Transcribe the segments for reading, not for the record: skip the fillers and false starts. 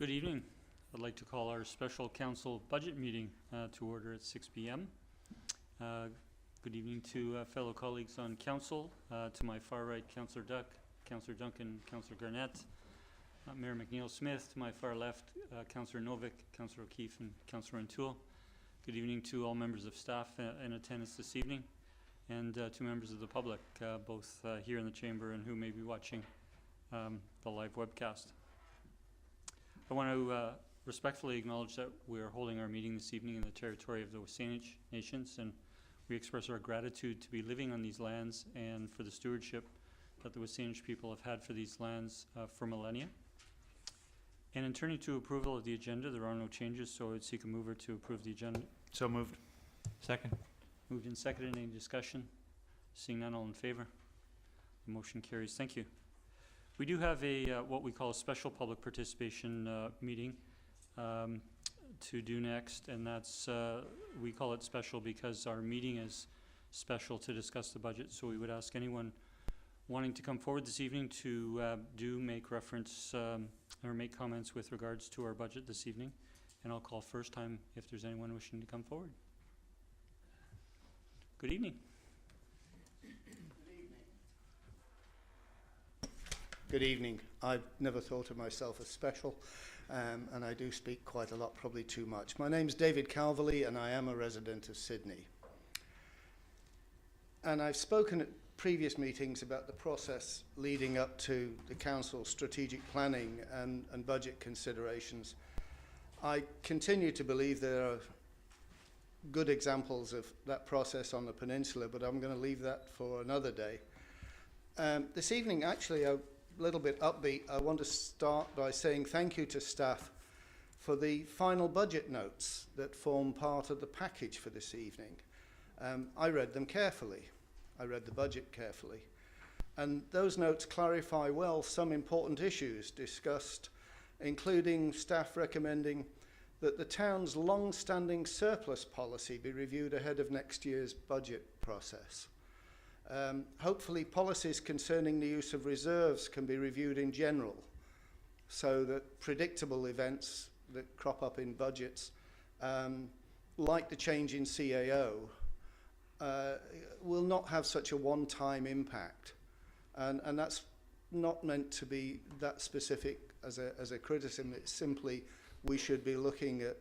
Good evening. I'd like to call our special council budget meeting to order at 6 p.m. Good evening to fellow colleagues on council. To my far right, Councillor Duck, Councillor Duncan, Councillor Garnett, Mayor McNeil-Smith. To my far left, Councillor Novick, Councillor O'Keefe, and Councillor O'Toole. Good evening to all members of staff in attendance this evening, and to members of the public, both here in the chamber and who may be watching the live webcast. I want to respectfully acknowledge that we are holding our meeting this evening in the territory of the Wasanic Nations, and we express our gratitude to be living on these lands and for the stewardship that the Wasanic people have had for these lands for millennia. And in turning to approval of the agenda, there are no changes, so I would seek a mover to approve the agenda. So moved. Second. Moved and seconded. Any discussion? Seeing none, all in favor? The motion carries. Thank you. We do have a what we call a special public participation meeting to do next, and that's we call it special because our meeting is special to discuss the budget. So we would ask anyone wanting to come forward this evening to do make reference or make comments with regards to our budget this evening, and I'll call first time if there's anyone wishing to come forward. Good evening. Good evening. I've never thought of myself as special, and I do speak quite a lot, probably too much. My name's David Calverley, and I am a resident of Sydney. And I've spoken at previous meetings about the process leading up to the Council's strategic planning and budget considerations. I continue to believe there are good examples of that process on the peninsula, but I'm going to leave that for another day. This evening, actually, a little bit upbeat, I want to start by saying thank you to staff for the final budget notes that form part of the package for this evening. I read them carefully. I read the budget carefully. And those notes clarify well some important issues discussed, including staff recommending that the town's long-standing surplus policy be reviewed ahead of next year's budget process. Hopefully policies concerning the use of reserves can be reviewed in general so that predictable events that crop up in budgets, like the change in CAO, will not have such a one-time impact. And that's not meant to be that specific as a criticism. It's simply we should be looking at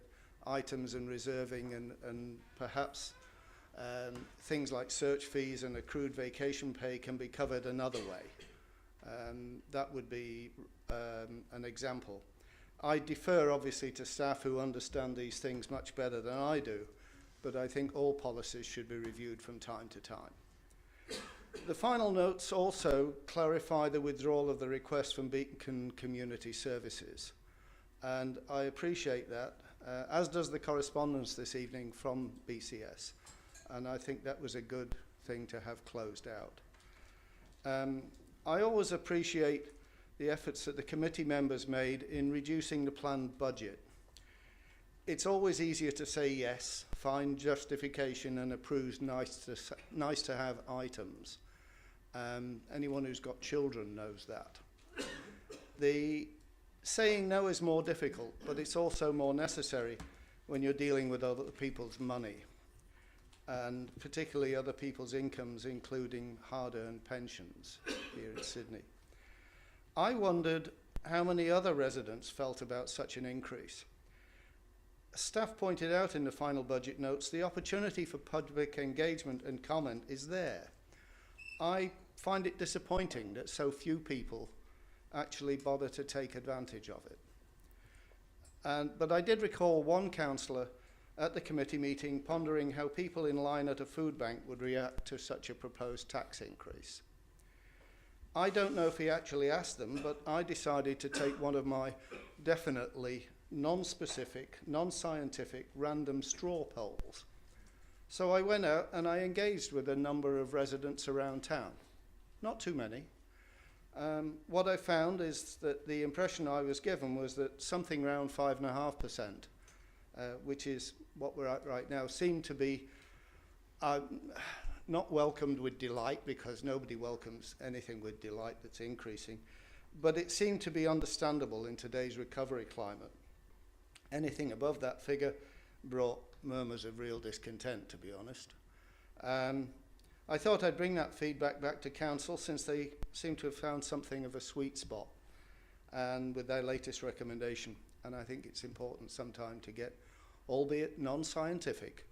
items and reserving and perhaps things like search fees and accrued vacation pay can be covered another way. That would be an example. I defer obviously to staff who understand these things much better than I do, but I think all policies should be reviewed from time to time. The final notes also clarify the withdrawal of the request from Beacon Community Services, and I appreciate that, as does the correspondence this evening from BCS. And I think that was a good thing to have closed out. I always appreciate the efforts that the committee members made in reducing the planned budget. It's always easier to say yes, find justification and approve nice to have items. Anyone who's got children knows that. The saying no is more difficult, but it's also more necessary when you're dealing with other people's money, and particularly other people's incomes, including hard-earned pensions here in Sydney. I wondered how many other residents felt about such an increase. Staff pointed out in the final budget notes the opportunity for public engagement and comment is there. I find it disappointing that so few people actually bother to take advantage of it. But I did recall one councillor at the committee meeting pondering how people in line at a food bank would react to such a proposed tax increase. I don't know if he actually asked them, but I decided to take one of my definitely non-specific, non-scientific, random straw polls. So I went out and I engaged with a number of residents around town. Not too many. What I found is that the impression I was given was that something around 5.5%, which is what we're at right now, seemed to be not welcomed with delight, because nobody welcomes anything with delight that's increasing, but it seemed to be understandable in today's recovery climate. Anything above that figure brought murmurs of real discontent, to be honest. I thought I'd bring that feedback back to Council, since they seem to have found something of a sweet spot and with their latest recommendation. And I think it's important sometime to get, albeit non-scientific,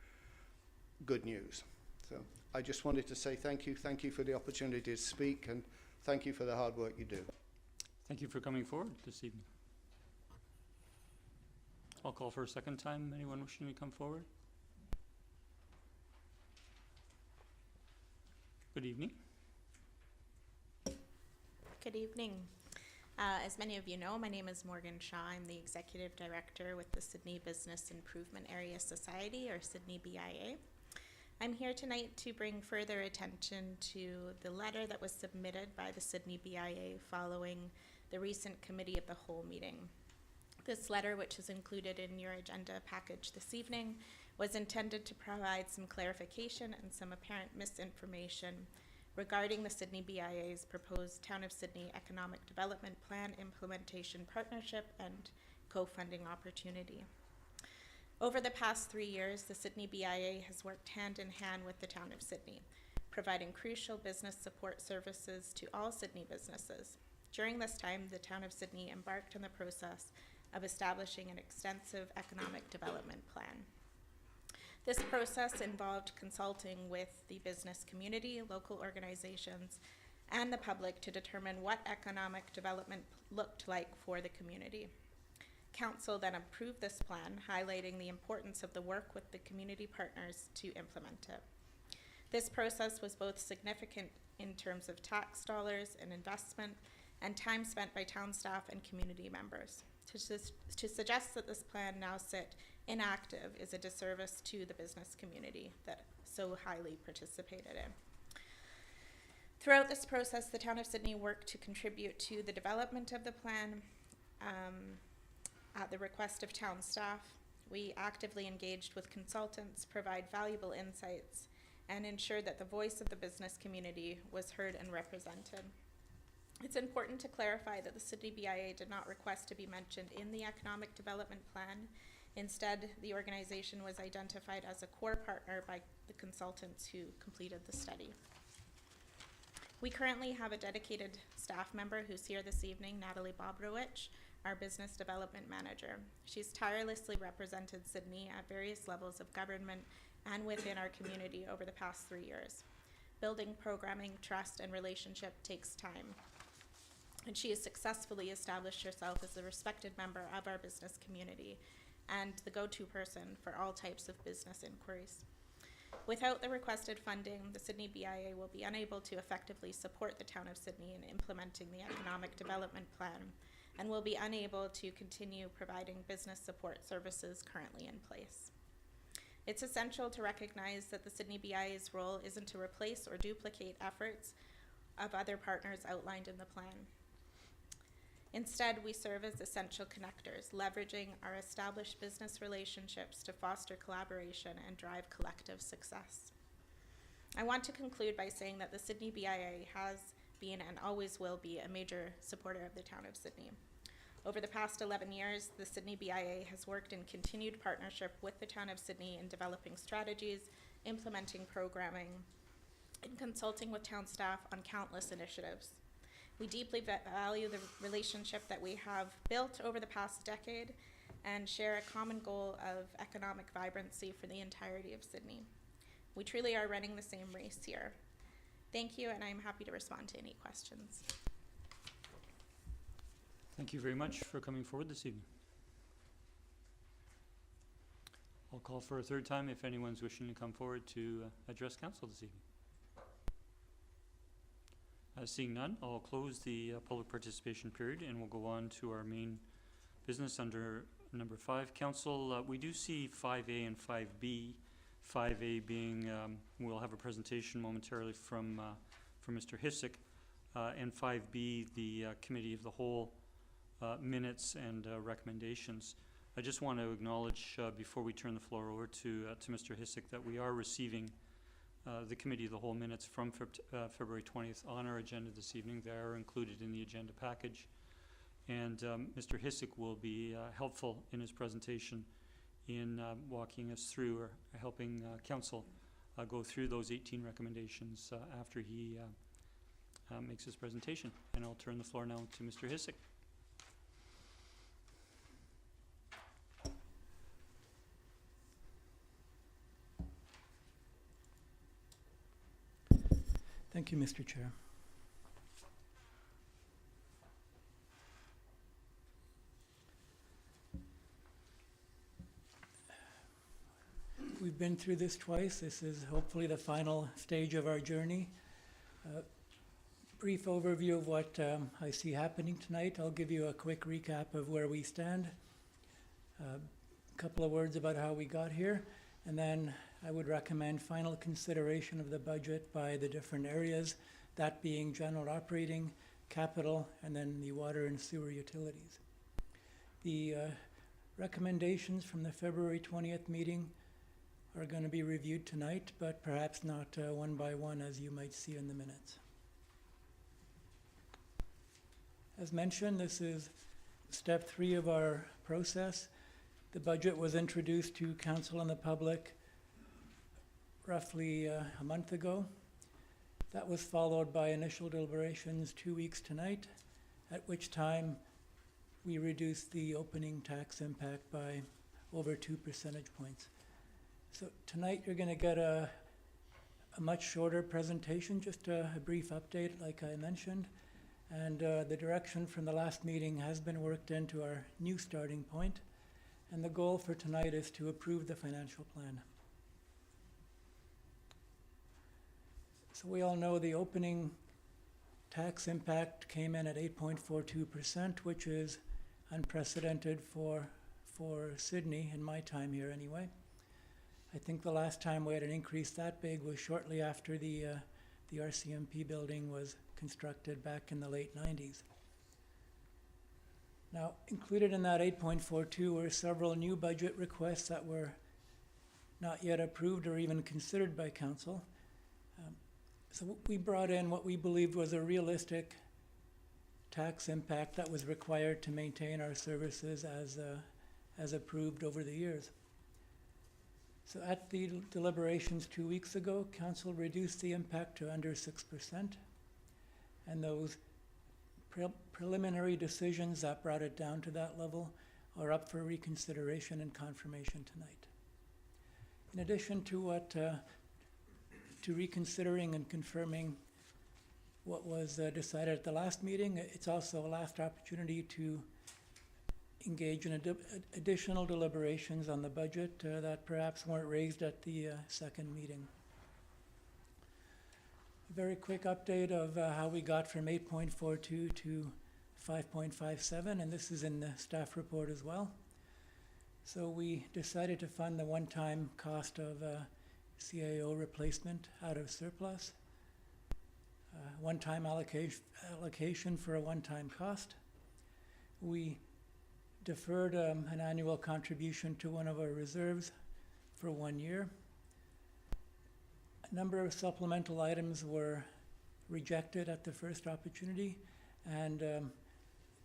good news. So I just wanted to say thank you. Thank you for the opportunity to speak, and thank you for the hard work you do. Thank you for coming forward this evening. I'll call for a second time. Anyone wishing to come forward? Good evening. Good evening. As many of you know, my name is Morgan Shaw. I'm the Executive Director with the Sydney Business Improvement Area Society, or Sydney BIA. I'm here tonight to bring further attention to the letter that was submitted by the Sydney BIA following the recent Committee of the Whole meeting. This letter, which is included in your agenda package this evening, was intended to provide some clarification and some apparent misinformation regarding the Sydney BIA's proposed Town of Sydney Economic Development Plan Implementation Partnership and co-funding opportunity. Over the past 3 years, the Sydney BIA has worked hand in hand with the Town of Sydney, providing crucial business support services to all Sydney businesses. During this time, the Town of Sydney embarked on the process of establishing an extensive economic development plan. This process involved consulting with the business community, local organizations, and the public to determine what economic development looked like for the community. Council then approved this plan, highlighting the importance of the work with the community partners to implement it. This process was both significant in terms of tax dollars and investment and time spent by town staff and community members. To suggest that this plan now sit inactive is a disservice to the business community that so highly participated in. Throughout this process, the Town of Sydney worked to contribute to the development of the plan at the request of town staff. We actively engaged with consultants, provide valuable insights, and ensured that the voice of the business community was heard and represented. It's important to clarify that the Sydney BIA did not request to be mentioned in the economic development plan. Instead, the organization was identified as a core partner by the consultants who completed the study. We currently have a dedicated staff member who's here this evening, Natalie Bobrowicz, our Business Development Manager. She's tirelessly represented Sydney at various levels of government and within our community over the past 3 years. Building programming, trust, and relationship takes time, and she has successfully established herself as a respected member of our business community and the go-to person for all types of business inquiries. Without the requested funding, the Sydney BIA will be unable to effectively support the Town of Sydney in implementing the economic development plan, and will be unable to continue providing business support services currently in place. It's essential to recognize that the Sydney BIA's role isn't to replace or duplicate efforts of other partners outlined in the plan. Instead, we serve as essential connectors, leveraging our established business relationships to foster collaboration and drive collective success. I want to conclude by saying that the Sydney BIA has been and always will be a major supporter of the Town of Sydney. Over the past 11 years, the Sydney BIA has worked in continued partnership with the Town of Sydney in developing strategies, implementing programming, and consulting with town staff on countless initiatives. We deeply value the relationship that we have built over the past decade and share a common goal of economic vibrancy for the entirety of Sydney. We truly are running the same race here. Thank you, and I'm happy to respond to any questions. Thank you very much for coming forward this evening. I'll call for a third time if anyone's wishing to come forward to address council this evening. Seeing none, I'll close the public participation period, and we'll go on to our main business under number 5. Council, we do see 5A and 5B. 5A being, we'll have a presentation momentarily from Mr. Hicik, and 5B, the Committee of the Whole minutes and recommendations. I just want to acknowledge before we turn the floor over to Mr. Hicik that we are receiving the committee of the whole minutes from February 20th on our agenda this evening. They are included in the agenda package. And Mr. Hicik will be helpful in his presentation in walking us through or helping council go through those 18 recommendations after he makes his presentation. And I'll turn the floor now to Mr. Hicik. Thank you, Mr. Chair. We've been through this twice. This is hopefully the final stage of our journey. Brief overview of what I see happening tonight. I'll give you a quick recap of where we stand. A couple of words about how we got here, and then I would recommend final consideration of the budget by the different areas, that being general operating, capital, and then the water and sewer utilities. The recommendations from the February 20th meeting are going to be reviewed tonight, but perhaps not one by one, as you might see in the minutes. As mentioned, this is step 3 of our process. The budget was introduced to council and the public roughly a month ago. That was followed by initial deliberations 2 weeks tonight, at which time we reduced the opening tax impact by over 2 percentage points. So tonight you're going to get a much shorter presentation, just a brief update like I mentioned. And the direction from the last meeting has been worked into our new starting point. And the goal for tonight is to approve the financial plan. So we all know the opening tax impact came in at 8.42%, which is unprecedented for Sydney in my time here anyway. I think the last time we had an increase that big was shortly after the RCMP building was constructed back in the late 90s. Now, included in that 8.42 were several new budget requests that were not yet approved or even considered by council. So we brought in what we believed was a realistic tax impact that was required to maintain our services as approved over the years. So at the deliberations 2 weeks ago, council reduced the impact to under 6%. And those preliminary decisions that brought it down to that level are up for reconsideration and confirmation tonight. In addition to to reconsidering and confirming what was decided at the last meeting, it's also a last opportunity to engage in additional deliberations on the budget that perhaps weren't raised at the second meeting. A very quick update of how we got from 8.42 to 5.57, and this is in the staff report as well. So we decided to fund the one-time cost of CAO replacement out of surplus. One-time allocation for a one-time cost. We deferred an annual contribution to one of our reserves for 1 year. A number of supplemental items were rejected at the first opportunity, and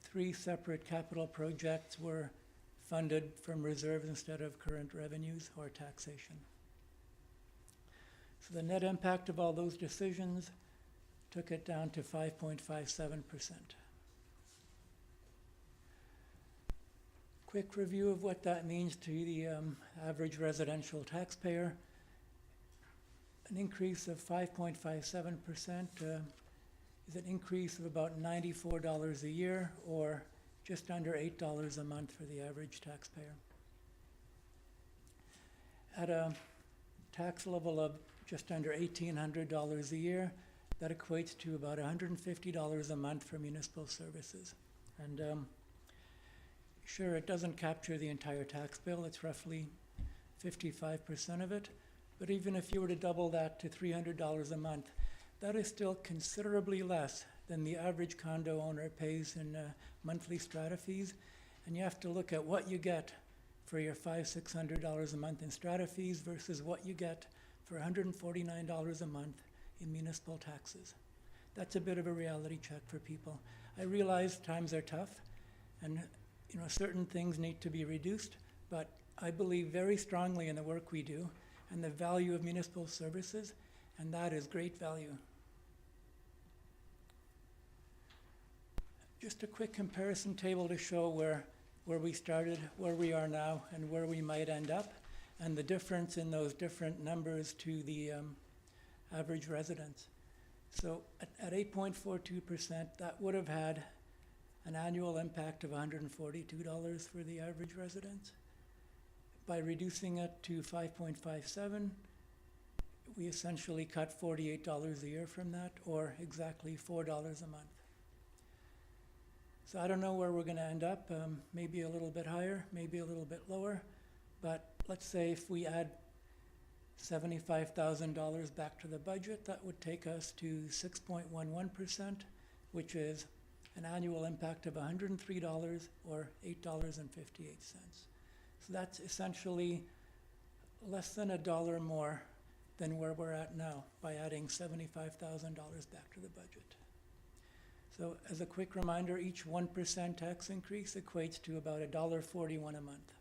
3 separate capital projects were funded from reserves instead of current revenues or taxation. So the net impact of all those decisions took it down to 5.57%. Quick review of what that means to the average residential taxpayer. An increase of 5.57% is an increase of about $94 a year, or just under $8 a month for the average taxpayer. At a tax level of just under $1,800 a year, that equates to about $150 a month for municipal services. And sure, it doesn't capture the entire tax bill. It's roughly 55% of it. But even if you were to double that to $300 a month, that is still considerably less than the average condo owner pays in monthly strata fees. And you have to look at what you get for your $500–600 a month in strata fees versus what you get for $149 a month in municipal taxes. That's a bit of a reality check for people. I realize times are tough and certain things need to be reduced, but I believe very strongly in the work we do and the value of municipal services, and that is great value. Just a quick comparison table to show where we started, where we are now, and where we might end up, and the difference in those different numbers to the average residence. So at 8.42%, that would have had an annual impact of $142 for the average resident. By reducing it to 5.57, we essentially cut $48 a year from that, or exactly $4 a month. So I don't know where we're going to end up, maybe a little bit higher, maybe a little bit lower, but let's say if we add $75,000 back to the budget, that would take us to 6.11%, which is an annual impact of $103 or $8.58. So that's essentially less than $1 more than where we're at now by adding $75,000 back to the budget. So as a quick reminder, each 1% tax increase equates to about $1.41 a month.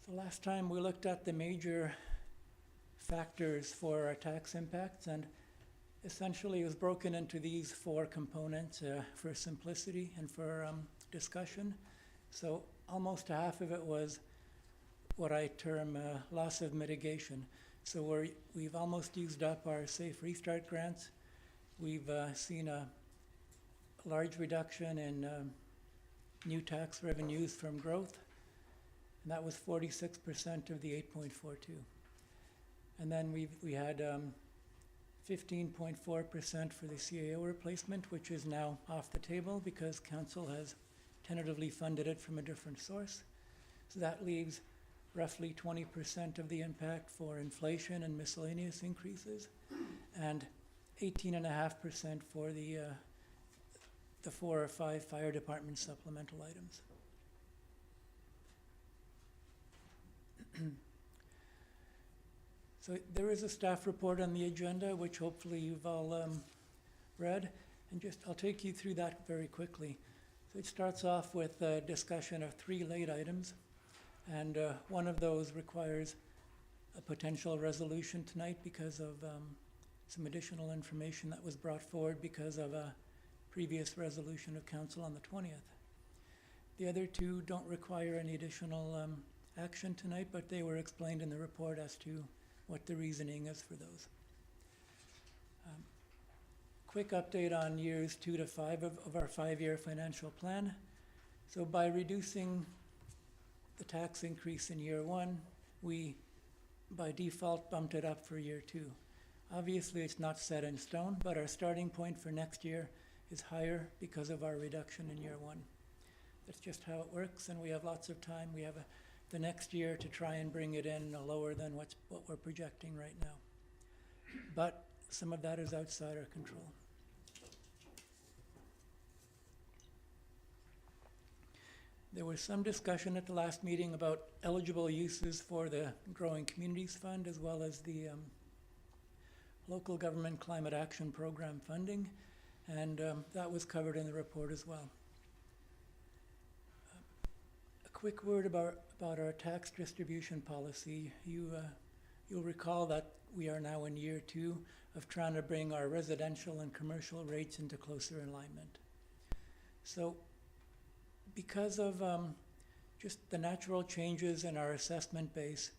So last time we looked at the major factors for our tax impacts, and essentially it was broken into these four components for simplicity and for discussion. So almost half of it was what I term loss of mitigation. So we've almost used up our Safe Restart grants. We've seen a large reduction in new tax revenues from growth, and that was 46% of the 8.42. And then we had 15.4% for the CAO replacement, which is now off the table because council has tentatively funded it from a different source. So that leaves roughly 20% of the impact for inflation and miscellaneous increases, and 18.5% for the 4 or 5 fire department supplemental items. So there is a staff report on the agenda, which hopefully you've all read, and I'll take you through that very quickly. So it starts off with a discussion of 3 late items, and one of those requires a potential resolution tonight because of some additional information that was brought forward because of a previous resolution of council on the 20th. The other 2 don't require any additional action tonight, but they were explained in the report as to what the reasoning is for those. Quick update on years 2 to 5 of our 5-year financial plan. So by reducing the tax increase in year 1, we by default bumped it up for year 2. Obviously it's not set in stone, but our starting point for next year is higher because of our reduction in year 1. That's just how it works, and we have lots of time. We have the next year to try and bring it in lower than what we're projecting right now. But some of that is outside our control. There was some discussion at the last meeting about eligible uses for the Growing Communities Fund as well as the Local Government Climate Action Program funding, and that was covered in the report as well. A quick word about our tax distribution policy. You'll recall that we are now in year 2 of trying to bring our residential and commercial rates into closer alignment. So because of just the natural changes in our assessment base,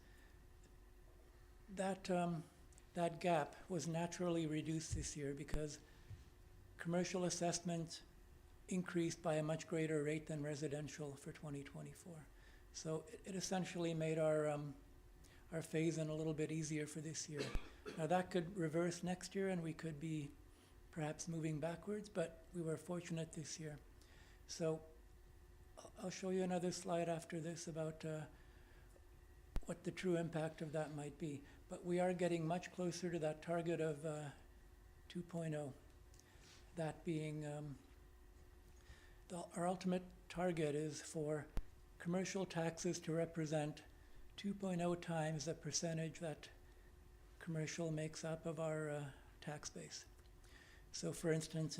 that gap was naturally reduced this year because commercial assessments increased by a much greater rate than residential for 2024. So it essentially made our phase-in a little bit easier for this year. Now that could reverse next year and we could be perhaps moving backwards, but we were fortunate this year. So I'll show you another slide after this about what the true impact of that might be. But we are getting much closer to that target of 2.0. That being, our ultimate target is for commercial taxes to represent 2.0 times the percentage that commercial makes up of our tax base. So for instance,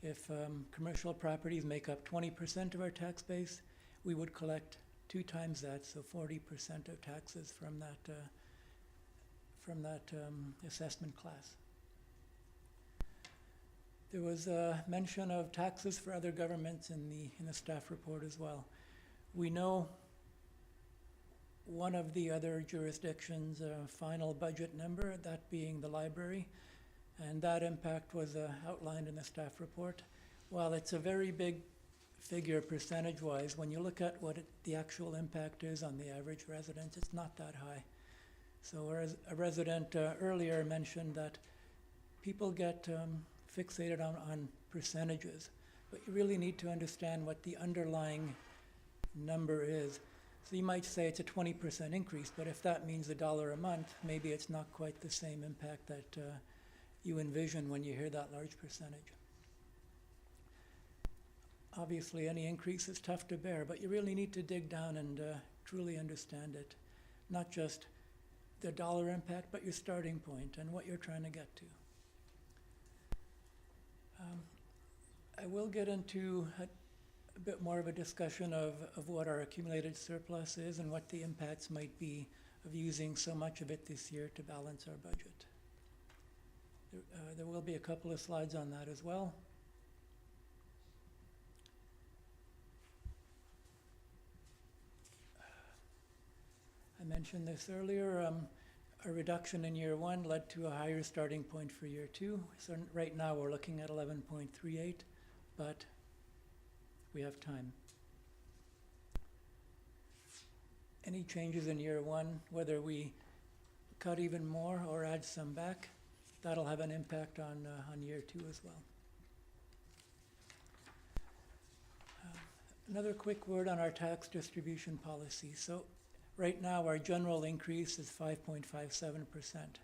if commercial properties make up 20% of our tax base, we would collect 2 times that, so 40% of taxes from that assessment class. There was a mention of taxes for other governments in the staff report as well. We know one of the other jurisdictions' final budget number, that being the library, and that impact was outlined in the staff report. While it's a very big figure percentage-wise, when you look at what the actual impact is on the average resident, it's not that high. So whereas a resident earlier mentioned that people get fixated on percentages, but you really need to understand what the underlying number is. So you might say it's a 20% increase, but if that means $1 a month, maybe it's not quite the same impact that you envision when you hear that large percentage. Obviously, any increase is tough to bear, but you really need to dig down and truly understand it. Not just the dollar impact, but your starting point and what you're trying to get to. I will get into a bit more of a discussion of what our accumulated surplus is and what the impacts might be of using so much of it this year to balance our budget. There will be a couple of slides on that as well. I mentioned this earlier, a reduction in year 1 led to a higher starting point for year 2. So right now we're looking at 11.38, but we have time. Any changes in year 1, whether we cut even more or add some back, that'll have an impact on year 2 as well. Another quick word on our tax distribution policy. So right now our general increase is 5.57%,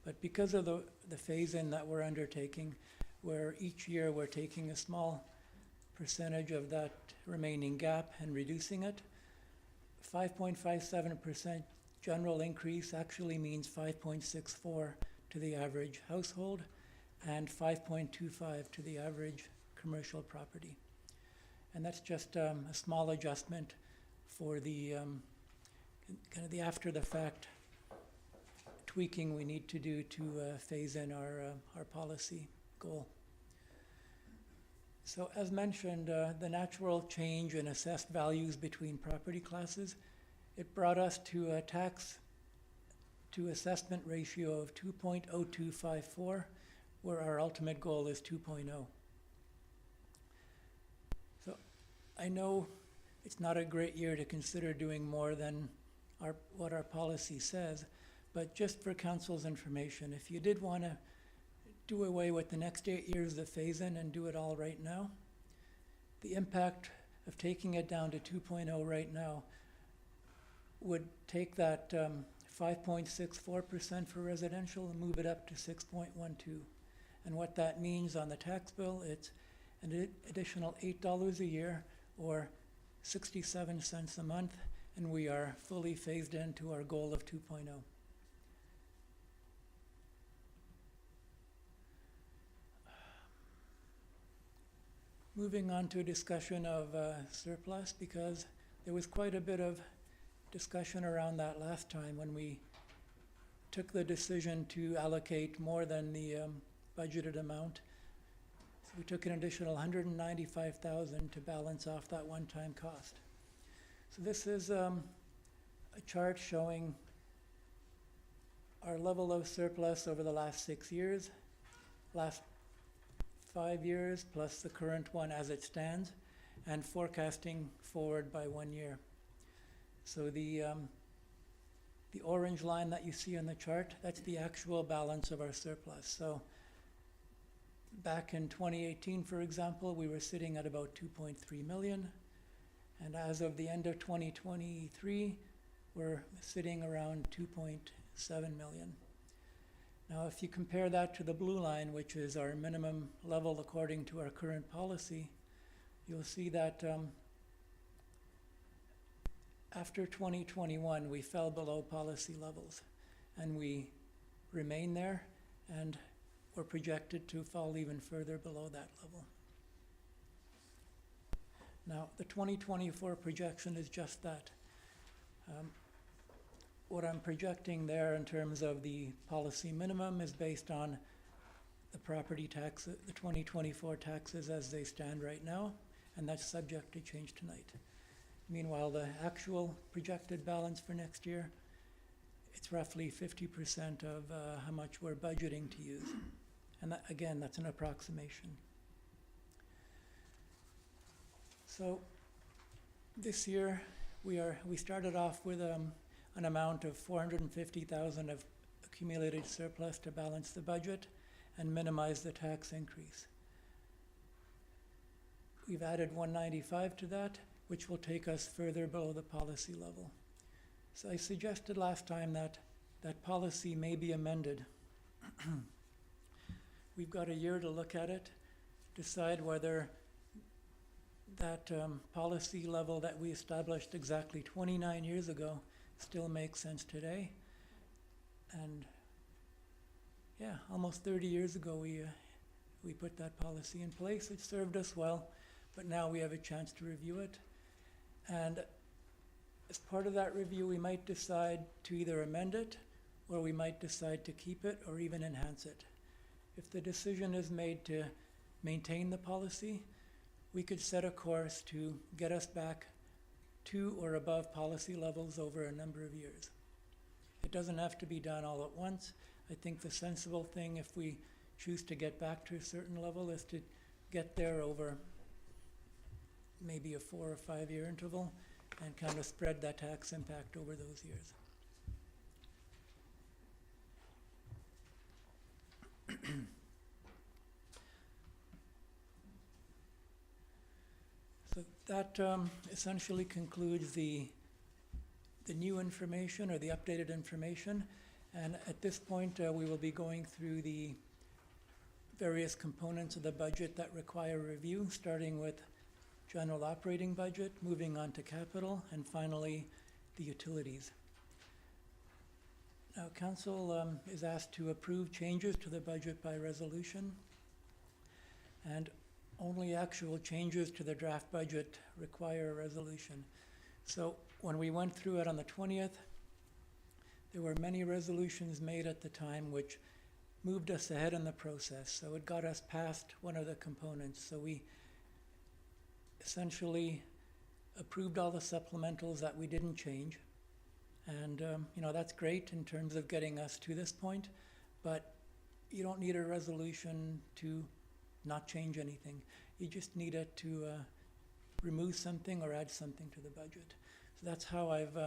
but because of the phase-in that we're undertaking, where each year we're taking a small percentage of that remaining gap and reducing it, 5.57% general increase actually means 5.64 to the average household and 5.25 to the average commercial property. And that's just a small adjustment for the kind of the after-the-fact tweaking we need to do to phase in our policy goal. So as mentioned, the natural change in assessed values between property classes, it brought us to a tax to assessment ratio of 2.0254, where our ultimate goal is 2.0. So I know it's not a great year to consider doing more than what our policy says, but just for council's information, if you did want to do away with the next 8 years of phase-in and do it all right now, the impact of taking it down to 2.0 right now would take that 5.64% for residential and move it up to 6.12. And what that means on the tax bill, it's an additional $8 a year or 67 cents a month, and we are fully phased into our goal of 2.0. Moving on to a discussion of surplus, because there was quite a bit of discussion around that last time when we took the decision to allocate more than the budgeted amount. So we took an additional $195,000 to balance off that one-time cost. So this is a chart showing our level of surplus over the last 6 years, last 5 years plus the current one as it stands, and forecasting forward by 1 year. So the orange line that you see on the chart, that's the actual balance of our surplus. So back in 2018, for example, we were sitting at about 2.3 million. And as of the end of 2023, we're sitting around 2.7 million. Now, if you compare that to the blue line, which is our minimum level according to our current policy, you'll see that after 2021, we fell below policy levels, and we remain there, and we're projected to fall even further below that level. Now, the 2024 projection is just that. What I'm projecting there in terms of the policy minimum is based on the property tax, the 2024 taxes as they stand right now, and that's subject to change tonight. Meanwhile, the actual projected balance for next year, it's roughly 50% of how much we're budgeting to use. And that, again, that's an approximation. So this year, we started off with an amount of $450,000 of accumulated surplus to balance the budget and minimize the tax increase. We've added 195 to that, which will take us further below the policy level. So I suggested last time that that policy may be amended. We've got a year to look at it, decide whether that policy level that we established exactly 29 years ago still makes sense today. And yeah, almost 30 years ago we put that policy in place. It served us well, but now we have a chance to review it. And as part of that review, we might decide to either amend it, or we might decide to keep it or even enhance it. If the decision is made to maintain the policy, we could set a course to get us back to or above policy levels over a number of years. It doesn't have to be done all at once. I think the sensible thing, if we choose to get back to a certain level, is to get there over maybe a 4 or 5 year interval and kind of spread that tax impact over those years. So that essentially concludes the new information or the updated information. And at this point, we will be going through the various components of the budget that require review, starting with general operating budget, moving on to capital, and finally the utilities. Now, Council is asked to approve changes to the budget by resolution, and only actual changes to the draft budget require a resolution. So when we went through it on the 20th, there were many resolutions made at the time which moved us ahead in the process. So it got us past one of the components. So we essentially approved all the supplementals that we didn't change. And that's great in terms of getting us to this point, but you don't need a resolution to not change anything. You just need it to remove something or add something to the budget. So that's how I've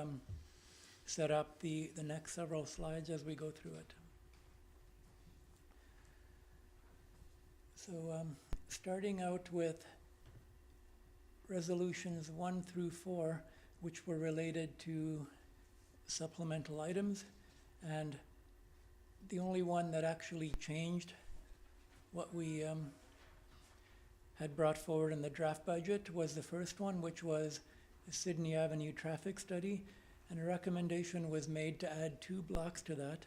set up the next several slides as we go through it. So starting out with resolutions 1 through 4, which were related to supplemental items, and the only one that actually changed what we had brought forward in the draft budget was the first one, which was the Sydney Avenue traffic study, and a recommendation was made to add 2 blocks to that,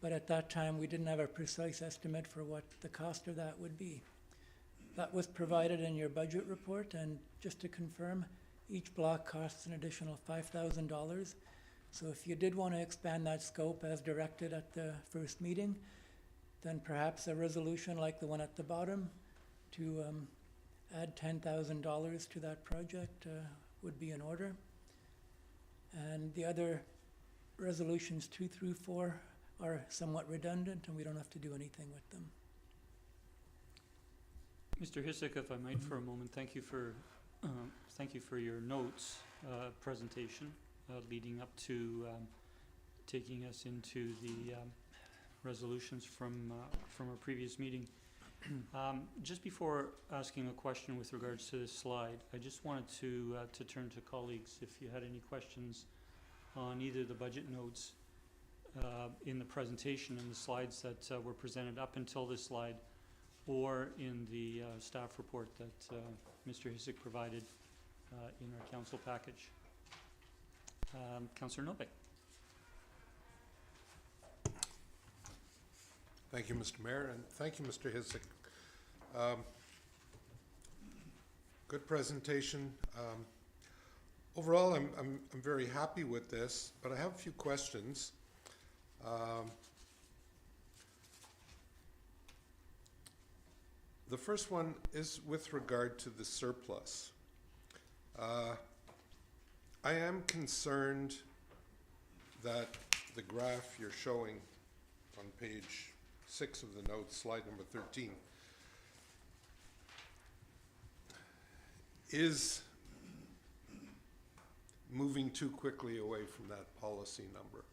but at that time we didn't have a precise estimate for what the cost of that would be. That was provided in your budget report, and just to confirm, each block costs an additional $5,000. So if you did want to expand that scope as directed at the first meeting, then perhaps a resolution like the one at the bottom to add $10,000 to that project would be in order. And the other resolutions 2 through 4 are somewhat redundant, and we don't have to do anything with them. Mr. Hicik, if I might for a moment, thank you for your notes presentation leading up to taking us into the resolutions from our previous meeting. Just before asking a question with regards to this slide, I just wanted to turn to colleagues if you had any questions on either the budget notes in the presentation and the slides that were presented up until this slide, or in the staff report that Mr. Hicik provided in our council package. Councillor Novak. Thank you, Mr. Mayor, and thank you, Mr. Hicik. Good presentation. Overall, I'm very happy with this, but I have a few questions. The first one is with regard to the surplus. I am concerned that the graph you're showing on page 6 of the notes, slide number 13, is moving too quickly away from that policy number.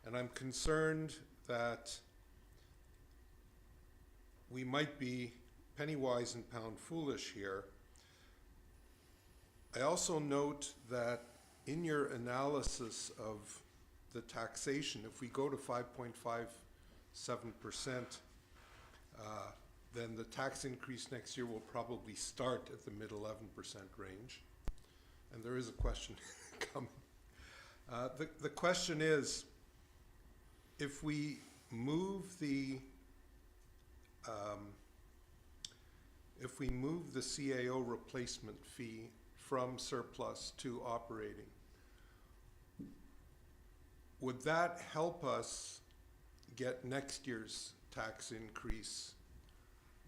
And I'm concerned that we might be penny wise and pound foolish here. I also note that in your analysis of the taxation, if we go to 5.57%, then the tax increase next year will probably start at the mid 11% range. And there is a question coming. The question is, if we move the CAO replacement fee from surplus to operating, would that help us get next year's tax increase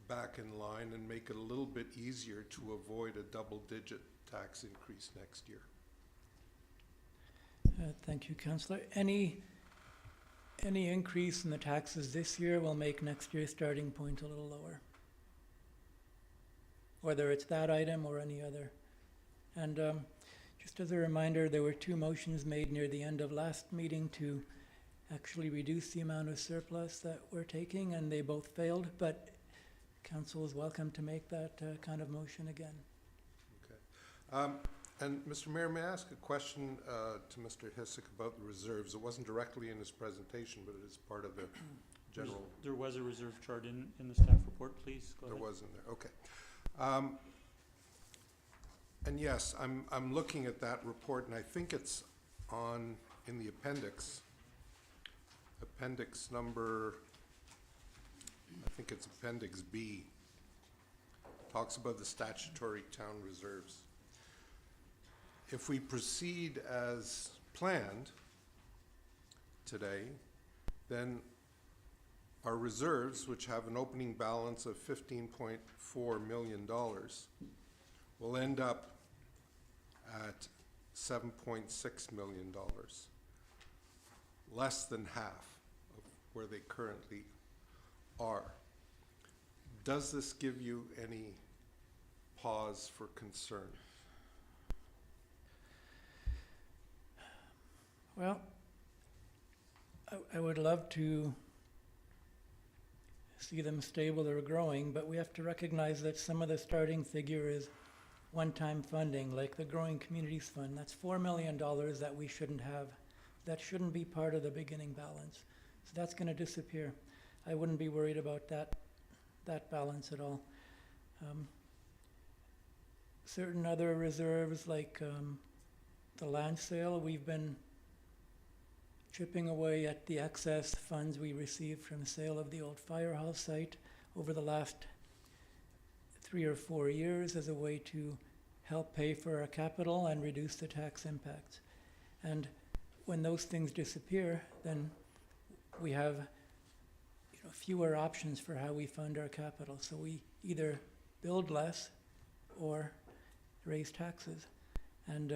back in line and make it a little bit easier to avoid a double-digit tax increase next year? Thank you, Councillor. Any increase in the taxes this year will make next year's starting point a little lower, whether it's that item or any other. And just as a reminder, there were 2 motions made near the end of last meeting to actually reduce the amount of surplus that we're taking, and they both failed, but Council is welcome to make that kind of motion again. Okay. And Mr. Mayor, may I ask a question to Mr. Hicik about the reserves? It wasn't directly in his presentation, but it is part of the general. There was a reserve chart in the staff report, please go ahead. There was in there, okay. And yes, I'm looking at that report, and I think it's in the appendix. Appendix number, I think it's Appendix B. Talks about the statutory town reserves. If we proceed as planned today, then our reserves, which have an opening balance of $15.4 million, will end up at $7.6 million, less than half of where they currently are. Does this give you any pause for concern? Well, I would love to see them stable or growing, but we have to recognize that some of the starting figure is one-time funding, like the Growing Communities Fund. That's $4 million that we shouldn't have. That shouldn't be part of the beginning balance. So that's going to disappear. I wouldn't be worried about that balance at all. Certain other reserves, like the land sale, we've been chipping away at the excess funds we received from the sale of the old firehouse site over the last 3 or 4 years as a way to help pay for our capital and reduce the tax impacts. And when those things disappear, then we have fewer options for how we fund our capital. So we either build less or raise taxes. And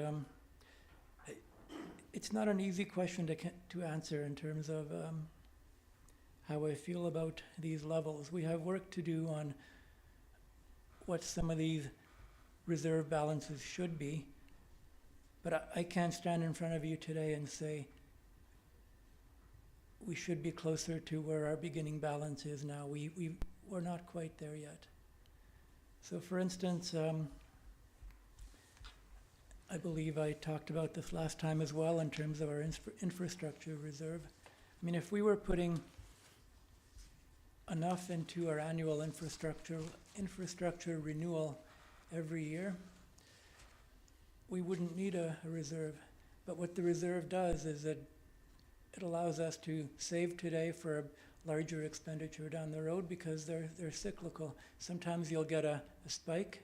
it's not an easy question to answer in terms of how I feel about these levels. We have work to do on what some of these reserve balances should be, but I can't stand in front of you today and say we should be closer to where our beginning balance is now. We're not quite there yet. So for instance, I believe I talked about this last time as well in terms of our infrastructure reserve. I mean, if we were putting enough into our annual infrastructure renewal every year, we wouldn't need a reserve. But what the reserve does is it allows us to save today for a larger expenditure down the road because they're cyclical. Sometimes you'll get a spike,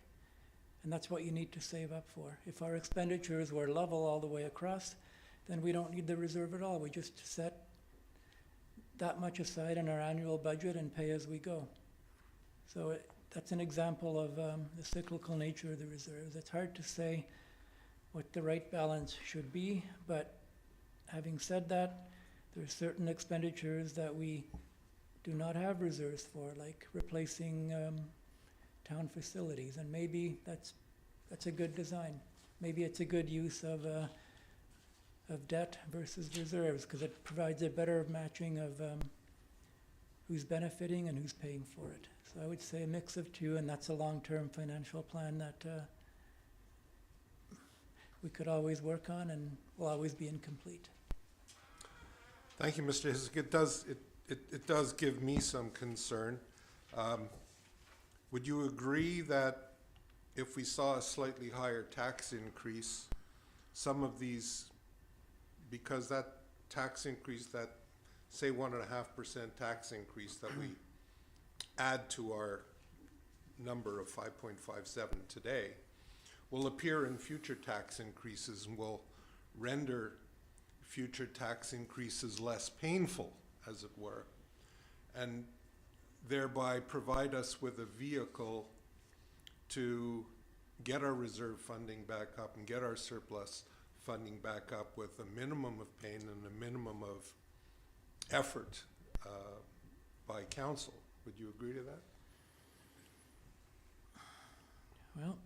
and that's what you need to save up for. If our expenditures were level all the way across, then we don't need the reserve at all. We just set that much aside in our annual budget and pay as we go. So that's an example of the cyclical nature of the reserves. It's hard to say what the right balance should be, but having said that, there are certain expenditures that we do not have reserves for, like replacing town facilities, and maybe that's a good design. Maybe it's a good use of debt versus reserves, because it provides a better matching of who's benefiting and who's paying for it. So I would say a mix of two, and that's a long-term financial plan that we could always work on and will always be incomplete. Thank you, Mr. Hicik. It does give me some concern. Would you agree that if we saw a slightly higher tax increase, some of these, because that tax increase, that say 1.5% tax increase that we add to our number of 5.57 today, will appear in future tax increases and will render future tax increases less painful, as it were, and thereby provide us with a vehicle to get our reserve funding back up and get our surplus funding back up with a minimum of pain and a minimum of effort by council. Would you agree to that? Well,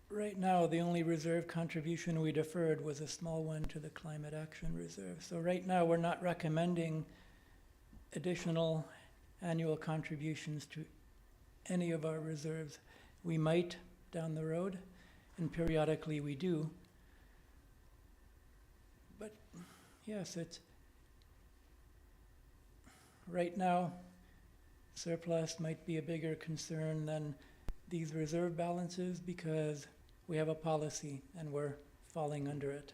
right now, the only reserve contribution we deferred was a small one to the Climate Action Reserve. So right now, we're not recommending additional annual contributions to any of our reserves. We might down the road, and periodically we do. But yes, it's right now, surplus might be a bigger concern than these reserve balances because we have a policy and we're falling under it.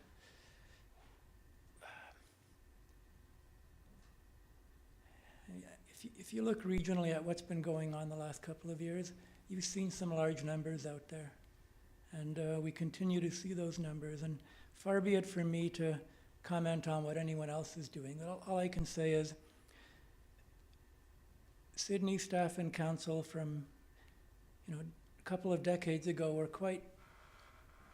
If you look regionally at what's been going on the last couple of years, you've seen some large numbers out there. And we continue to see those numbers. And far be it from me to comment on what anyone else is doing. All I can say is Sydney staff and council from a couple of decades ago were quite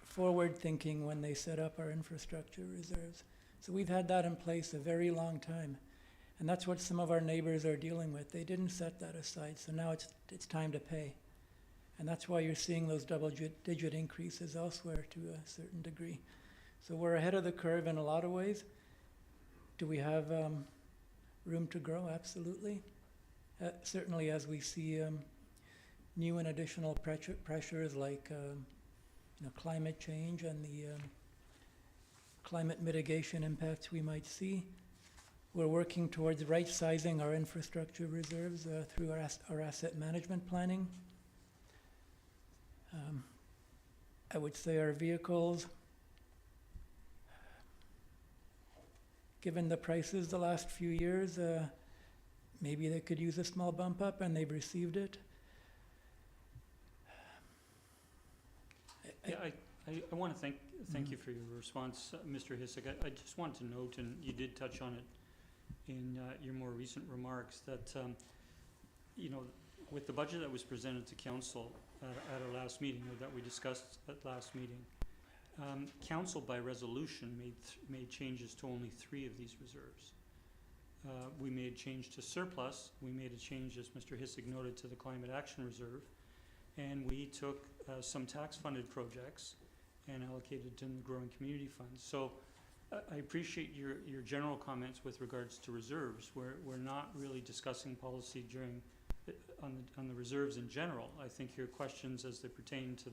forward-thinking when they set up our infrastructure reserves. So we've had that in place a very long time. And that's what some of our neighbors are dealing with. They didn't set that aside, so now it's time to pay. And that's why you're seeing those double-digit increases elsewhere to a certain degree. So we're ahead of the curve in a lot of ways. Do we have room to grow? Absolutely. Certainly as we see new and additional pressures like climate change and the climate mitigation impacts we might see. We're working towards right-sizing our infrastructure reserves through our asset management planning. I would say our vehicles, given the prices the last few years, maybe they could use a small bump up, and they've received it. I want to thank you for your response, Mr. Hicik. I just want to note, and you did touch on it in your more recent remarks, that with the budget that was presented to council at our last meeting, or that we discussed at last meeting, council by resolution made changes to only 3 of these reserves. We made a change to surplus. We made a change, as Mr. Hicik noted, to the Climate Action Reserve, and we took some tax-funded projects and allocated to the Growing Community Funds. So I appreciate your general comments with regards to reserves. We're not really discussing policy on the reserves in general. I think your questions as they pertain to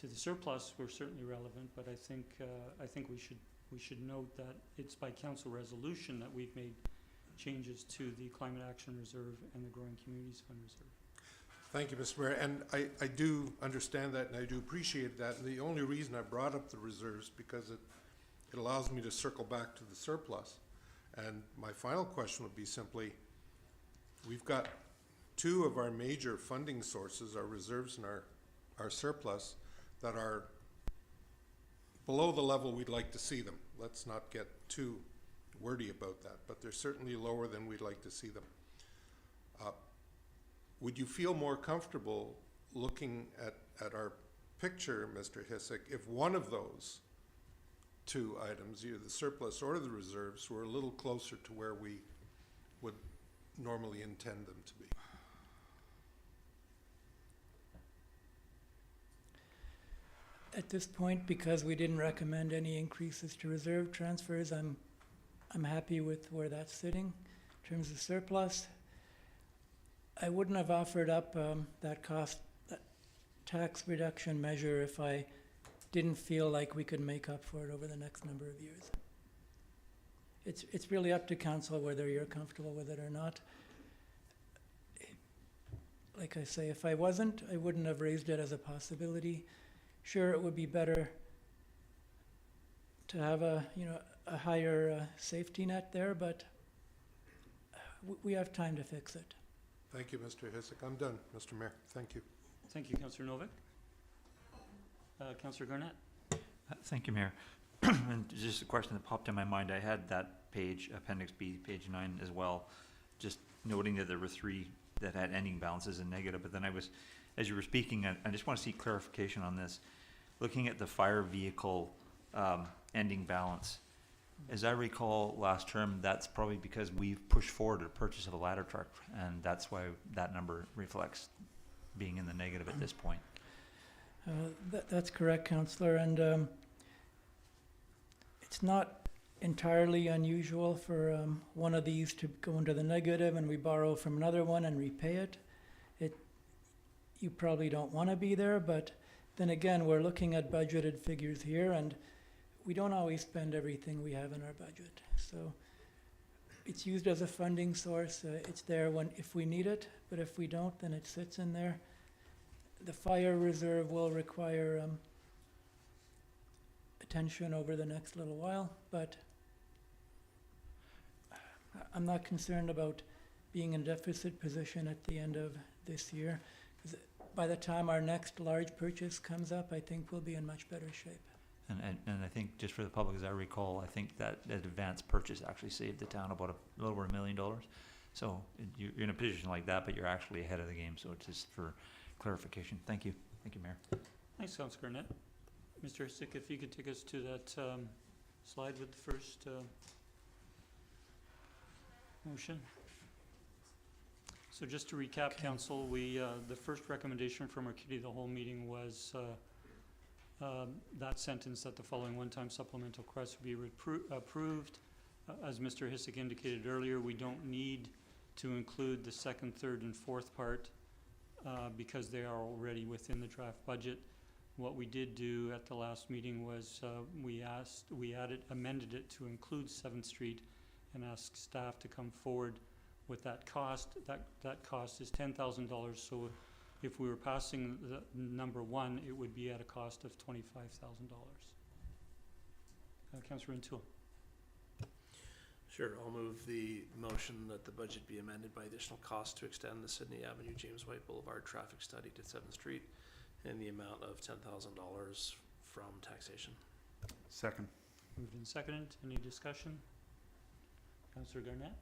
the surplus were certainly relevant, but I think we should note that it's by council resolution that we've made changes to the Climate Action Reserve and the Growing Communities Fund Reserve. Thank you, Mr. Mayor, and I do understand that and I do appreciate that. And the only reason I brought up the reserves because it allows me to circle back to the surplus. And my final question would be simply, we've got two of our major funding sources, our reserves and our surplus, that are below the level we'd like to see them. Let's not get too wordy about that, but they're certainly lower than we'd like to see them. Would you feel more comfortable looking at our picture, Mr. Hicik, if one of those two items, either the surplus or the reserves, were a little closer to where we would normally intend them to be? At this point, because we didn't recommend any increases to reserve transfers, I'm happy with where that's sitting. In terms of surplus, I wouldn't have offered up that tax reduction measure if I didn't feel like we could make up for it over the next number of years. It's really up to council whether you're comfortable with it or not. Like I say, if I wasn't, I wouldn't have raised it as a possibility. Sure, it would be better to have a higher safety net there, but we have time to fix it. Thank you, Mr. Hicik. I'm done, Mr. Mayor. Thank you. Thank you, Councillor Novick. Councillor Garnett. Thank you, Mayor. And just a question that popped in my mind. I had that page, Appendix B, page 9 as well, just noting that there were 3 that had ending balances and negative, but then as you were speaking, I just want to see clarification on this. Looking at the fire vehicle ending balance, as I recall last term, that's probably because we've pushed forward the purchase of a ladder truck, and that's why that number reflects being in the negative at this point. That's correct, Councillor, and it's not entirely unusual for one of these to go into the negative and we borrow from another one and repay it. You probably don't want to be there, but then again, we're looking at budgeted figures here, and we don't always spend everything we have in our budget. So it's used as a funding source. It's there if we need it, but if we don't, then it sits in there. The fire reserve will require attention over the next little while, but I'm not concerned about being in a deficit position at the end of this year. By the time our next large purchase comes up, I think we'll be in much better shape. And I think, just for the public, as I recall, I think that advanced purchase actually saved the town about a little over $1 million. So you're in a position like that, but you're actually ahead of the game. So it's just for clarification. Thank you. Thank you, Mayor. Thanks, Councillor Garnett. Mr. Hicik, if you could take us to that slide with the first motion. So just to recap, Council, the first recommendation from our committee of the whole meeting was that sentence that the following one-time supplemental requests would be approved. As Mr. Hicik indicated earlier, we don't need to include the second, third, and fourth part because they are already within the draft budget. What we did do at the last meeting was amended it to include 7th Street and asked staff to come forward with that cost. That cost is $10,000, so if we were passing the number 1, it would be at a cost of $25,000. Councillor O'Toole. Sure, I'll move the motion that the budget be amended by additional cost to extend the Sydney Avenue James White Boulevard traffic study to 7th Street in the amount of $10,000 from taxation. Second. Moved and seconded. Any discussion? Councillor Garnett.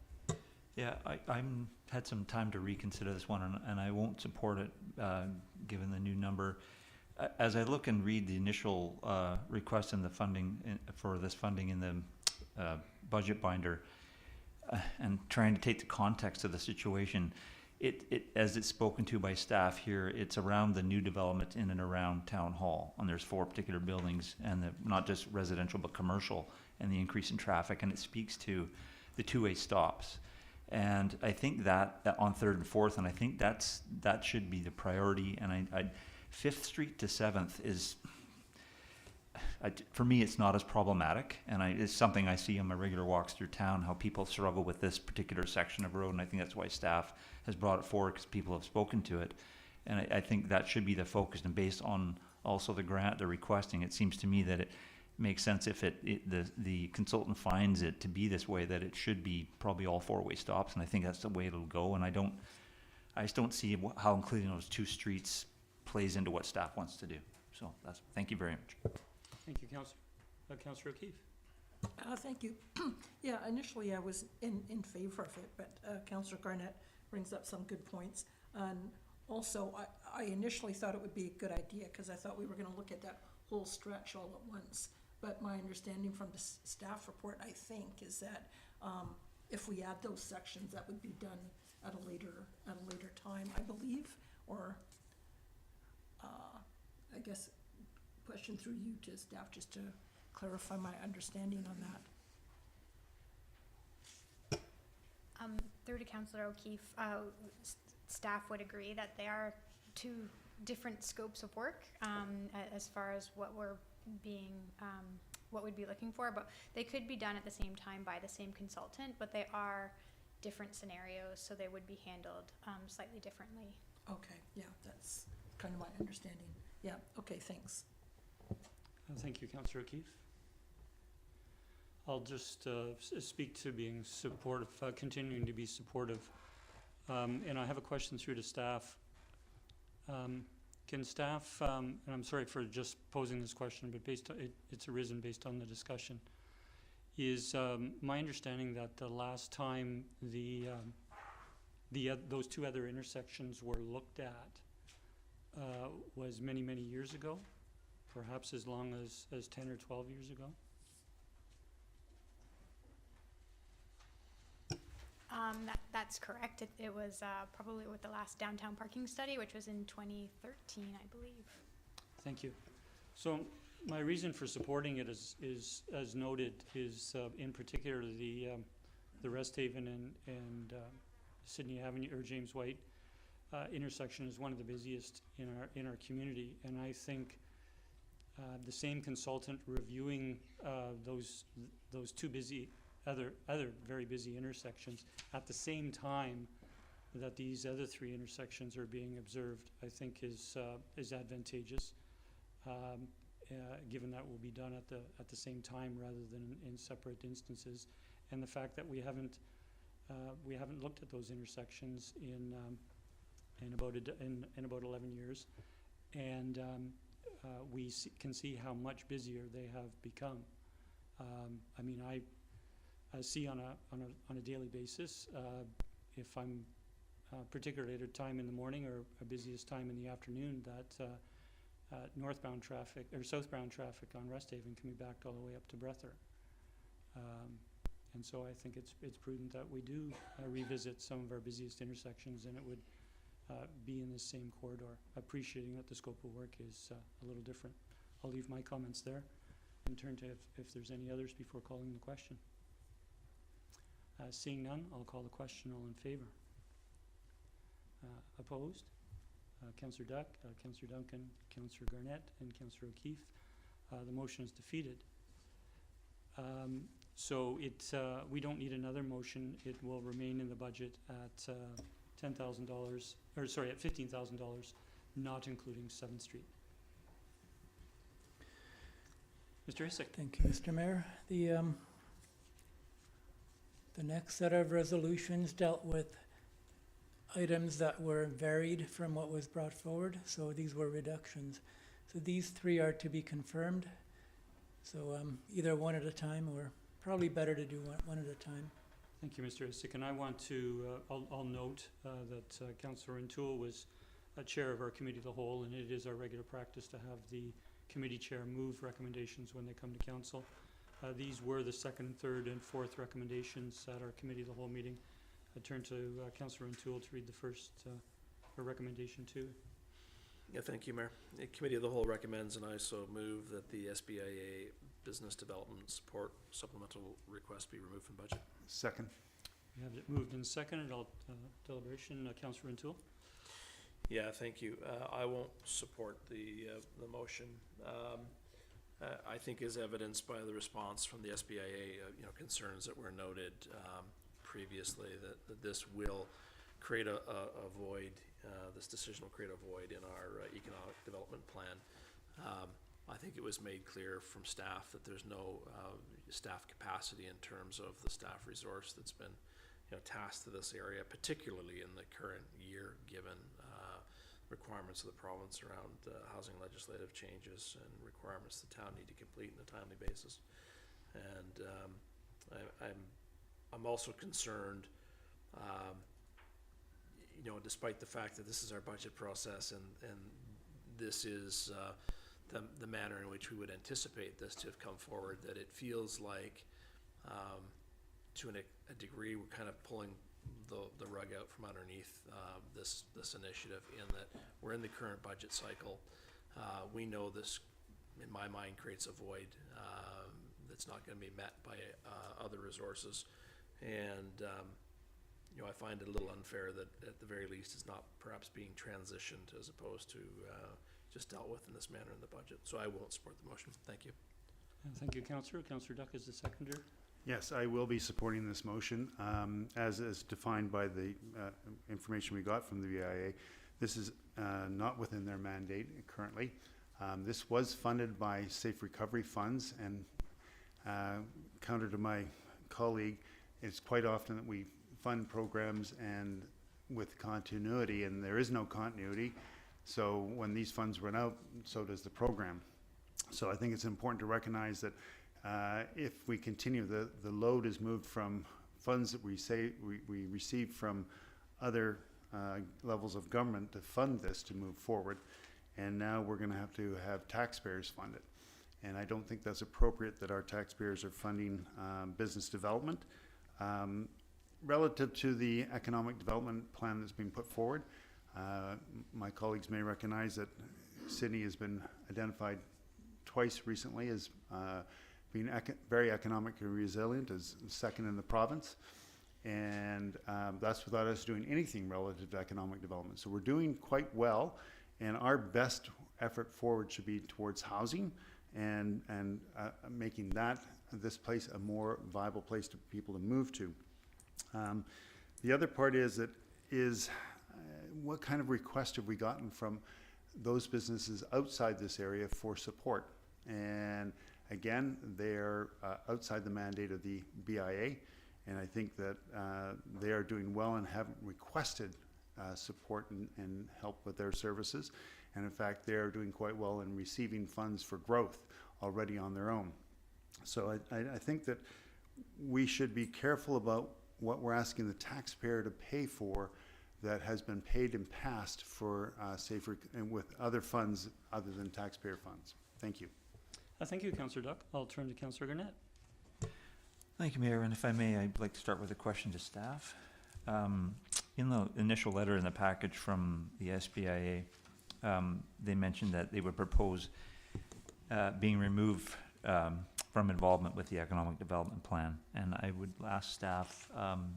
Yeah, I'm had some time to reconsider this one, and I won't support it given the new number. As I look and read the initial request in the funding for this funding in the budget binder, and trying to take the context of the situation, it as it's spoken to by staff here, it's around the new development in and around Town Hall, and there's 4 particular buildings, and not just residential but commercial, and the increase in traffic, and it speaks to the 2-way stops. And I think that on 3rd and 4th, and I think that should be the priority. And 5th Street to 7th is, for me, it's not as problematic. And it's something I see on my regular walks through town, how people struggle with this particular section of road. And I think that's why staff has brought it forward, because people have spoken to it. And I think that should be the focus, and based on also the grant they're requesting, it seems to me that it makes sense if the consultant finds it to be this way, that it should be probably all four-way stops, and I think that's the way it'll go, and I just don't see how including those two streets plays into what staff wants to do. So thank you very much. Thank you, Councillor. Councillor O'Keefe. Thank you. Yeah, initially I was in favor of it, but Councillor Garnett brings up some good points. And also, I initially thought it would be a good idea because I thought we were going to look at that whole stretch all at once. But my understanding from the staff report, I think, is that if we add those sections, that would be done at a later time, I believe. Or I guess question through you to staff just to clarify my understanding on that. Through to Councillor O'Keefe, staff would agree that they are two different scopes of work as far as what we're being, what we'd be looking for, but they could be done at the same time by the same consultant, but they are different scenarios, so they would be handled slightly differently. Okay, yeah, that's kind of my understanding. Yeah, okay, thanks. Thank you, Councillor O'Keefe. I'll just speak to being supportive, continuing to be supportive. And I have a question through to staff. Can staff, and I'm sorry for just posing this question, but it's arisen based on the discussion, is my understanding that the last time those two other intersections were looked at was many, many years ago, perhaps as long as 10 or 12 years ago? That's correct. It was probably with the last downtown parking study, which was in 2013, I believe. Thank you. So my reason for supporting it is as noted, is in particular the Rest Haven and Sydney Avenue or James White intersection is one of the busiest in our community, and I think the same consultant reviewing those two other very busy intersections at the same time that these other three intersections are being observed, I think is advantageous, given that will be done at the same time rather than in separate instances, and the fact that we haven't looked at those intersections in about 11 years, and we can see how much busier they have become. I mean, I see on a daily basis, if I'm particularly at a time in the morning or a busiest time in the afternoon, that northbound traffic or southbound traffic on Rest Haven can be backed all the way up to Breathitt. And so I think it's prudent that we do revisit some of our busiest intersections, and it would be in the same corridor, appreciating that the scope of work is a little different. I'll leave my comments there and turn to if there's any others before calling the question. Seeing none, I'll call the question. All in favor? Opposed? Councillor Duck, Councillor Duncan, Councillor Garnett, and Councillor O'Keefe. The motion is defeated. So we don't need another motion. It will remain in the budget at $10,000, or sorry, at $15,000, not including 7th Street. Mr. Hicik. Thank you, Mr. Mayor. The next set of resolutions dealt with items that were varied from what was brought forward, so these were reductions. So these three are to be confirmed. So either one at a time, or probably better to do one at a time. Thank you, Mr. Hicik. And I want to, I'll note that Councillor O'Toole was chair of our committee of the whole, and it is our regular practice to have the committee chair move recommendations when they come to council. These were the second, third, and fourth recommendations at our committee of the whole meeting. I turn to Councillor O'Toole to read the first recommendation two. Yeah, thank you, Mayor. The Committee of the Whole recommends, and I so move, that the SBIA Business Development Support Supplemental Request be removed from budget. Second. We have it moved and seconded. Deliberation. Councillor O'Toole. Yeah, thank you. I won't support the motion. I think is evidenced by the response from the SBIA, concerns that were noted previously, that this will create a void this decision will create a void in our economic development plan. I think it was made clear from staff that there's no staff capacity in terms of the staff resource that's been tasked to this area, particularly in the current year, given requirements of the province around housing legislative changes and requirements the town need to complete on a timely basis. And I'm also concerned, despite the fact that this is our budget process and this is the manner in which we would anticipate this to have come forward, that it feels like, to a degree, we're kind of pulling the rug out from underneath this initiative, in that we're in the current budget cycle. We know this, in my mind, creates a void that's not going to be met by other resources, and I find it a little unfair that at the very least it's not perhaps being transitioned as opposed to just dealt with in this manner in the budget. So I won't support the motion. Thank you. Thank you, Councillor. Councillor Duck is the seconder. Yes, I will be supporting this motion. As is defined by the information we got from the BIA, this is not within their mandate currently. This was funded by Safe Recovery funds, and counter to my colleague, it's quite often that we fund programs and with continuity, and there is no continuity. So when these funds run out, so does the program. So I think it's important to recognize that if we continue, the load is moved from funds that we receive from other levels of government to fund this to move forward, and now we're going to have taxpayers fund it. And I don't think that's appropriate that our taxpayers are funding business development. Relative to the economic development plan that's been put forward, my colleagues may recognize that Sydney has been identified twice recently as being very economically resilient, as second in the province, and that's without us doing anything relative to economic development. So we're doing quite well, and our best effort forward should be towards housing and making this place a more viable place for people to move to. The other part is what kind of request have we gotten from those businesses outside this area for support? And again, they're outside the mandate of the BIA, and I think that they are doing well and haven't requested support and help with their services. And in fact, they're doing quite well in receiving funds for growth already on their own. So I think that we should be careful about what we're asking the taxpayer to pay for that has been paid in past for safer and with other funds other than taxpayer funds. Thank you. Thank you, Councillor Duck. I'll turn to Councillor Garnett. Thank you, Mayor. And if I may, I'd like to start with a question to staff. In the initial letter in the package from the SBIA, they mentioned that they would propose being removed from involvement with the economic development plan. And I would ask staff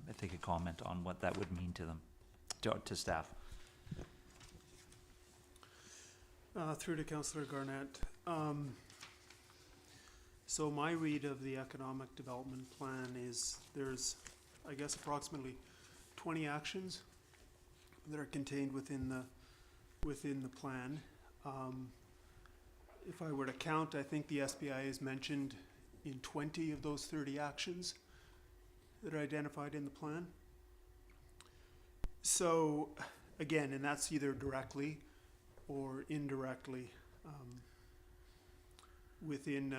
if they could comment on what that would mean to them, to staff. Through to Councillor Garnett. So my read of the economic development plan is there's, I guess, approximately 20 actions that are contained within the plan. If I were to count, I think the SBI is mentioned in 20 of those 30 actions that are identified in the plan. So again, and that's either directly or indirectly within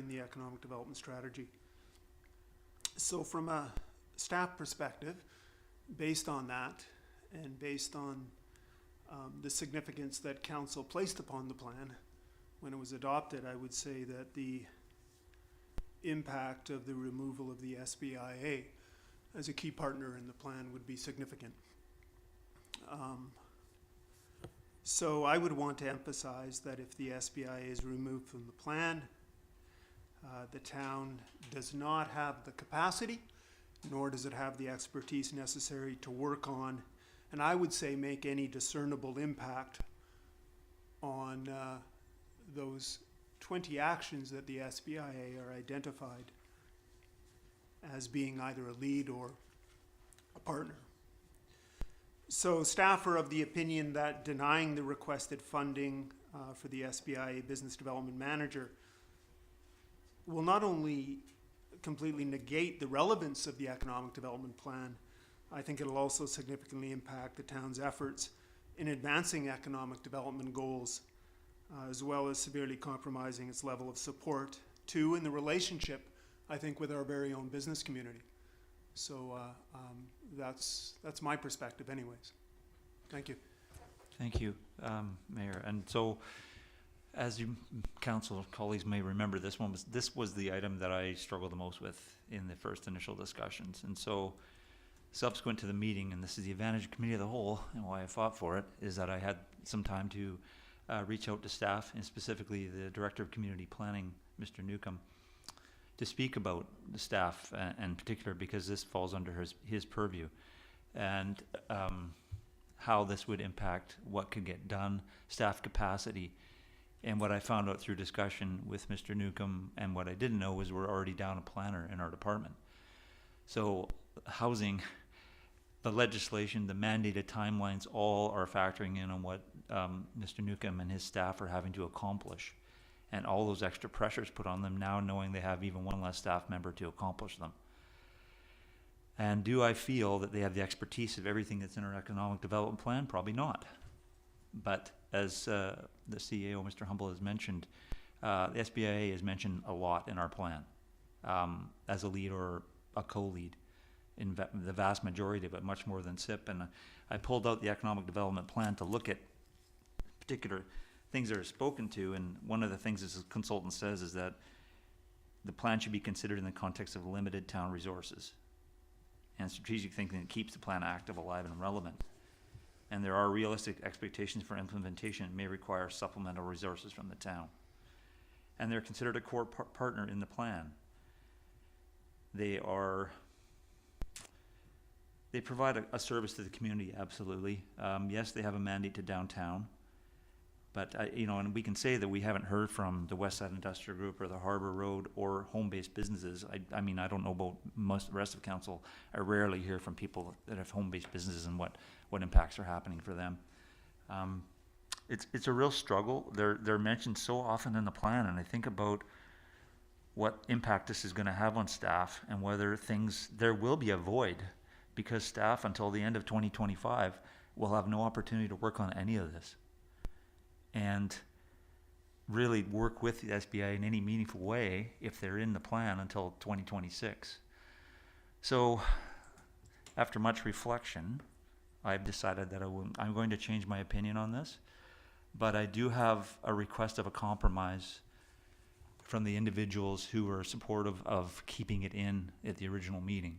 the economic development strategy. So from a staff perspective, based on that and based on the significance that council placed upon the plan when it was adopted, I would say that the impact of the removal of the SBIA as a key partner in the plan would be significant. So I would want to emphasize that if the SBIA is removed from the plan, the town does not have the capacity, nor does it have the expertise necessary to work on, and I would say make any discernible impact on those 20 actions that the SBIA are identified as being either a lead or a partner. So staff are of the opinion that denying the requested funding for the SBIA Business Development Manager will not only completely negate the relevance of the economic development plan, I think it'll also significantly impact the town's efforts in advancing economic development goals, as well as severely compromising its level of support to and the relationship, I think, with our very own business community. So that's my perspective anyways. Thank you. Thank you, Mayor. And so, as you council colleagues may remember, this was the item that I struggled the most with in the first initial discussions. And so, subsequent to the meeting, and this is the advantage of committee of the whole, and why I fought for it, is that I had some time to reach out to staff, and specifically the Director of Community Planning, Mr. Newcomb, to speak about the staff in particular, because this falls under his purview, and how this would impact what could get done, staff capacity. And what I found out through discussion with Mr. Newcomb, and what I didn't know, was we're already down a planner in our department. So housing, the legislation, the mandated timelines, all are factoring in on what Mr. Newcomb and his staff are having to accomplish. And all those extra pressures put on them now, knowing they have even one less staff member to accomplish them. And do I feel that they have the expertise of everything that's in our economic development plan? Probably not. But as the CEO, Mr. Humble, has mentioned, the SBIA is mentioned a lot in our plan as a lead or a co-lead in the vast majority of it, much more than SIP. And I pulled out the economic development plan to look at particular things that are spoken to, and one of the things this consultant says is that the plan should be considered in the context of limited town resources and strategic thinking that keeps the plan active, alive, and relevant. And there are realistic expectations for implementation and may require supplemental resources from the town. And they're considered a core partner in the plan. They provide a service to the community, absolutely. Yes, they have a mandate to downtown. But, and we can say that we haven't heard from the West Side Industrial Group or the Harbor Road or home-based businesses. I mean, I don't know about most of the rest of council. I rarely hear from people that have home-based businesses and what impacts are happening for them. It's a real struggle. They're mentioned so often in the plan, and I think about what impact this is going to have on staff and whether there will be a void, because staff until the end of 2025 will have no opportunity to work on any of this and really work with the SBI in any meaningful way if they're in the plan until 2026. So after much reflection, I've decided that I'm going to change my opinion on this, but I do have a request of a compromise from the individuals who are supportive of keeping it in at the original meeting.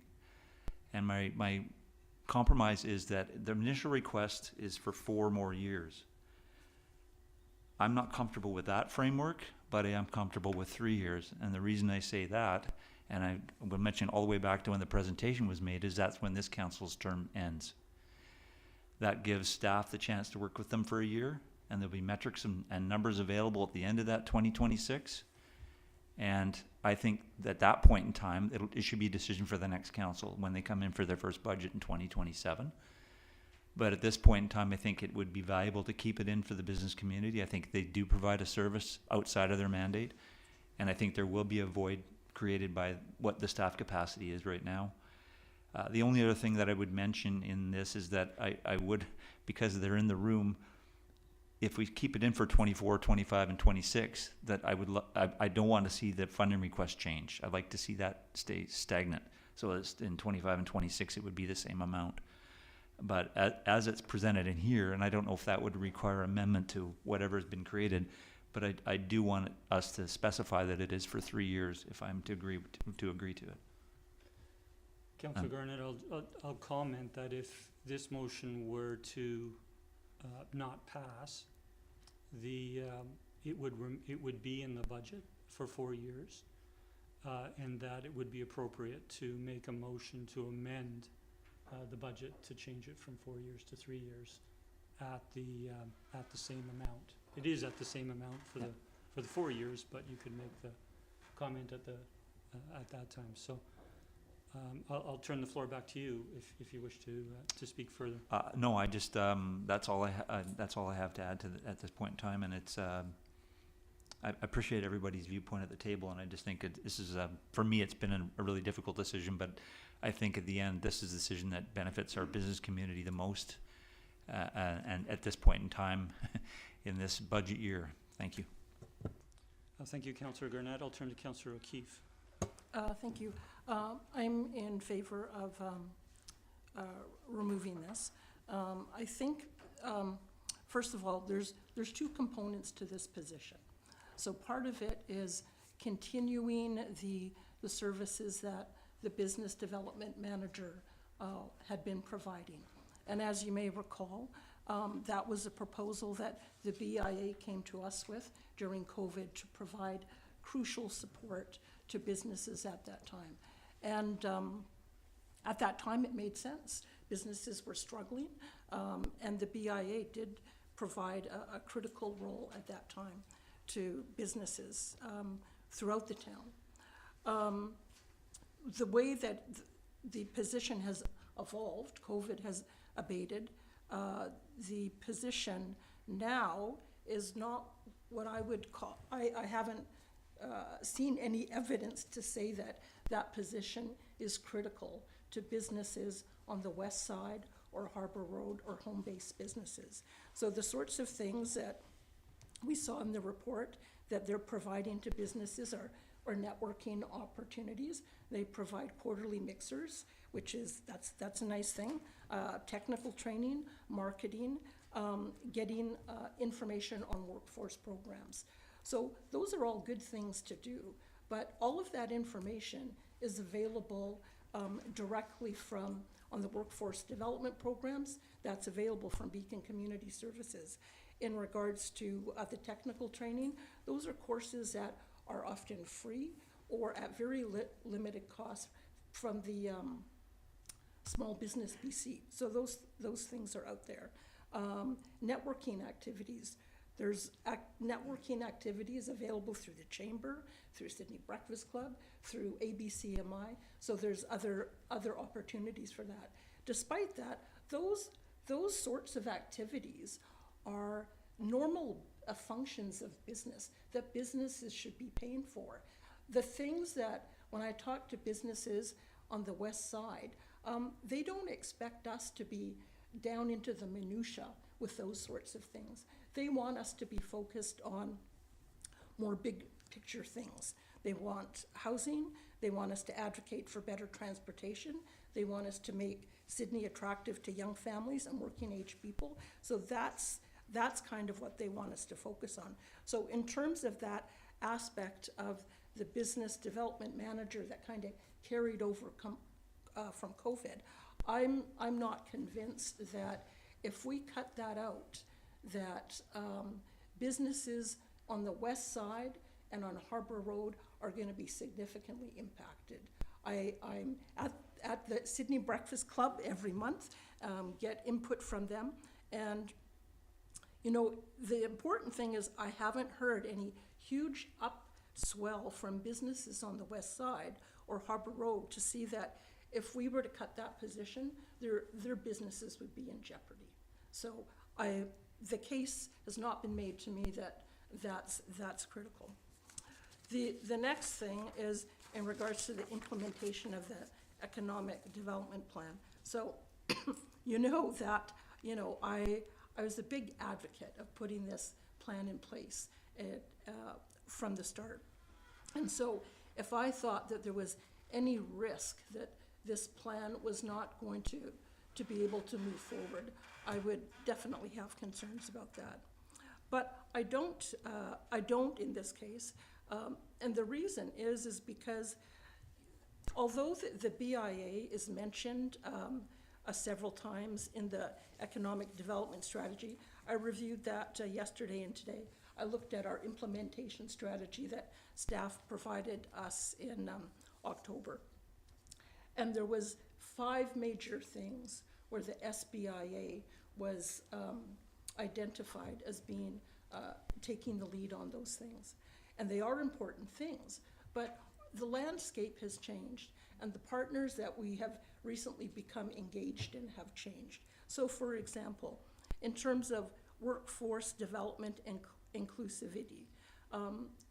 And my compromise is that the initial request is for 4 more years. I'm not comfortable with that framework, but I am comfortable with 3 years. And the reason I say that, and I will mention all the way back to when the presentation was made, is that's when this council's term ends. That gives staff the chance to work with them for a year, and there'll be metrics and numbers available at the end of that 2026. And I think at that point in time, it should be a decision for the next council when they come in for their first budget in 2027. But at this point in time, I think it would be valuable to keep it in for the business community. I think they do provide a service outside of their mandate. And I think there will be a void created by what the staff capacity is right now. The only other thing that I would mention in this is that I would, because they're in the room, if we keep it in for 24, 25, and 26, that I don't want to see the funding request change. I'd like to see that stay stagnant. So in 25 and 26, it would be the same amount. But as it's presented in here, and I don't know if that would require amendment to whatever has been created, but I do want us to specify that it is for 3 years if I'm to agree to it. Councillor Garnett, I'll comment that if this motion were to not pass, it would be in the budget for 4 years, and that it would be appropriate to make a motion to amend the budget to change it from 4 years to 3 years at the same amount. It is at the same amount for the 4 years, but you could make the comment at that time. So I'll turn the floor back to you if you wish to speak further. No, I just, that's all I have to add at this point in time, and it's, I appreciate everybody's viewpoint at the table, and I just think this is, for me, it's been a really difficult decision, but I think at the end, this is a decision that benefits our business community the most, and at this point in time, in this budget year. Thank you. Thank you, Councillor Garnett. I'll turn to Councillor O'Keefe. Thank you. I'm in favor of removing this. I think, first of all, there's two components to this position. So part of it is continuing the services that the business development manager had been providing. And as you may recall, that was a proposal that the BIA came to us with during COVID to provide crucial support to businesses at that time. And at that time, it made sense. Businesses were struggling, and the BIA did provide a critical role at that time to businesses throughout the town. The way that the position has evolved, COVID has abated, the position now is not what I would call, I haven't seen any evidence to say that that position is critical to businesses on the west side or Harbor Road or home-based businesses. So the sorts of things that we saw in the report that they're providing to businesses are networking opportunities. They provide quarterly mixers, which is, that's a nice thing. Technical training, marketing, getting information on workforce programs. So those are all good things to do, but all of that information is available directly from, on the workforce development programs, that's available from Beacon Community Services. In regards to the technical training, those are courses that are often free or at very limited cost from the Small Business BC. So those things are out there. Networking activities. There's networking activities available through the Chamber, through Sydney Breakfast Club, through ABCMI. So there's other opportunities for that. Despite that, those sorts of activities are normal functions of business that businesses should be paying for. The things that, when I talk to businesses on the west side, they don't expect us to be down into the minutia with those sorts of things. They want us to be focused on more big picture things. They want housing, they want us to advocate for better transportation, they want us to make Sydney attractive to young families and working age people. So that's kind of what they want us to focus on. So in terms of that aspect of the business development manager that kind of carried over from COVID, I'm not convinced that if we cut that out, that businesses on the west side and on Harbor Road are going to be significantly impacted. I'm at the Sydney Breakfast Club every month, get input from them, and you know, the important thing is I haven't heard any huge upswell from businesses on the west side or Harbor Road to see that if we were to cut that position, their businesses would be in jeopardy. So the case has not been made to me that that's critical. The next thing is in regards to the implementation of the economic development plan. So you know that, you know, I was a big advocate of putting this plan in place from the start. And so if I thought that there was any risk that this plan was not going to be able to move forward, I would definitely have concerns about that. But I don't in this case. And the reason is because although the BIA is mentioned several times in the economic development strategy, I reviewed that yesterday and today. I looked at our implementation strategy that staff provided us in October. And there was 5 major things where the SBIA was identified as being taking the lead on those things. And they are important things, but the landscape has changed. and the partners that we have recently become engaged in have changed. So for example, in terms of workforce development and inclusivity,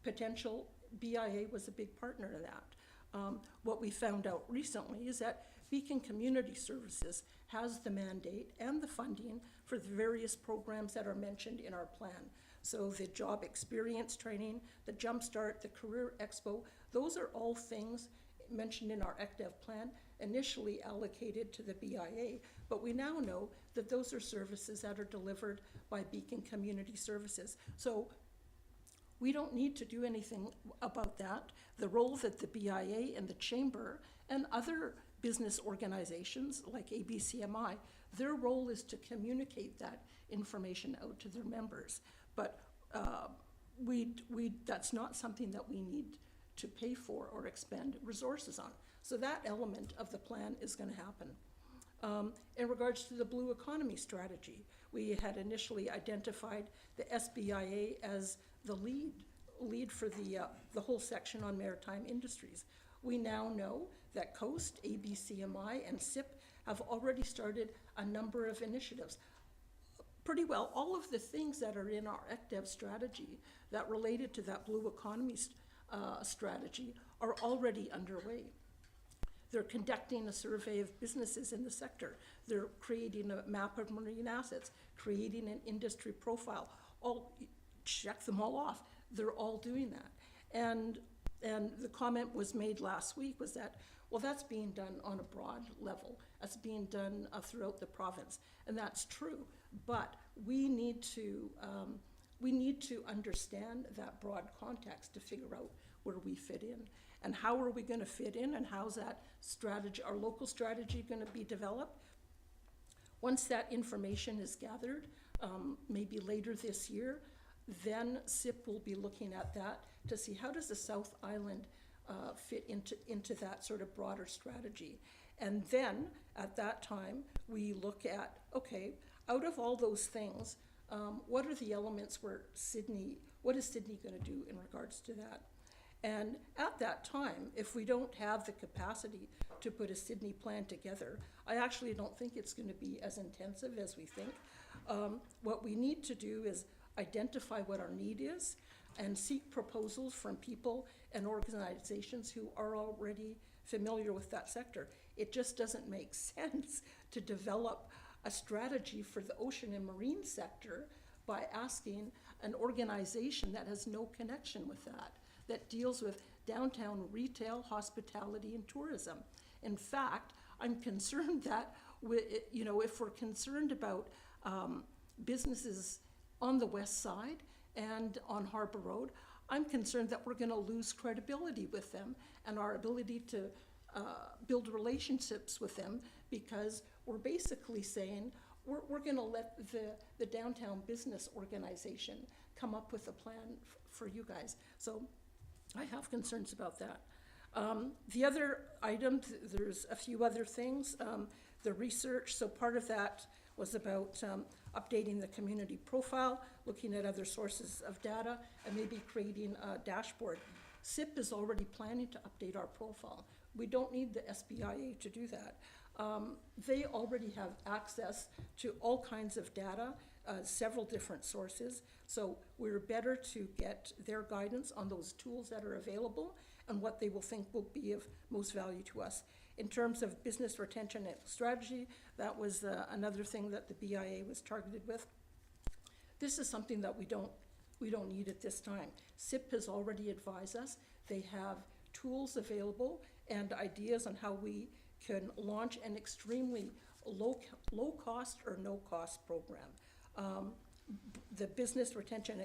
potential BIA was a big partner in that. What we found out recently is that Beacon Community Services has the mandate and the funding for the various programs that are mentioned in our plan. So the job experience training, the Jumpstart, the Career Expo, those are all things mentioned in our ECDEV plan, initially allocated to the BIA, but we now know that those are services that are delivered by Beacon Community Services. So we don't need to do anything about that. The role that the BIA and the Chamber and other business organizations like ABCMI, their role is to communicate that information out to their members. But that's not something that we need to pay for or expend resources on. So that element of the plan is going to happen. In regards to the Blue Economy Strategy, we had initially identified the SBIA as the lead for the whole section on maritime industries. We now know that Coast, ABCMI, and SIP have already started a number of initiatives. Pretty well all of the things that are in our ECDEV strategy that related to that Blue Economy strategy are already underway. They're conducting a survey of businesses in the sector. They're creating a map of marine assets, creating an industry profile. Check them all off. They're all doing that. And the comment was made last week was that, well, that's being done on a broad level. That's being done throughout the province. And that's true. But we need to understand that broad context to figure out where we fit in. And how are we going to fit in, and how's that strategy, our local strategy, going to be developed? Once that information is gathered, maybe later this year, then SIP will be looking at that to see how does the South Island fit into that sort of broader strategy. And then at that time, we look at, okay, out of all those things, what are the elements what is Sydney going to do in regards to that? And at that time, if we don't have the capacity to put a Sydney plan together, I actually don't think it's going to be as intensive as we think. What we need to do is identify what our need is and seek proposals from people and organizations who are already familiar with that sector. It just doesn't make sense to develop a strategy for the ocean and marine sector by asking an organization that has no connection with that deals with downtown retail, hospitality, and tourism. In fact, I'm concerned that if we're concerned about businesses on the west side and on Harbour Road, I'm concerned that we're going to lose credibility with them and our ability to build relationships with them, because we're basically saying we're going to let the downtown business organization come up with a plan for you guys. So I have concerns about that. The other item, there's a few other things. The research, so part of that was about updating the community profile, looking at other sources of data, and maybe creating a dashboard. SIP is already planning to update our profile. We don't need the SBIA to do that. They already have access to all kinds of data, several different sources, so we're better to get their guidance on those tools that are available and what they will think will be of most value to us. In terms of business retention and strategy, that was another thing that the BIA was targeted with. This is something that we don't need at this time. SIP has already advised us. They have tools available and ideas on how we can launch an extremely low cost or no cost program. The business retention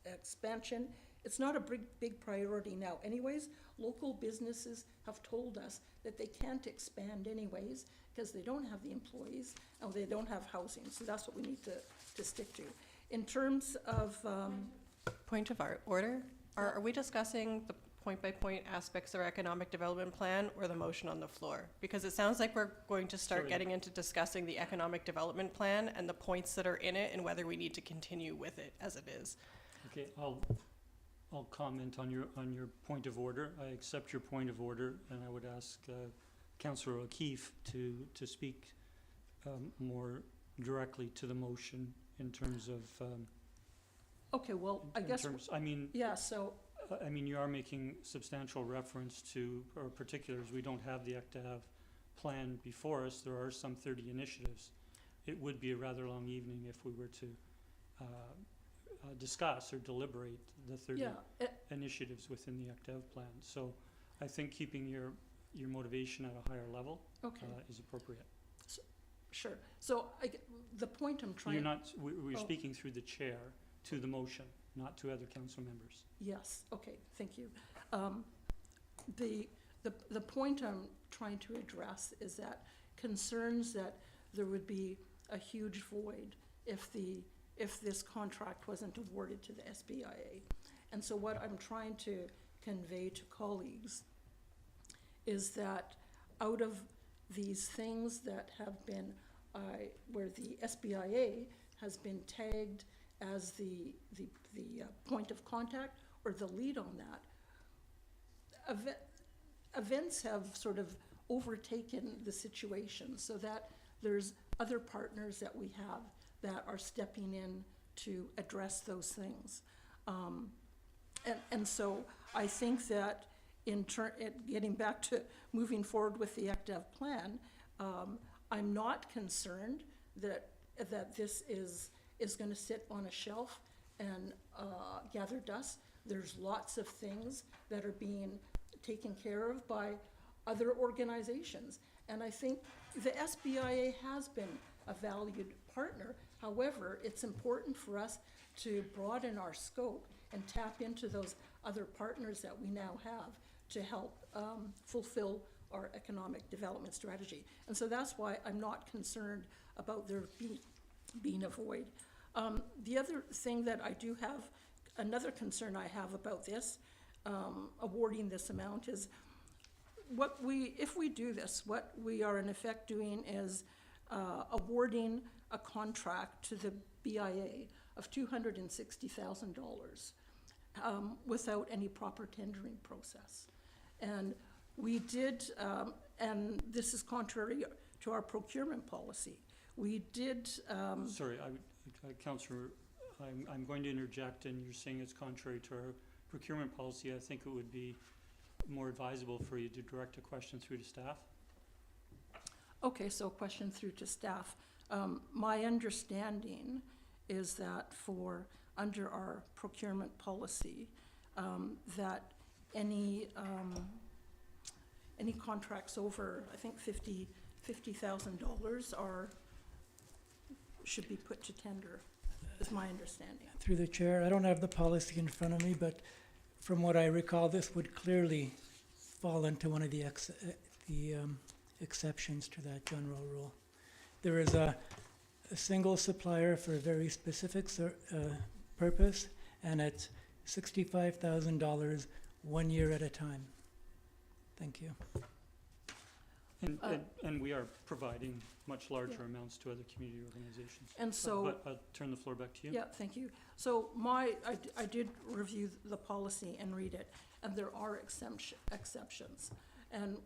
expansion, it's not a big priority now anyways. Local businesses have told us that they can't expand anyways because they don't have the employees and they don't have housing. So that's what we need to stick to. In terms of Point of order, are we discussing the point-by-point aspects of our economic development plan or the motion on the floor? Because it sounds like we're going to start getting into discussing the economic development plan and the points that are in it and whether we need to continue with it as it is. Okay, I'll comment on your point of order. I accept your point of order, and I would ask Councillor O'Keefe to speak more directly to the motion in terms of. Okay, well, I guess, yeah, so, I mean, you are making substantial reference to, or particulars, we don't have the ACTAV plan before us. There are some 30 initiatives. It would be a rather long evening if we were to discuss or deliberate the 30 yeah, initiatives within the ACTAV plan. So I think keeping your motivation at a higher level okay, is appropriate. sure. So the point I'm trying. You're not, we're Oh. speaking through the chair to the motion, not to other council members. Yes, okay, thank you. The point I'm trying to address is that concerns that there would be a huge void if this contract wasn't awarded to the SBIA. And so what I'm trying to convey to colleagues is that out of these things that have been, where the SBIA has been tagged as the point of contact or the lead on that, events have sort of overtaken the situation so that there's other partners that we have that are stepping in to address those things. And so I think that getting back to moving forward with the ACTAV plan, I'm not concerned that this is going to sit on a shelf and gather dust. There's lots of things that are being taken care of by other organizations. And I think the SBIA has been a valued partner. However, it's important for us to broaden our scope and tap into those other partners that we now have to help fulfill our economic development strategy. And so that's why I'm not concerned about there being a void. The other thing that I do have, another concern I have about this, awarding this amount is if we do this, what we are in effect doing is awarding a contract to the BIA of $260,000 without any proper tendering process. And we did, and this is contrary to our procurement policy. We did. Sorry, Councillor, I'm going to interject, and you're saying it's contrary to our procurement policy. I think it would be more advisable for you to direct a question through to staff. Okay, so a question through to staff. My understanding is that under our procurement policy, that any contracts over, I think $50,000 should be put to tender, is my understanding. Through the chair, I don't have the policy in front of me, but from what I recall, this would clearly fall into one of the exceptions to that general rule. There is a single supplier for a very specific purpose, and it's $65,000 1 year at a time. Thank you. And we are providing much larger amounts to other community organizations. And so, but I'll turn the floor back to you. yeah, thank you. So I did review the policy and read it, and there are exceptions. And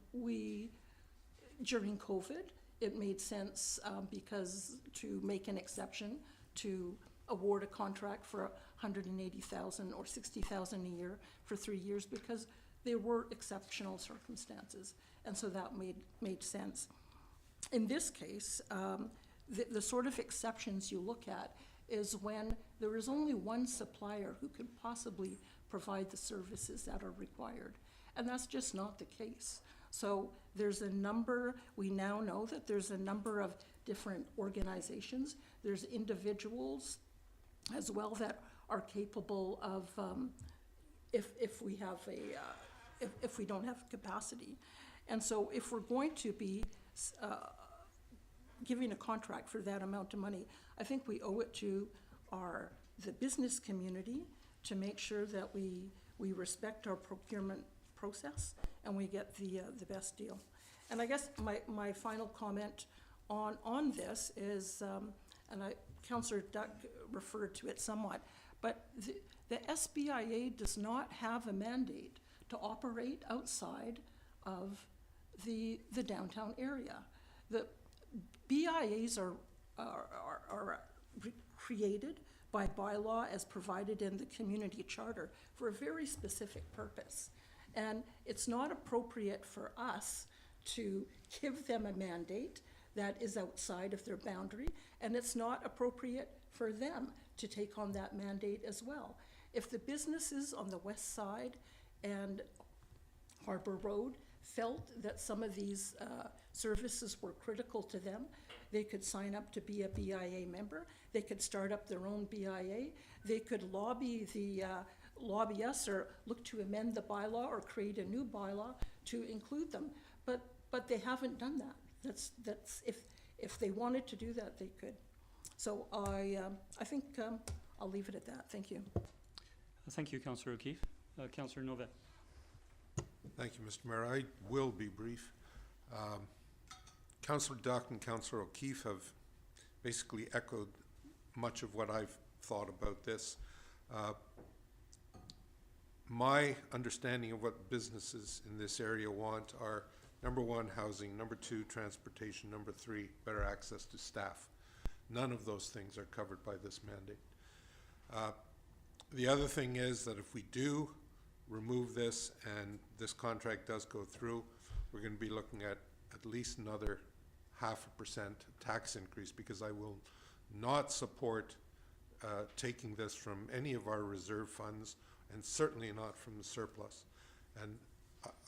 during COVID, it made sense because to make an exception to award a contract for $180,000 or $60,000 a year for 3 years because there were exceptional circumstances. And so that made sense. In this case, the sort of exceptions you look at is when there is only one supplier who could possibly provide the services that are required. And that's just not the case. So there's a number, we now know that there's a number of different organizations. There's individuals as well that are capable of, if we don't have capacity. And so if we're going to be giving a contract for that amount of money, I think we owe it to the business community to make sure that we respect our procurement process and we get the best deal. And I guess my final comment on this is, and Councillor Duck referred to it somewhat, but the SBIA does not have a mandate to operate outside of the downtown area. The BIAs are created by bylaw as provided in the community charter for a very specific purpose. And it's not appropriate for us to give them a mandate that is outside of their boundary, and it's not appropriate for them to take on that mandate as well. If the businesses on the west side and Harbor Road felt that some of these services were critical to them, they could sign up to be a BIA member. They could start up their own BIA. They could lobby us or look to amend the bylaw or create a new bylaw to include them. But they haven't done that. That's if they wanted to do that, they could. So I think I'll leave it at that. Thank you. Thank you, Councillor O'Keefe. Councillor Novak. Thank you, Mr. Mayor. I will be brief. Councillor Duck and Councillor O'Keefe have basically echoed much of what I've thought about this. My understanding of what businesses in this area want are, number one, housing, number two, transportation, number three, better access to staff. None of those things are covered by this mandate. The other thing is that if we do remove this and this contract does go through, we're going to be looking at least another 0.5% tax increase, because I will not support taking this from any of our reserve funds, and certainly not from the surplus. And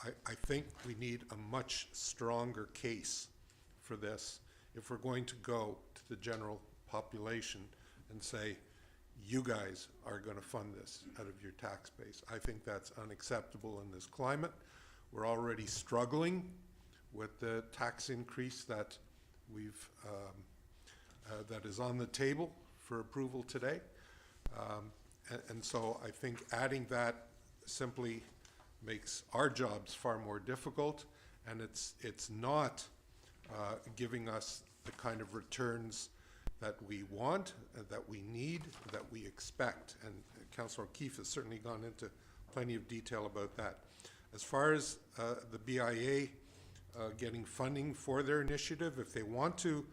I think we need a much stronger case for this if we're going to go to the general population and say, you guys are going to fund this out of your tax base. I think that's unacceptable in this climate. We're already struggling with the tax increase that we've that is on the table for approval today, and so I think adding that simply makes our jobs far more difficult, and it's not giving us the kind of returns that we want, that we need, that we expect. And Councillor O'Keefe has certainly gone into plenty of detail about that. As far as the BIA getting funding for their initiative, if they want to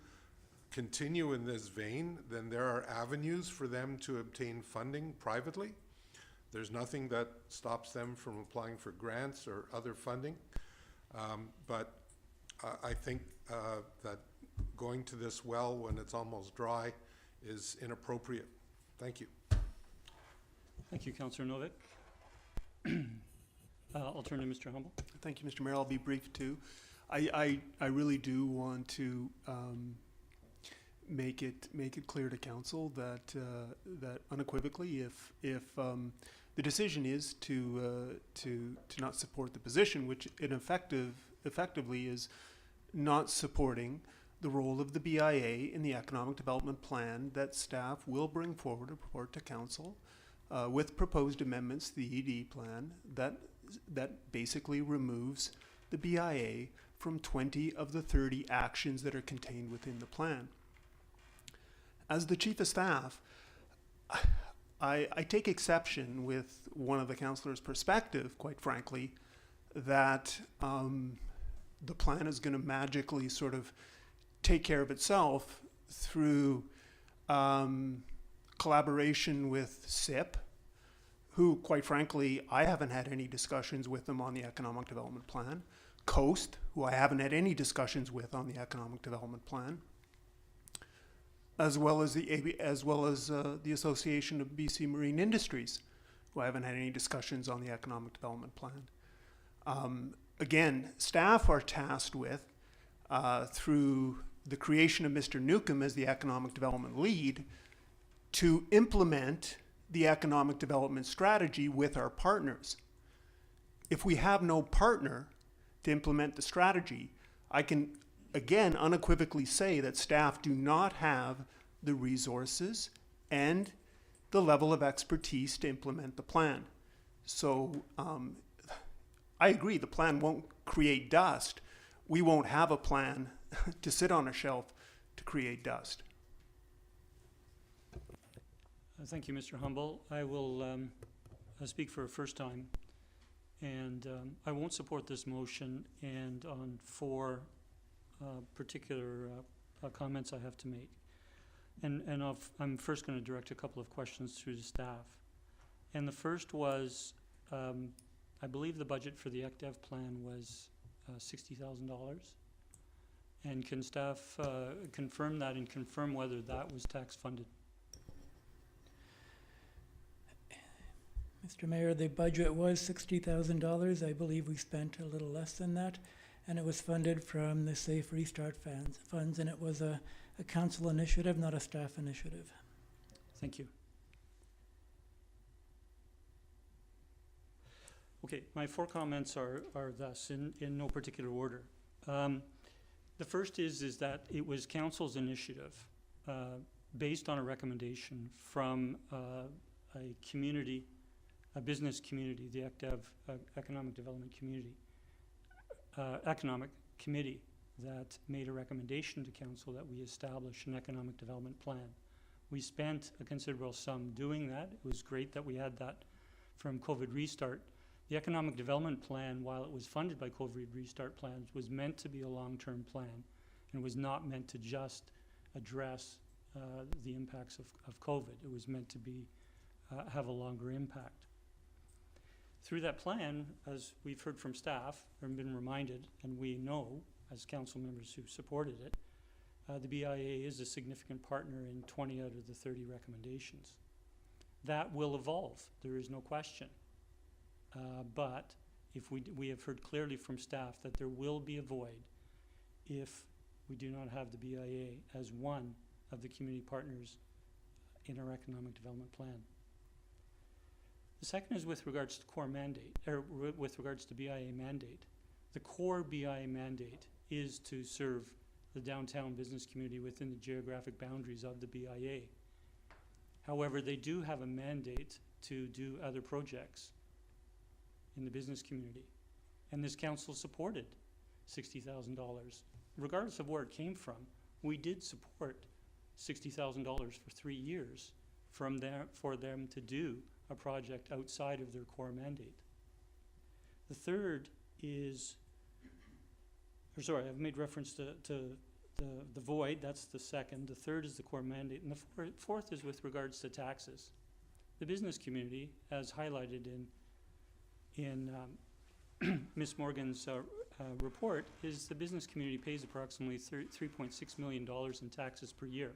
continue in this vein, then there are avenues for them to obtain funding privately. There's nothing that stops them from applying for grants or other funding. But I think that going to this well when it's almost dry is inappropriate. Thank you. Thank you, Councillor Novak. I'll turn to Mr. Humble. Thank you, Mr. Mayor. I'll be brief too. I really do want to make it clear to council that that unequivocally, if the decision is to not support the position, which it effectively is not supporting the role of the BIA in the economic development plan that staff will bring forward a report to council with proposed amendments to the ED plan that basically removes the BIA from 20 of the 30 actions that are contained within the plan. As the Chief of Staff, I take exception with one of the councillors' perspective, quite frankly, that the plan is going to magically sort of take care of itself through collaboration with SIP, who, quite frankly, I haven't had any discussions with them on the economic development plan. Coast, who I haven't had any discussions with on the economic development plan, as well as the Association of BC Marine Industries, who I haven't had any discussions on the economic development plan. Again, staff are tasked with, through the creation of Mr. Newcomb as the economic development lead, to implement the economic development strategy with our partners. If we have no partner to implement the strategy, I can again unequivocally say that staff do not have the resources and the level of expertise to implement the plan. So I agree, the plan won't create dust. We won't have a plan to sit on a shelf to create dust. Thank you, Mr. Humble. I will speak for a first time, and I won't support this motion, and on 4 particular comments I have to make. And I'm first going to direct a couple of questions through the staff. And the first was, I believe the budget for the ECDEV plan was $60,000. And can staff confirm that and confirm whether that was tax funded? Mr. Mayor, the budget was $60,000. I believe we spent a little less than that, and it was funded from the Safe Restart funds, and it was a council initiative, not a staff initiative. Thank you. Okay, my 4 comments are thus, in no particular order. The first is that it was council's initiative based on a recommendation from a community, a business community, the ECDEV Economic Development Community, Economic Committee, that made a recommendation to council that we establish an economic development plan. We spent a considerable sum doing that. It was great that we had that from COVID Restart. The economic development plan, while it was funded by COVID Restart plans, was meant to be a long-term plan and was not meant to just address the impacts of COVID. It was meant to be have a longer impact. Through that plan, as we've heard from staff and been reminded, and we know as council members who supported it, the BIA is a significant partner in 20 out of the 30 recommendations. That will evolve, there is no question. But if we have heard clearly from staff that there will be a void if we do not have the BIA as one of the community partners in our economic development plan. The second is with regards to core mandate, or with regards to BIA mandate. The core BIA mandate is to serve the downtown business community within the geographic boundaries of the BIA. However, they do have a mandate to do other projects in the business community. And this council supported $60,000. Regardless of where it came from, we did support $60,000 for 3 years from there for them to do a project outside of their core mandate. The third is, or sorry, I've made reference to the void, that's the second. The third is the core mandate, and the fourth is with regards to taxes. The business community, as highlighted in Ms. Morgan's report, is the business community pays approximately $3.6 million in taxes per year.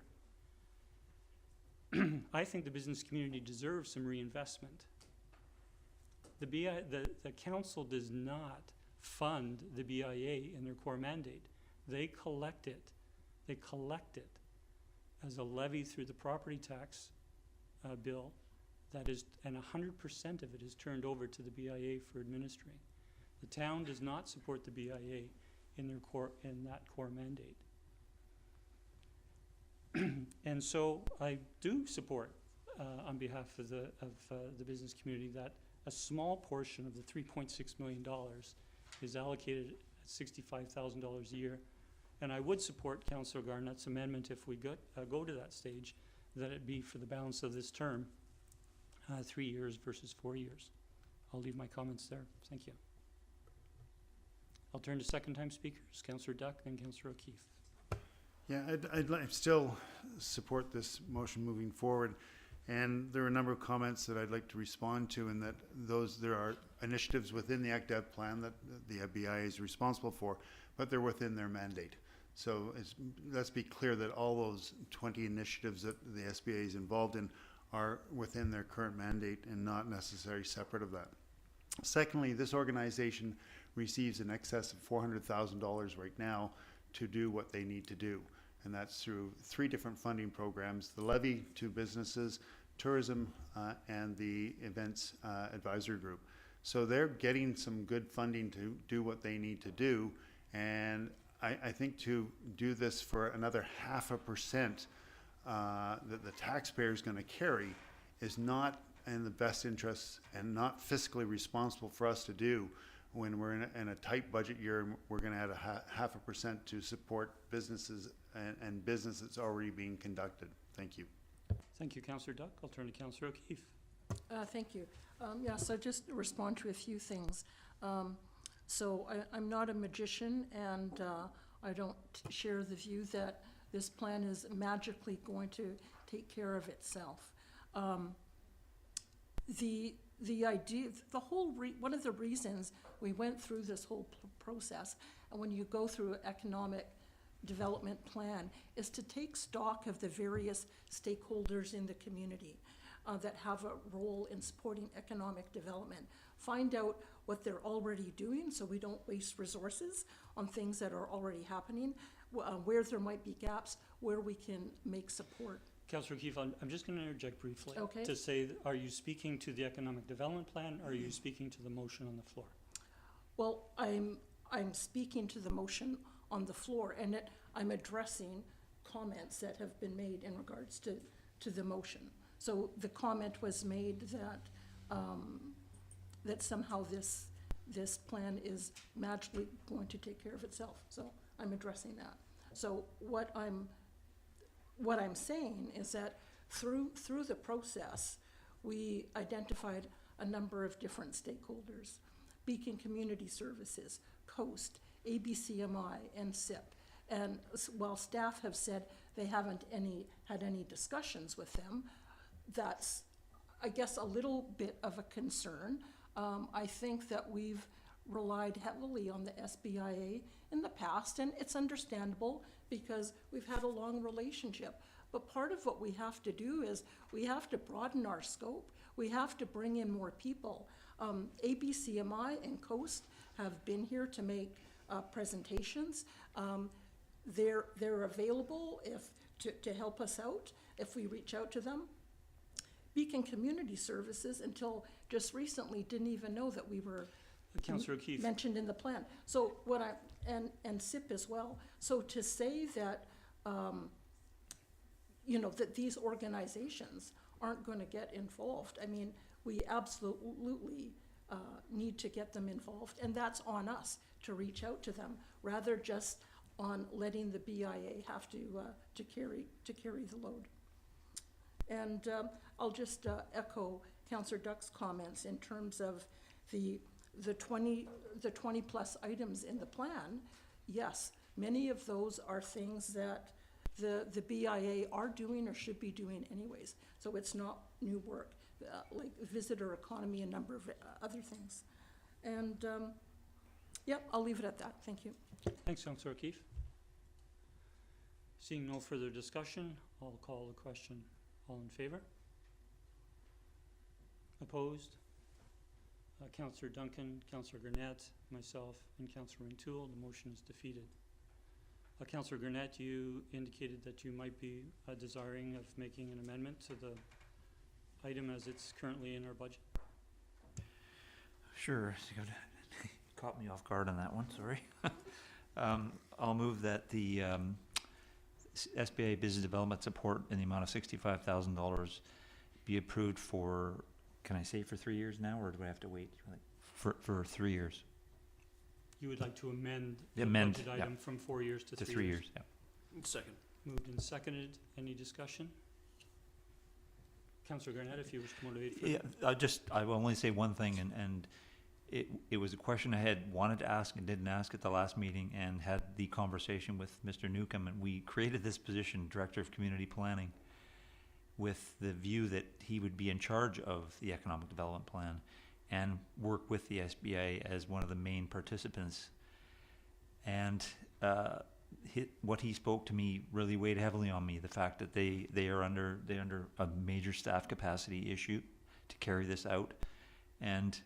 I think the business community deserves some reinvestment. The council does not fund the BIA in their core mandate. They collect it. They collect it as a levy through the property tax bill. That is, and 100% of it is turned over to the BIA for administering. The town does not support the BIA in their that core mandate. And so I do support, on behalf of the business community, that a small portion of the $3.6 million is allocated at $65,000 a year. And I would support Councillor Garnett's amendment if we go to that stage, that it be for the balance of this term, 3 years versus 4 years. I'll leave my comments there. Thank you. I'll turn to second-time speakers. Councillor Duck, then Councillor O'Keefe. Yeah, I'd still support this motion moving forward. And there are a number of comments that I'd like to respond to, and that there are initiatives within the ACDEV plan that the BIA is responsible for, but they're within their mandate. So let's be clear that all those 20 initiatives that the SBA is involved in are within their current mandate and not necessarily separate of that. Secondly, this organization receives in excess of $400,000 right now to do what they need to do. And that's through 3 different funding programs: the levy to businesses, tourism, and the events advisory group. So they're getting some good funding to do what they need to do. And I think to do this for another 0.5% that the taxpayer is going to carry is not in the best interest and not fiscally responsible for us to do when we're in a tight budget year and we're going to add a 0.5% to support businesses and business that's already being conducted. Thank you. Thank you, Councillor Duck. I'll turn to Councillor O'Keefe. Thank you. Yeah, so just to respond to a few things. So I'm not a magician, and I don't share the view that this plan is magically going to take care of itself. The idea, one of the reasons we went through this whole process, and when you go through an economic development plan, is to take stock of the various stakeholders in the community that have a role in supporting economic development. Find out what they're already doing so we don't waste resources on things that are already happening, where there might be gaps, where we can make support. Councillor O'Keefe, I'm just going to interject briefly Okay. to say, are you speaking to the economic development plan, or are you speaking to the motion on the floor? Well, I'm speaking to the motion on the floor, and I'm addressing comments that have been made in regards to the motion. So the comment was made that that somehow this plan is magically going to take care of itself. So I'm addressing that. So what I'm saying is that through the process, we identified a number of different stakeholders: Beacon Community Services, Coast, ABCMI, and SIP. And while staff have said they haven't had any discussions with them, that's, I guess, a little bit of a concern. I think that we've relied heavily on the SBIA in the past, and it's understandable because we've had a long relationship. But part of what we have to do is we have to broaden our scope. We have to bring in more people. ABCMI and Coast have been here to make presentations. They're available to help us out if we reach out to them. Beacon Community Services, until just recently, didn't even know that we were Councillor O'Keefe. mentioned in the plan. So and SIP as well. So to say that, that these organizations aren't going to get involved, I mean, we absolutely need to get them involved, and that's on us to reach out to them, rather just on letting the BIA have to carry the load. And I'll just echo Councillor Duck's comments in terms of the 20 plus items in the plan. Yes, many of those are things that the BIA are doing or should be doing anyways. So it's not new work, like visitor economy, a number of other things. And yep, I'll leave it at that. Thank you. Thanks, Councillor O'Keefe. Seeing no further discussion, I'll call the question. All in favor? Opposed? Councillor Duncan, Councillor Gurnett, myself, and Councillor Rintoul. The motion is defeated. Councillor Gurnett, you indicated that you might be desiring of making an amendment to the item as it's currently in our budget. Sure. You caught me off guard on that one, sorry. I'll move that the SBA business development support in the amount of $65,000 be approved for, can I say for 3 years now, or do I have to wait? For 3 years. You would like to amend the Amend, budget yeah. item from 4 years to 3 years? To 3 years, yeah. Second. Moved and seconded. Any discussion? Councillor Garnett, if you wish to motivate further. Yeah, I will only say one thing, and it was a question I had wanted to ask and didn't ask at the last meeting, and had the conversation with Mr. Newcomb, and we created this position, Director of Community Planning, with the view that he would be in charge of the Economic Development Plan and work with the SBA as one of the main participants. And what he spoke to me really weighed heavily on me, the fact that they are under a major staff capacity issue to carry this out, and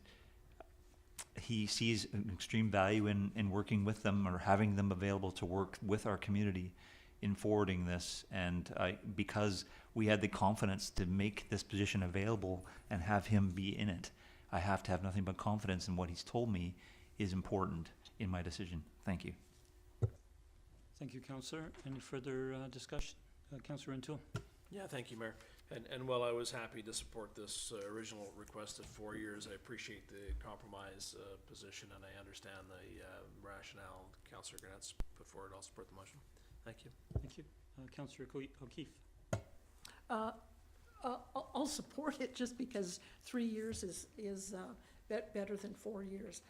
he sees an extreme value in working with them, or having them available to work with our community in forwarding this. And because we had the confidence to make this position available and have him be in it, I have to have nothing but confidence in what he's told me is important in my decision. Thank you. Thank you, Councillor. Any further discussion? Councillor Rintoul. Yeah, thank you, Mayor. And while I was happy to support this original request of 4 years, I appreciate the compromise position, and I understand the rationale Councillor Garnett's put forward. I'll support the motion. Thank you. Thank you. Councillor O'Keefe. I'll support it just because 3 years is better than 4 years.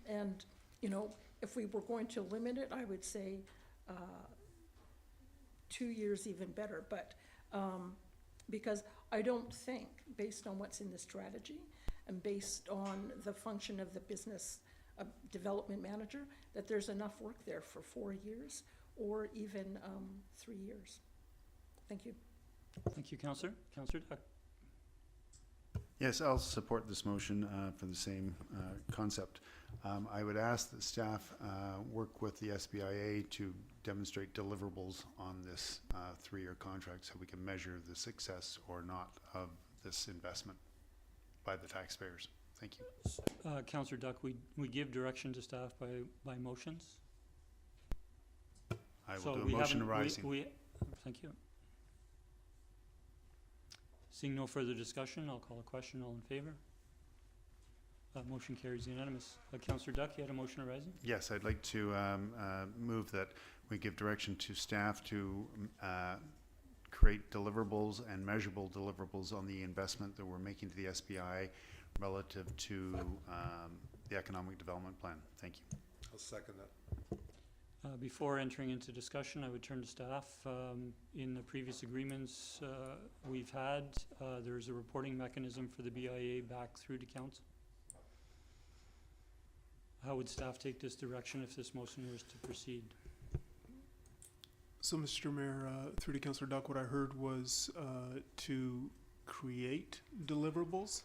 And, you know, if we were going to limit it, I would say 2 years even better. But because I don't think, based on what's in the strategy and based on the function of the business development manager, that there's enough work there for 4 years or even 3 years. Thank you. Thank you, Councillor. Councillor Duck. Yes, I'll support this motion for the same concept. I would ask that staff work with the SBIA to demonstrate deliverables on this 3-year contract so we can measure the success or not of this investment by the taxpayers. Thank you. Councillor Duck, we give direction to staff by motions. I So will do we a motion haven't- arising. Thank you. Seeing no further discussion, I'll call a question. All in favor? Motion carries unanimous. Councillor Duck, you had a motion arising? Yes, I'd like to move that we give direction to staff to create deliverables and measurable deliverables on the investment that we're making to the SBI relative to the economic development plan. Thank you. I'll second that. Before entering into discussion, I would turn to staff. In the previous agreements we've had, there's a reporting mechanism for the BIA back through to council. How would staff take this direction if this motion was to proceed? So, Mr. Mayor, through to Councillor Duck, what I heard was to create deliverables,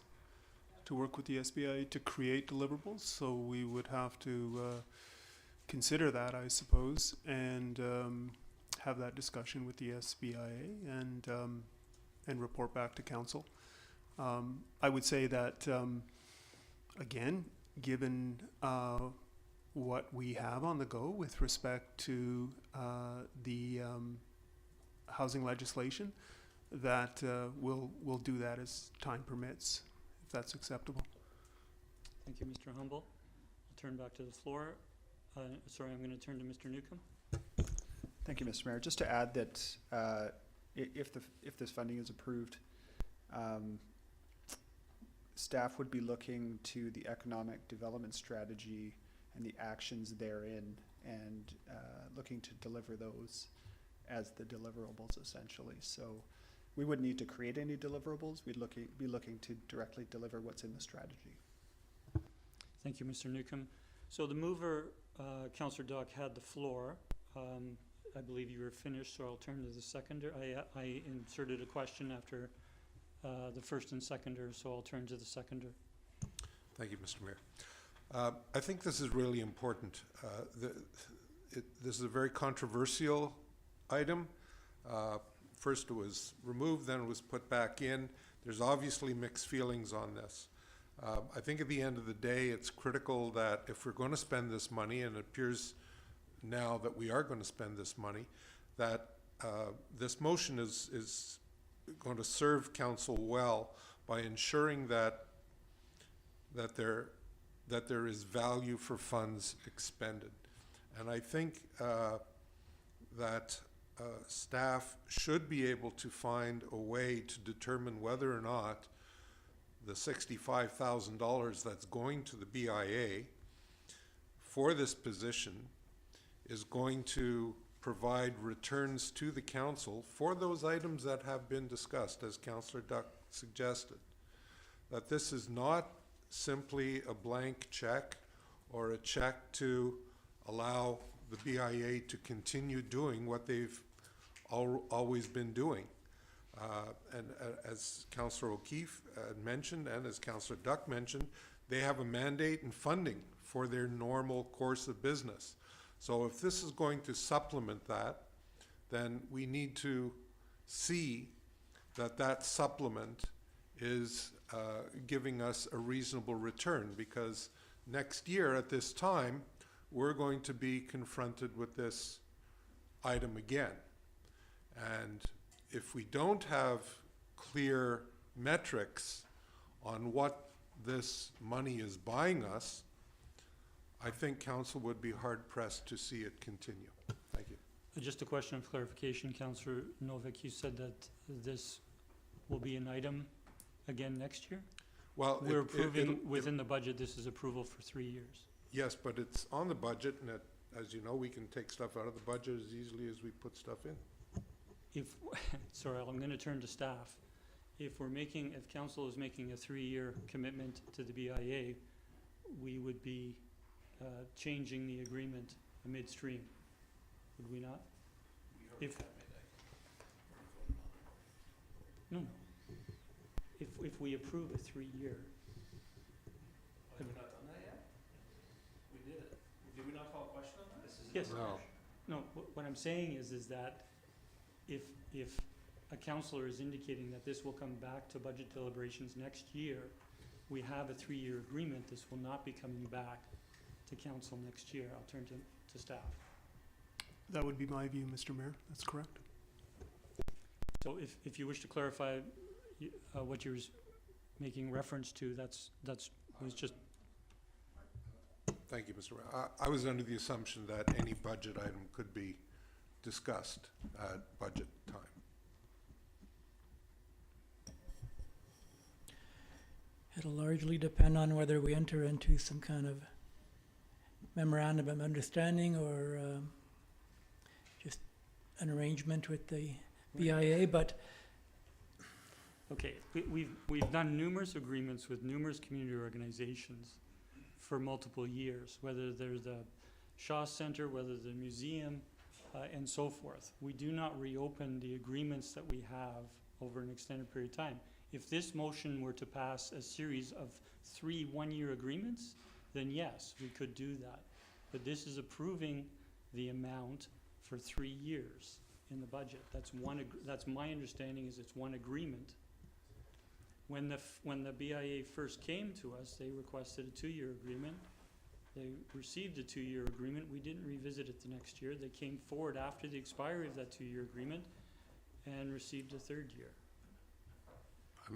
to work with the SBI to create deliverables. So we would have to consider that, I suppose, and have that discussion with the SBIA and report back to council. I would say that, again, given what we have on the go with respect to the housing legislation, that we'll do that as time permits, if that's acceptable. Thank you, Mr. Humble. I'll turn back to the floor. Sorry, I'm going to turn to Mr. Newcomb. Thank you, Mr. Mayor. Just to add that if this funding is approved, staff would be looking to the economic development strategy and the actions therein and looking to deliver those as the deliverables, essentially. So we wouldn't need to create any deliverables. We'd be looking to directly deliver what's in the strategy. Thank you, Mr. Newcomb. So the mover, Councillor Duck, had the floor. I believe you were finished, so I'll turn to the seconder. I inserted a question after the first and seconder, so I'll turn to the seconder. Thank you, Mr. Mayor. I think this is really important. This is a very controversial item. First it was removed, then it was put back in. There's obviously mixed feelings on this. I think at the end of the day, it's critical that if we're going to spend this money, and it appears now that we are going to spend this money, that this motion is going to serve council well by ensuring that there is value for funds expended. And I think that staff should be able to find a way to determine whether or not the $65,000 that's going to the BIA for this position is going to provide returns to the council for those items that have been discussed, as Councillor Duck suggested. That this is not simply a blank check or a check to allow the BIA to continue doing what they've always been doing. And as Councillor O'Keefe mentioned, and as Councillor Duck mentioned, they have a mandate and funding for their normal course of business. So if this is going to supplement that, then we need to see that that supplement is giving us a reasonable return, because next year at this time, we're going to be confronted with this item again. And if we don't have clear metrics on what this money is buying us, I think council would be hard pressed to see it continue. Thank you. Just a question of clarification, Councillor Novak. You said that this will be an item again next year? Well, We're it- approving it'll- within the budget, this is approval for 3 years. Yes, but it's on the budget, and as you know, we can take stuff out of the budget as easily as we put stuff in. If, sorry, I'm gonna turn to staff. If council is making a 3-year commitment to the BIA, we would be changing the agreement midstream, would we not? No. If we approve a 3-year, Have we not done that yet? We did it. Did we not call a question on that? yes. No. No, what I'm saying is that if a councillor is indicating that this will come back to budget deliberations next year, we have a 3-year agreement, this will not be coming back to council next year. I'll turn to staff. That would be my view, Mr. Mayor. That's correct. So if you wish to clarify what you're making reference to, was just, Thank you, Mr. Mayor. I was under the assumption that any budget item could be discussed at budget time. It'll largely depend on whether we enter into some kind of memorandum of understanding or just an arrangement with the BIA, but okay, we've done numerous agreements with numerous community organizations for multiple years, whether they're the Shaw Center, whether the museum, and so forth. We do not reopen the agreements that we have over an extended period of time. If this motion were to pass a series of 3 one-year agreements, then yes, we could do that. But this is approving the amount for 3 years in the budget. That's my understanding, is it's one agreement. When the BIA first came to us, they requested a 2-year agreement. They received a 2-year agreement. We didn't revisit it the next year. They came forward after the expiry of that 2-year agreement and received a 3rd year.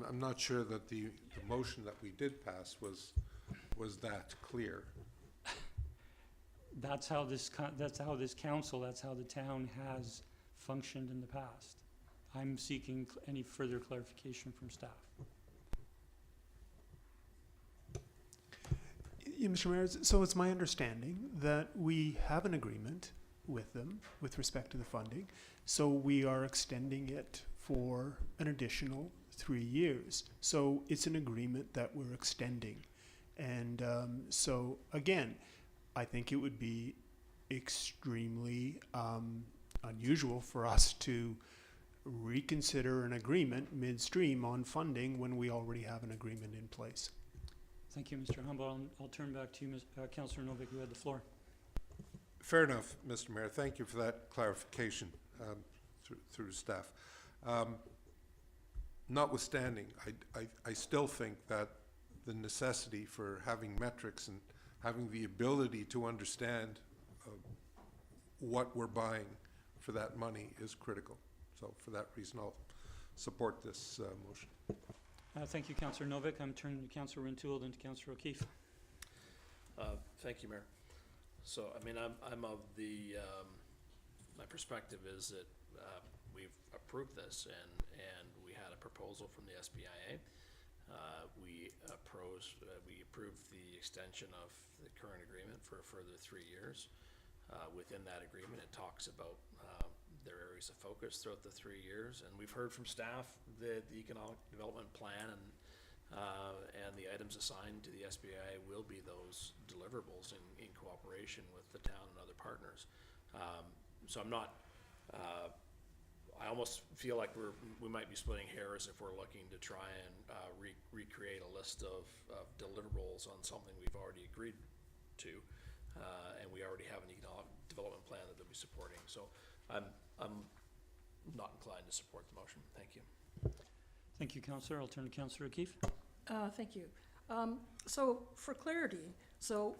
I'm not sure that the motion that we did pass was that clear. That's how this council, that's how the town has functioned in the past. I'm seeking any further clarification from staff. Yeah, Mr. Mayor, so it's my understanding that we have an agreement with them with respect to the funding. So we are extending it for an additional 3 years. So it's an agreement that we're extending. And so again, I think it would be extremely unusual for us to reconsider an agreement midstream on funding when we already have an agreement in place. Thank you, Mr. Humble. I'll turn back to you, Councillor Novick, who had the floor. Fair enough, Mr. Mayor. Thank you for that clarification through staff. Notwithstanding, I still think that the necessity for having metrics and having the ability to understand what we're buying for that money is critical. So for that reason, I'll support this motion. Thank you, Councillor Novick. I'm turning to Councillor Rintoul and to Councillor O'Keefe. Thank you, Mayor. So, I mean, I'm of the, my perspective is that we've approved this and we had a proposal from the SBIA. We approved the extension of the current agreement for a further 3 years. Within that agreement, it talks about their areas of focus throughout the 3 years, and we've heard from staff that the economic development plan and the items assigned to the SBIA will be those deliverables in cooperation with the town and other partners. So I'm not. I almost feel like we might be splitting hairs if we're looking to try and recreate a list of deliverables on something we've already agreed to, and we already have an economic development plan that they'll be supporting. So I'm not inclined to support the motion. Thank you. Thank you, Councillor. I'll turn to Councillor O'Keefe. Thank you. So for clarity, so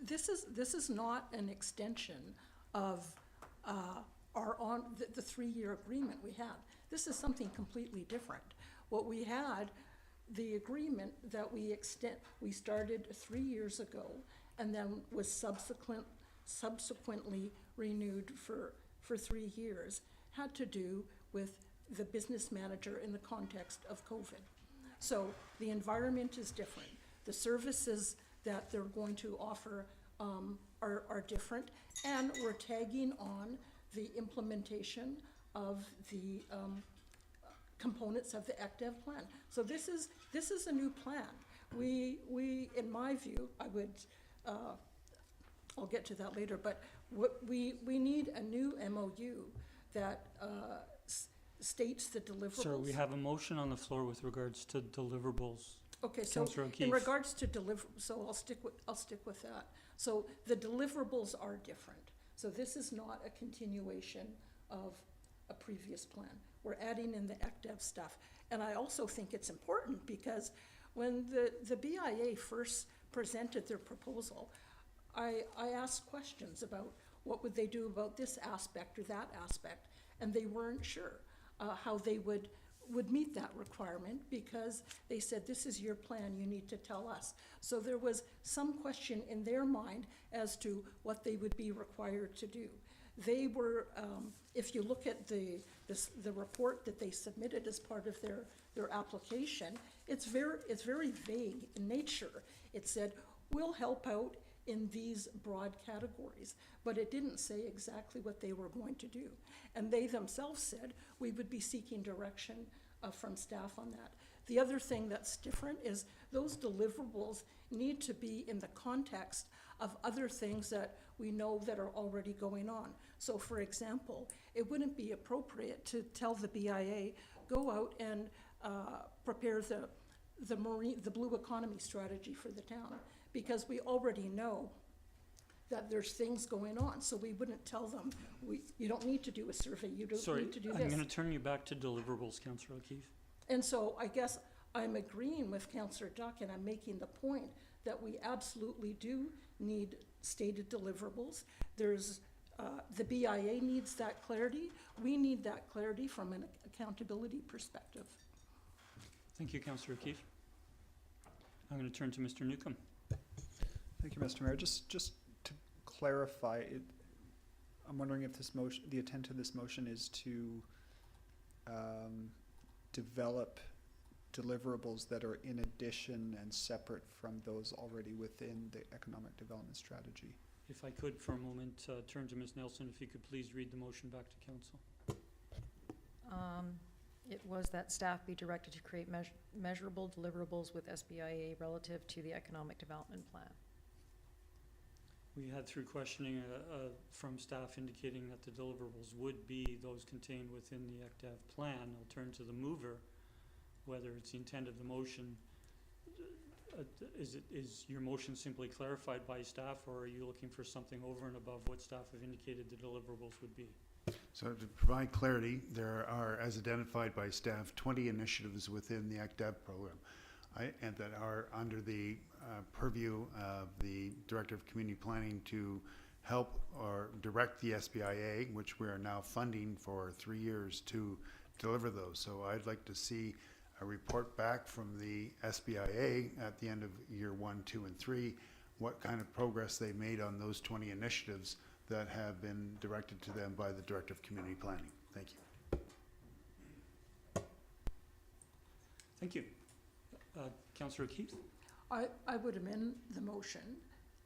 this is not an extension of the 3-year agreement we had. This is something completely different. What we had, the agreement that we started 3 years ago and then was subsequently renewed for 3 years, had to do with the business manager in the context of COVID. So the environment is different. The services that they're going to offer are different, and we're tagging on the implementation of the components of the ACTEV plan. So this is a new plan. We in my view, I would, I'll get to that later, but we need a new MOU that states the deliverables. Sir, we have a motion on the floor with regards to deliverables. Okay, so Councillor in O'Keefe. regards to so I'll stick with that. So the deliverables are different. So this is not a continuation of a previous plan. We're adding in the ACTEV stuff. And I also think it's important because when the BIA first presented their proposal, I asked questions about what would they do about this aspect or that aspect, and they weren't sure how they would meet that requirement, because they said, this is your plan, you need to tell us. So there was some question in their mind as to what they would be required to do. They were, if you look at the report that they submitted as part of their application, it's very vague in nature. It said, we'll help out in these broad categories, but it didn't say exactly what they were going to do. And they themselves said, we would be seeking direction from staff on that. The other thing that's different is those deliverables need to be in the context of other things that we know that are already going on. So for example, it wouldn't be appropriate to tell the BIA, go out and prepare the blue economy strategy for the town, because we already know that there's things going on. So we wouldn't tell them, you don't need to do a survey, you don't need to do this. Sorry, I'm gonna turn you back to deliverables, Councillor O'Keefe. And so I guess I'm agreeing with Councillor Duck, and I'm making the point that we absolutely do need stated deliverables. There's, the BIA needs that clarity. We need that clarity from an accountability perspective. Thank you, Councillor O'Keefe. I'm gonna turn to Mr. Newcomb. Thank you, Mr. Mayor. Just to clarify, I'm wondering if this motion, the intent of this motion is to develop deliverables that are in addition and separate from those already within the economic development strategy. If I could for a moment, turn to Ms. Nelson, if you could please read the motion back to council. It was that staff be directed to create measurable deliverables with SBIA relative to the economic development plan. We had through questioning from staff indicating that the deliverables would be those contained within the ACTEV plan. I'll turn to the mover, whether it's the intent of the motion. Is your motion simply clarified by staff, or are you looking for something over and above what staff have indicated the deliverables would be? So to provide clarity, there are, as identified by staff, 20 initiatives within the ACTEV program, and that are under the purview of the Director of Community Planning to help or direct the SBIA, which we are now funding for 3 years to deliver those. So I'd like to see a report back from the SBIA at the end of year 1, 2, and 3, what kind of progress they made on those 20 initiatives that have been directed to them by the Director of Community Planning. Thank you. Thank you. Councillor O'Keefe? I would amend the motion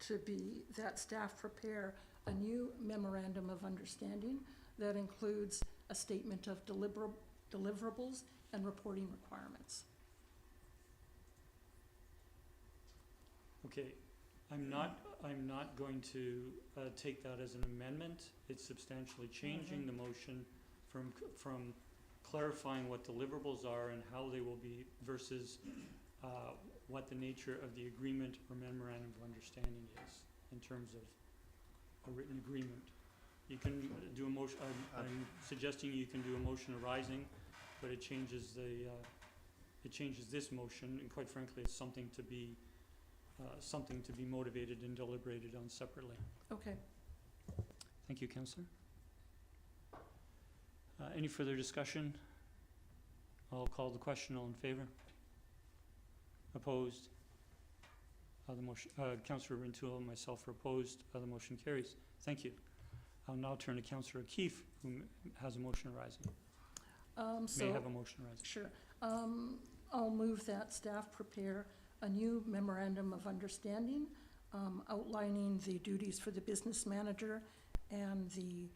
to be that staff prepare a new memorandum of understanding that includes a statement of deliverables and reporting requirements. Okay, I'm not going to take that as an amendment. It's substantially changing the motion from clarifying what deliverables are and how they will be versus what the nature of the agreement or memorandum of understanding is in terms of a written agreement. You can do a motion, I'm suggesting you can do a motion arising, but it changes this motion, and quite frankly, it's something to be motivated and deliberated on separately. Okay. Thank you, Councillor. Any further discussion? I'll call the question. All in favor? Opposed? The motion, Councillor Rintoul and myself are opposed. The motion carries. Thank you. I'll now turn to Councillor O'Keefe, who has a motion arising. So, May have a motion rising. Sure. I'll move that staff prepare a new memorandum of understanding, outlining the duties for the business manager and the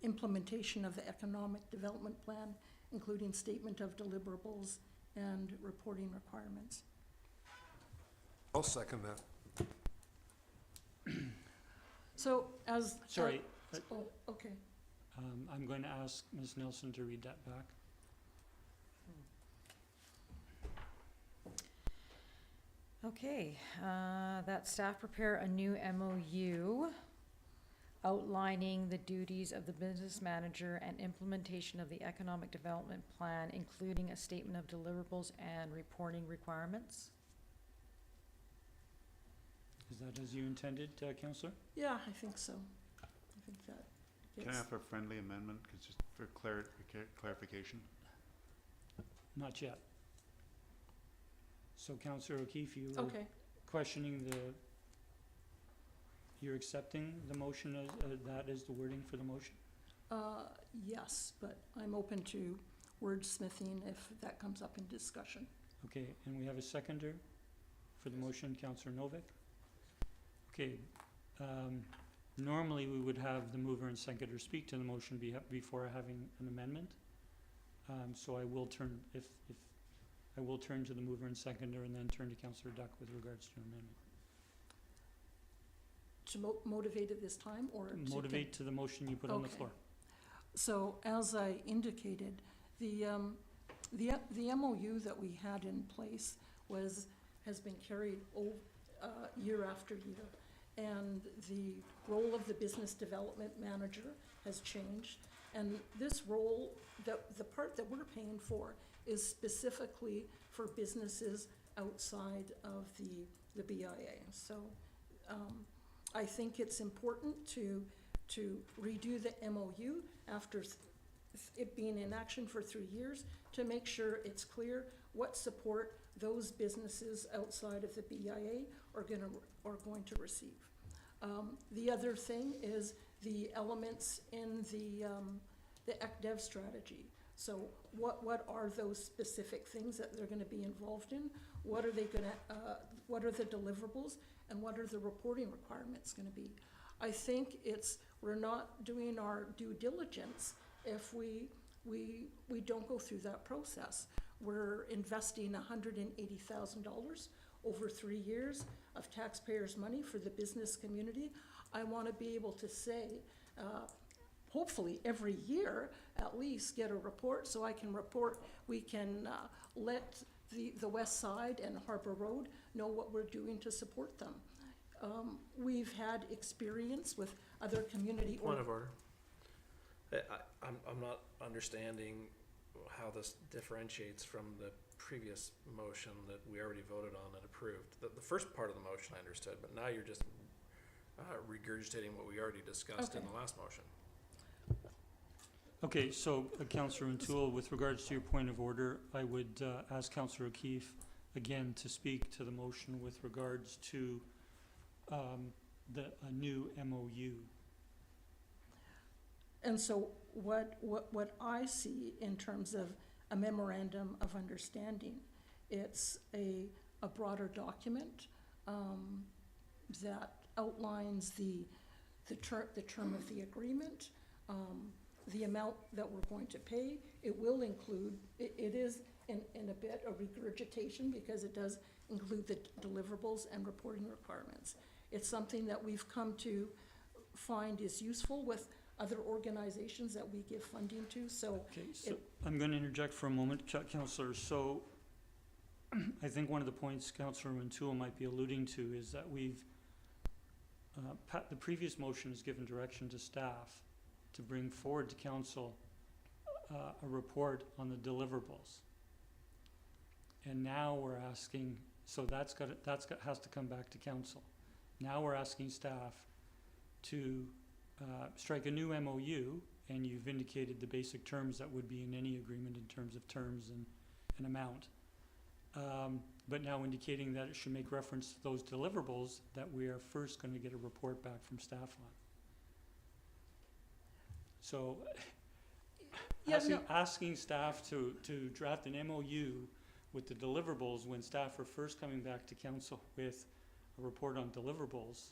implementation of the economic development plan, including statement of deliverables and reporting requirements. I'll second that. So as. Sorry, Oh, okay. I'm going to ask Ms. Nelson to read that back. Okay, that staff prepare a new MOU outlining the duties of the business manager and implementation of the economic development plan, including a statement of deliverables and reporting requirements. Is that as you intended, Councillor? Yeah, I think so. I think that Can I gets, have a friendly amendment, 'cause just for clarification? Not yet. So Councillor O'Keefe, you were okay. questioning you're accepting the motion as, that is the wording for the motion? Yes, but I'm open to wordsmithing if that comes up in discussion. Okay, and we have a seconder for the motion, Councillor Novak. Okay, normally we would have the mover and seconder speak to the motion before having an amendment. So I will turn, I will turn to the mover and seconder and then turn to Councillor Duck with regards to an amendment. To motivate it this time, or to Motivate to the motion you put on the Okay. floor. So as I indicated, the MOU that we had in place has been carried year after year. And the role of the business development manager has changed. And this role, the part that we're paying for is specifically for businesses outside of the BIA. So I think it's important to redo the MOU after it being in action for 3 years, to make sure it's clear what support those businesses outside of the BIA are going to receive. The other thing is the elements in the ECDEV strategy. So what are those specific things that they're gonna be involved in? What are the deliverables, and what are the reporting requirements gonna be? I think we're not doing our due diligence if we don't go through that process. We're investing $180,000 over 3 years of taxpayers' money for the business community. I wanna be able to say, hopefully every year, at least get a report, so I can report, we can let the West Side and Harbor Road know what we're doing to support them. We've had experience with other community. Point of order. I'm not understanding how this differentiates from the previous motion that we already voted on and approved. The first part of the motion I understood, but now you're just regurgitating what we already discussed in Okay. the last motion. Okay, so Councillor O'Toole, with regards to your point of order, I would ask Councillor O'Keefe again to speak to the motion with regards to a new MOU. And so what I see in terms of a memorandum of understanding, it's a broader document that outlines the term of the agreement, the amount that we're going to pay. It will include, it is in a bit a regurgitation, because it does include the deliverables and reporting requirements. It's something that we've come to find is useful with other organizations that we give funding to, so. Okay, so I'm going to interject for a moment, Councillor. So I think one of the points Councillor O'Toole might be alluding to is that the previous motion has given direction to staff to bring forward to council a report on the deliverables. And now we're asking, so has to come back to council. Now we're asking staff to strike a new MOU, and you've indicated the basic terms that would be in any agreement in terms of terms and amount. But now indicating that it should make reference to those deliverables that we are first going to get a report back from staff on. So Yeah, no. asking staff to draft an MOU with the deliverables when staff were first coming back to council with a report on deliverables.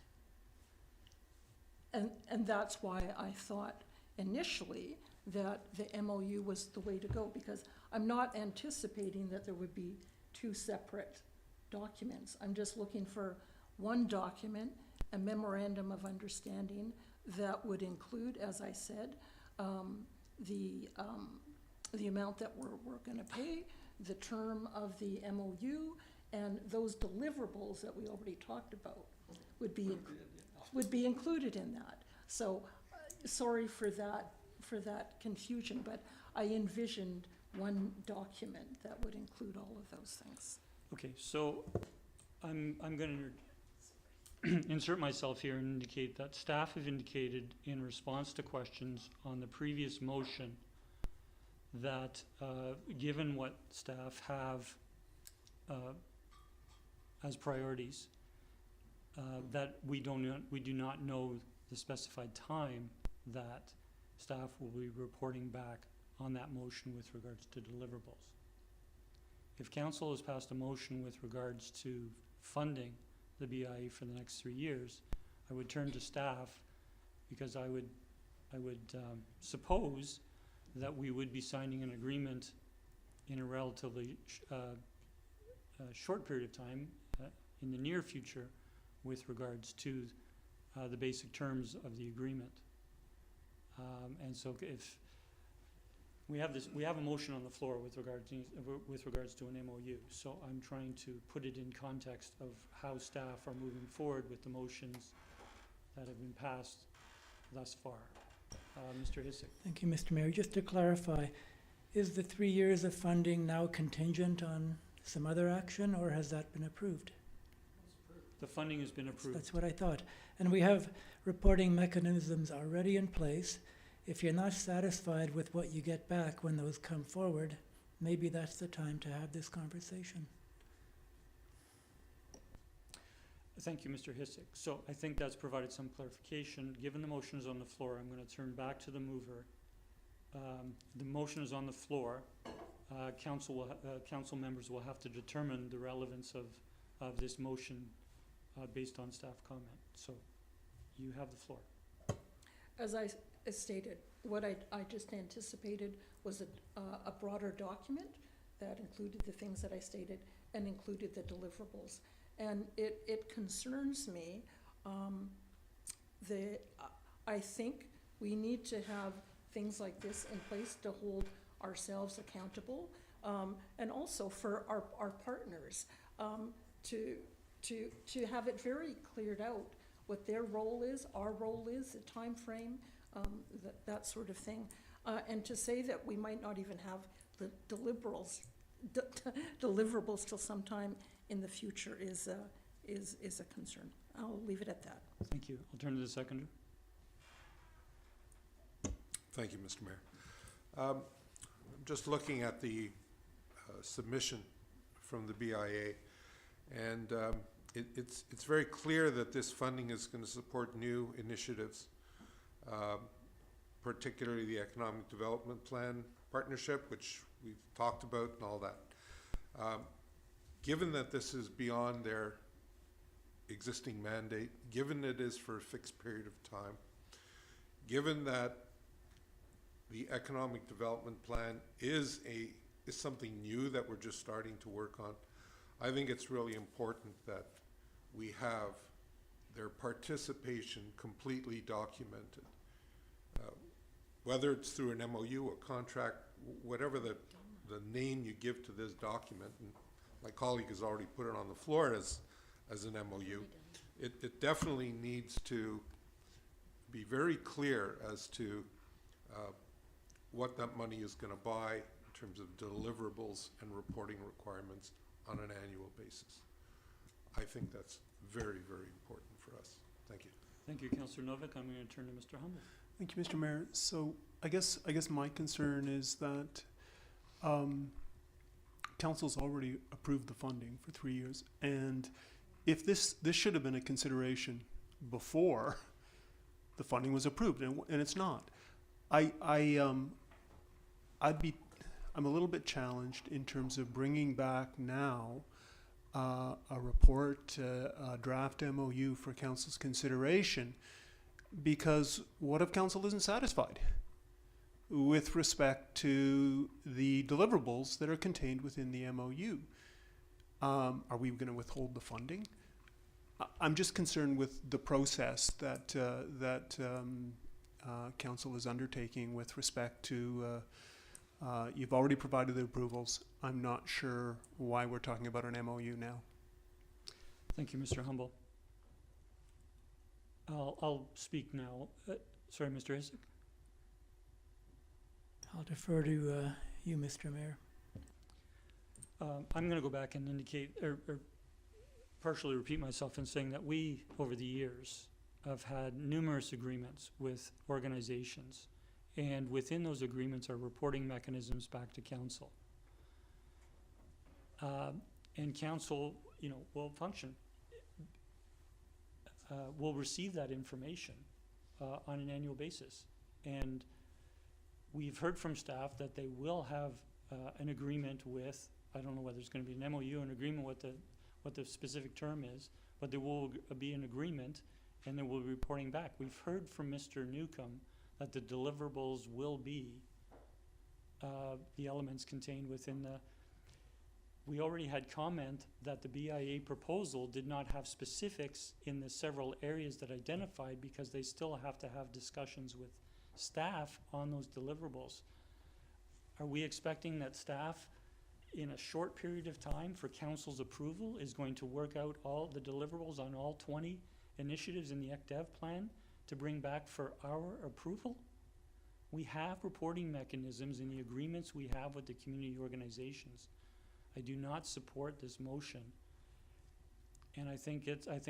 And that's why I thought initially that the MOU was the way to go, because I'm not anticipating that there would be two separate documents. I'm just looking for one document, a memorandum of understanding that would include, as I said, the amount that we're gonna pay, the term of the MOU, and those deliverables that we already talked about would be included in that. So, sorry for that confusion, but I envisioned one document that would include all of those things. Okay, so I'm gonna insert myself here and indicate that staff have indicated in response to questions on the previous motion that, given what staff have as priorities, that we do not know the specified time that staff will be reporting back on that motion with regards to deliverables. If council has passed a motion with regards to funding the BIE for the next 3 years, I would turn to staff, because I would suppose that we would be signing an agreement in a relatively short period of time, in the near future, with regards to the basic terms of the agreement. And so if we have a motion on the floor with regards to an MOU. So I'm trying to put it in context of how staff are moving forward with the motions that have been passed thus far. Mr. Hicik. Thank you, Mr. Mayor. Just to clarify, is the 3 years of funding now contingent on some other action, or has that been approved? The funding has been approved. That's what I thought. And we have reporting mechanisms already in place. If you're not satisfied with what you get back when those come forward, maybe that's the time to have this conversation. Thank you, Mr. Hicik. So I think that's provided some clarification. Given the motion is on the floor, I'm going to turn back to the mover. The motion is on the floor. Council members will have to determine the relevance of this motion based on staff comment. So you have the floor. As I stated, what I just anticipated was a broader document that included the things that I stated and included the deliverables. And it concerns me that I think we need to have things like this in place to hold ourselves accountable, and also for our partners to have it very cleared out what their role is, our role is, the time frame, that sort of thing, and to say that we might not even have the deliverables till sometime in the future is a concern. I'll leave it at that. Thank you. I'll turn to the seconder. Thank you, Mr. Mayor. I'm just looking at the submission from the BIA, and it's very clear that this funding is going to support new initiatives, particularly the Economic Development Plan partnership, which we've talked about and all that. Given that this is beyond their existing mandate, given it is for a fixed period of time, given that the Economic Development Plan is something new that we're just starting to work on, I think it's really important that we have their participation completely documented. Whether it's through an MOU, a contract, whatever the name you give to this document, and my colleague has already put it on the floor as an MOU, it definitely needs to be very clear as to what that money is going to buy in terms of deliverables and reporting requirements on an annual basis. I think that's very, very important for us. Thank you. Thank you, Councillor Novick. I'm going to turn to Mr. Humble. Thank you, Mr. Mayor. So I guess my concern is that council's already approved the funding for 3 years, and if this should have been a consideration before the funding was approved, and it's not. I'm a little bit challenged in terms of bringing back now a report, a draft MOU for council's consideration, because what if council isn't satisfied with respect to the deliverables that are contained within the MOU? Are we going to withhold the funding? I'm just concerned with the process that council is undertaking with respect to. You've already provided the approvals. I'm not sure why we're talking about an MOU now. Thank you, Mr. Humble. I'll speak now. Sorry, Mr. Hicik. I'll defer to you, Mr. Mayor. I'm going to go back and indicate, or partially repeat myself in saying that we, over the years, have had numerous agreements with organizations, and within those agreements are reporting mechanisms back to council. And council, will function, will receive that information on an annual basis. And we've heard from staff that they will have an agreement with, I don't know whether it's going to be an MOU, an agreement what the specific term is, but there will be an agreement, and then we'll be reporting back. We've heard from Mr. Newcomb that the deliverables will be the elements contained within the. We already had comment that the BIA proposal did not have specifics in the several areas that identified, because they still have to have discussions with staff on those deliverables. Are we expecting that staff, in a short period of time for council's approval, is going to work out all the deliverables on all 20 initiatives in the ECDEV plan to bring back for our approval? We have reporting mechanisms in the agreements we have with the community organizations. I do not support this motion, and I think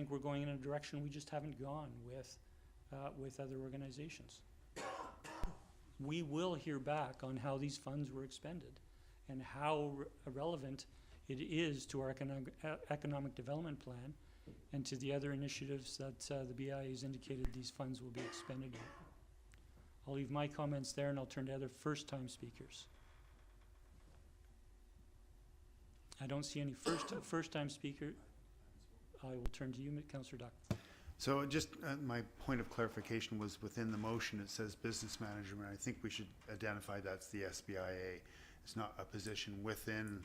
we're going in a direction we just haven't gone with other organizations. We will hear back on how these funds were expended and how relevant it is to our economic development plan and to the other initiatives that the BI has indicated these funds will be expended on. I'll leave my comments there, and I'll turn to other first-time speakers. I don't see any first-time speaker. I will turn to you, Councillor Duck. So just my point of clarification was within the motion it says business management. I think we should identify that's the SBIA. It's not a position within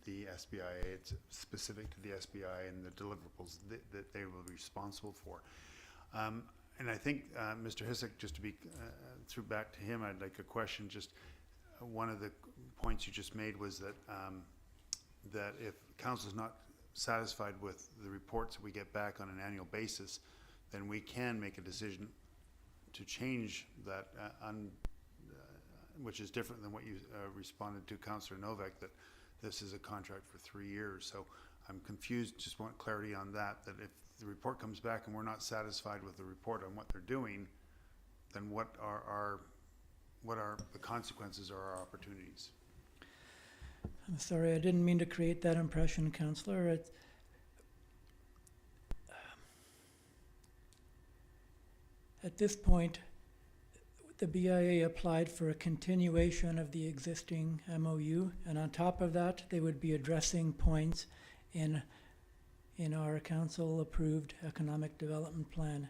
the SBIA. It's specific to the SBIA and the deliverables that they will be responsible for. And I think Mr. Hicik, just to be through back to him, I'd like a question. Just one of the points you just made was that that if council is not satisfied with the reports that we get back on an annual basis, then we can make a decision to change that, which is different than what you responded to, Councillor Novak, that this is a contract for 3 years. So I'm confused, just want clarity on that if the report comes back and we're not satisfied with the report on what they're doing, then what are the consequences or our opportunities? I'm sorry, I didn't mean to create that impression, Councillor. At this point, the BIA applied for a continuation of the existing MOU, and on top of that, they would be addressing points in our council-approved economic development plan.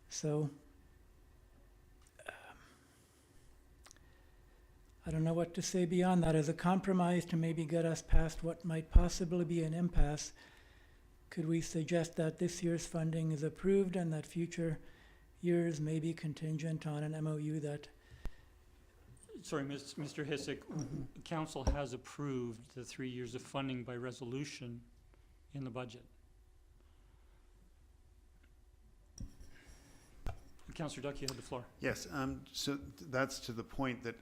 So, I don't know what to say beyond that. As a compromise to maybe get us past what might possibly be an impasse, could we suggest that this year's funding is approved and that future years may be contingent on an MOU that... Sorry, Mr. Hicik, council has approved the 3 years of funding by resolution in the budget. Councillor Duck, you have the floor. Yes, so that's to the point that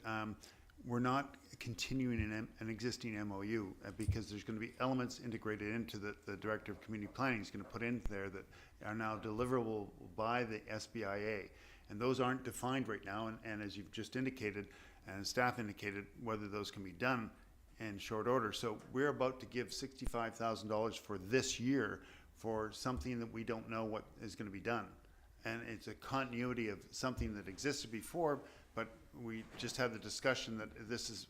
we're not continuing an existing MOU because there's going to be elements integrated into the Director of Community Planning is going to put in there that are now deliverable by the SBIA. And those aren't defined right now. And as you've just indicated, and staff indicated, whether those can be done in short order. So we're about to give $65,000 for this year for something that we don't know what is going to be done. And it's a continuity of something that existed before, but we just had the discussion that this is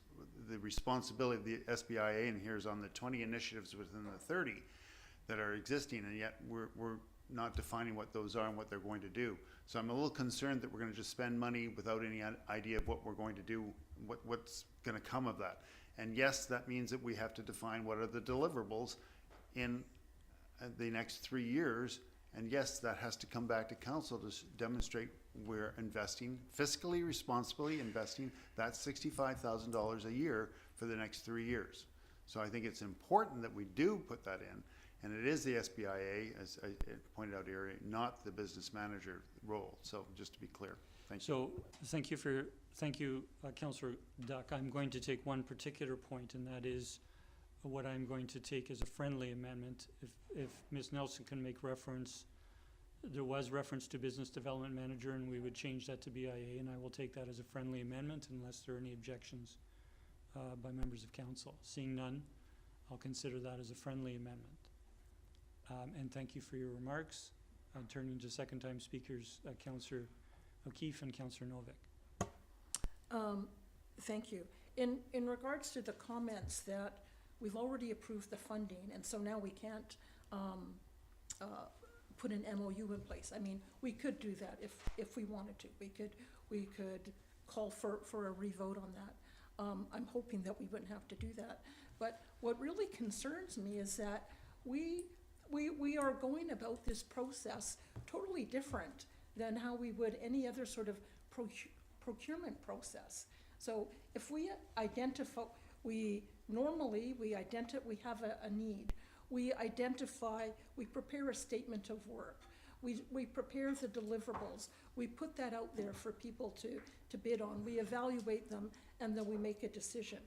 the responsibility of the SBIA, and here's on the 20 initiatives within the 30 that are existing, and yet we're not defining what those are and what they're going to do. So I'm a little concerned that we're going to just spend money without any idea of what we're going to do, what's going to come of that. And yes, that means that we have to define what are the deliverables in the next 3 years. And yes, that has to come back to council to demonstrate we're investing, fiscally responsibly investing that $65,000 a year for the next 3 years. So I think it's important that we do put that in. And it is the SBIA, as I pointed out earlier, not the business manager role. So just to be clear, thank you. So thank you, Councillor Duck. I'm going to take one particular point, and that is what I'm going to take as a friendly amendment. If Ms. Nelson can make reference, there was reference to business development manager, and we would change that to BIA, and I will take that as a friendly amendment unless there are any objections by members of council. Seeing none, I'll consider that as a friendly amendment. And thank you for your remarks. I'm turning to second-time speakers, Councillor O'Keefe and Councillor Novick. Thank you. In regards to the comments that we've already approved the funding, and so now we can't put an MOU in place. I mean, we could do that if we wanted to. We could call for a revote on that. I'm hoping that we wouldn't have to do that. But what really concerns me is that we are going about this process totally different than how we would any other sort of procurement process. So if we identify, we have a need. We identify, we prepare a statement of work. We prepare the deliverables. We put that out there for people to bid on. We evaluate them, and then we make a decision.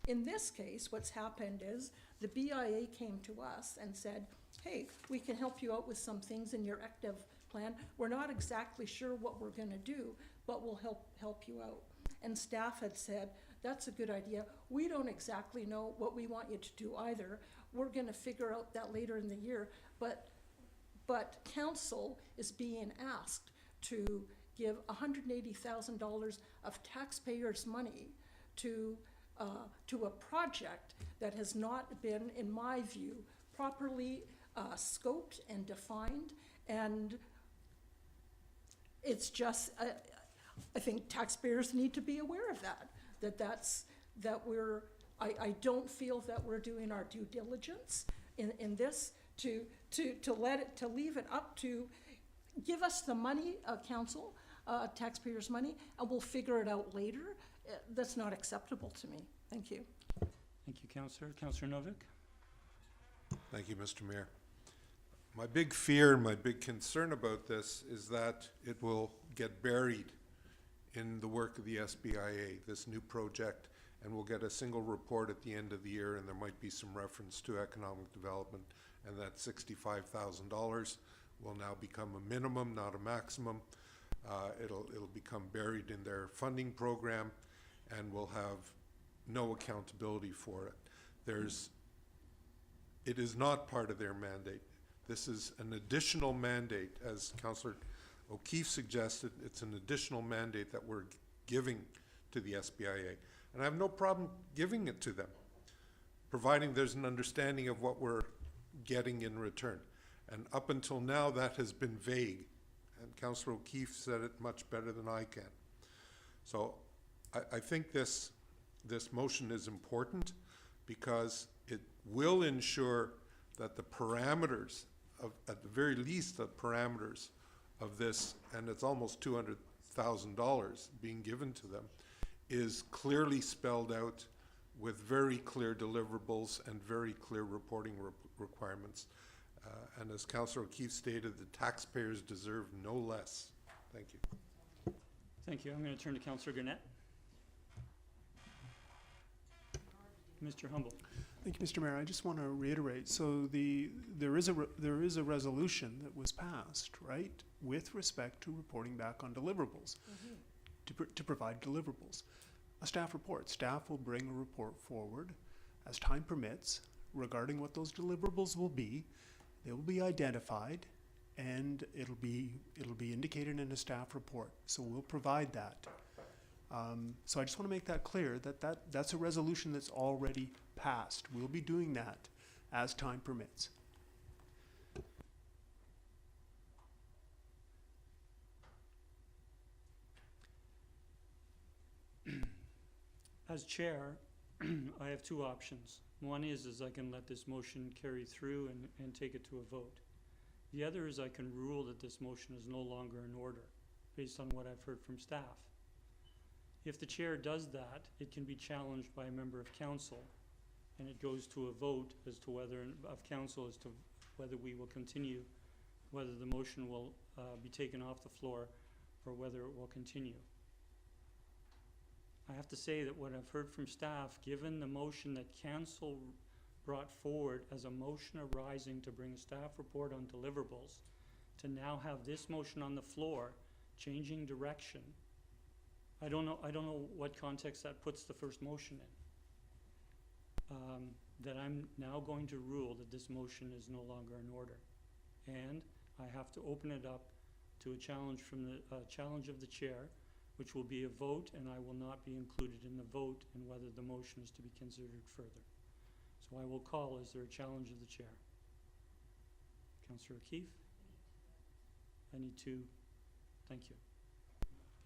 In this case, what's happened is the BIA came to us and said, hey, we can help you out with some things in your active plan. We're not exactly sure what we're gonna do, but we'll help you out. And staff had said, that's a good idea. We don't exactly know what we want you to do either. We're gonna figure out that later in the year, but council is being asked to give $180,000 of taxpayers' money to a project that has not been, in my view, properly scoped and defined, and it's just, I think taxpayers need to be aware of that. I don't feel that we're doing our due diligence in this to leave it up to, give us the money, council, taxpayers' money, and we'll figure it out later. That's not acceptable to me. Thank you. Thank you, Councillor. Councillor Novick? Thank you, Mr. Mayor. My big fear and my big concern about this is that it will get buried in the work of the SBIA, this new project, and we'll get a single report at the end of the year, and there might be some reference to economic development, and that $65,000 will now become a minimum, not a maximum. It'll become buried in their funding program, and we'll have no accountability for it. It is not part of their mandate. This is an additional mandate, as Councillor O'Keefe suggested. It's an additional mandate that we're giving to the SBIA. And I have no problem giving it to them, providing there's an understanding of what we're getting in return. And up until now, that has been vague. And Councillor O'Keefe said it much better than I can. So I think this motion is important because it will ensure that the parameters at the very least, the parameters of this, and it's almost $200,000 being given to them, is clearly spelled out with very clear deliverables and very clear reporting requirements. And as Councillor O'Keefe stated, the taxpayers deserve no less. Thank you. Thank you. I'm going to turn to Councillor Gurnett. Mr. Humble. Thank you, Mr. Mayor. I just want to reiterate. So there is a resolution that was passed, right, with respect to reporting back on deliverables, to provide deliverables. A staff report. Staff will bring a report forward as time permits regarding what those deliverables will be. They will be identified, and it'll be indicated in a staff report. So we'll provide that. So I just want to make that clear, that's a resolution that's already passed. We'll be doing that as time permits. As chair, I have two options. One is I can let this motion carry through and take it to a vote. The other is I can rule that this motion is no longer in order, based on what I've heard from staff. If the chair does that, it can be challenged by a member of council, and it goes to a vote as to whether, of council, as to whether we will continue, whether the motion will be taken off the floor, or whether it will continue. I have to say that what I've heard from staff, given the motion that council brought forward as a motion arising to bring a staff report on deliverables, to now have this motion on the floor, changing direction, I don't know what context that puts the first motion in. That I'm now going to rule that this motion is no longer in order. And I have to open it up to a challenge from the, challenge of the chair, which will be a vote, and I will not be included in the vote in whether the motion is to be considered further. So I will call, is there a challenge of the chair? Councillor O'Keefe? I need to, thank you.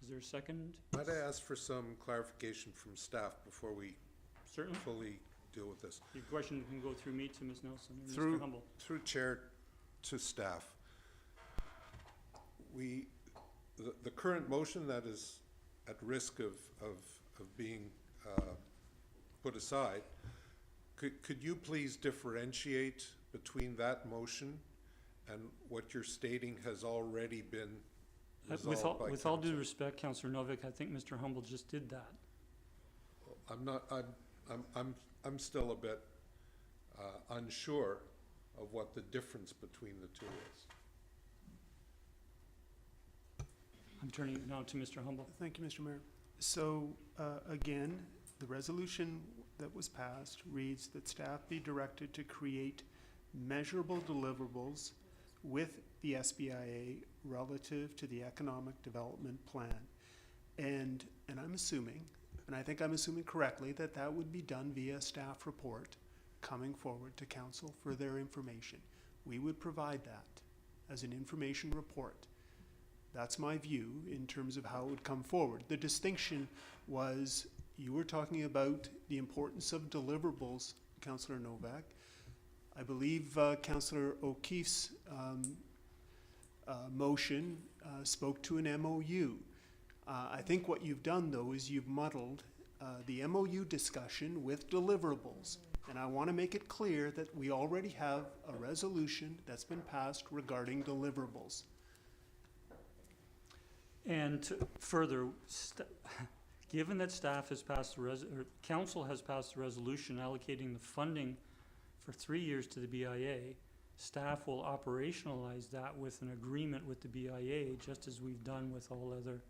Is there a second? Might I ask for some clarification from staff before we Certainly. fully deal with this? Your question can go through me to Ms. Nelson and Through- Mr. Humble. Through chair to staff, the current motion that is at risk of being put aside, could you please differentiate between that motion and what you're stating has already been resolved by With all due council? respect, Councillor Novak, I think Mr. Humble just did that. I'm still a bit unsure of what the difference between the two is. I'm turning it now to Mr. Humble. Thank you, Mr. Mayor. So, again, the resolution that was passed reads that staff be directed to create measurable deliverables with the SBIA relative to the economic development plan. And I'm assuming, and I think I'm assuming correctly, that that would be done via staff report coming forward to council for their information. We would provide that as an information report. That's my view in terms of how it would come forward. The distinction was, you were talking about the importance of deliverables, Councillor Novak. I believe Councillor O'Keefe's motion spoke to an MOU. I think what you've done, though, is you've muddled the MOU discussion with deliverables. And I want to make it clear that we already have a resolution that's been passed regarding deliverables. And further, given that staff has passed, council has passed a resolution allocating the funding for 3 years to the BIA, staff will operationalize that with an agreement with the BIA, just as we've done with all other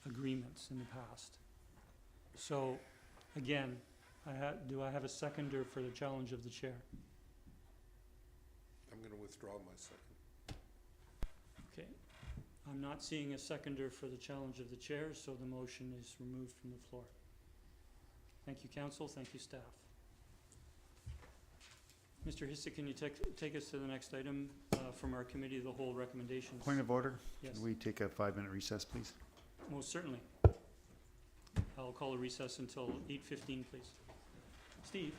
agreements in the past. So, again, do I have a seconder for the challenge of the chair? I'm going to withdraw my second. Okay. I'm not seeing a seconder for the challenge of the chair, so the motion is removed from the floor. Thank you, council. Thank you, staff. Mr. Hicik, can you take us to the next item from our committee of the whole recommendations? Point of order. Yes. Can we take a 5-minute recess, please? Most certainly. I'll call a recess until 8:15, please. Steve?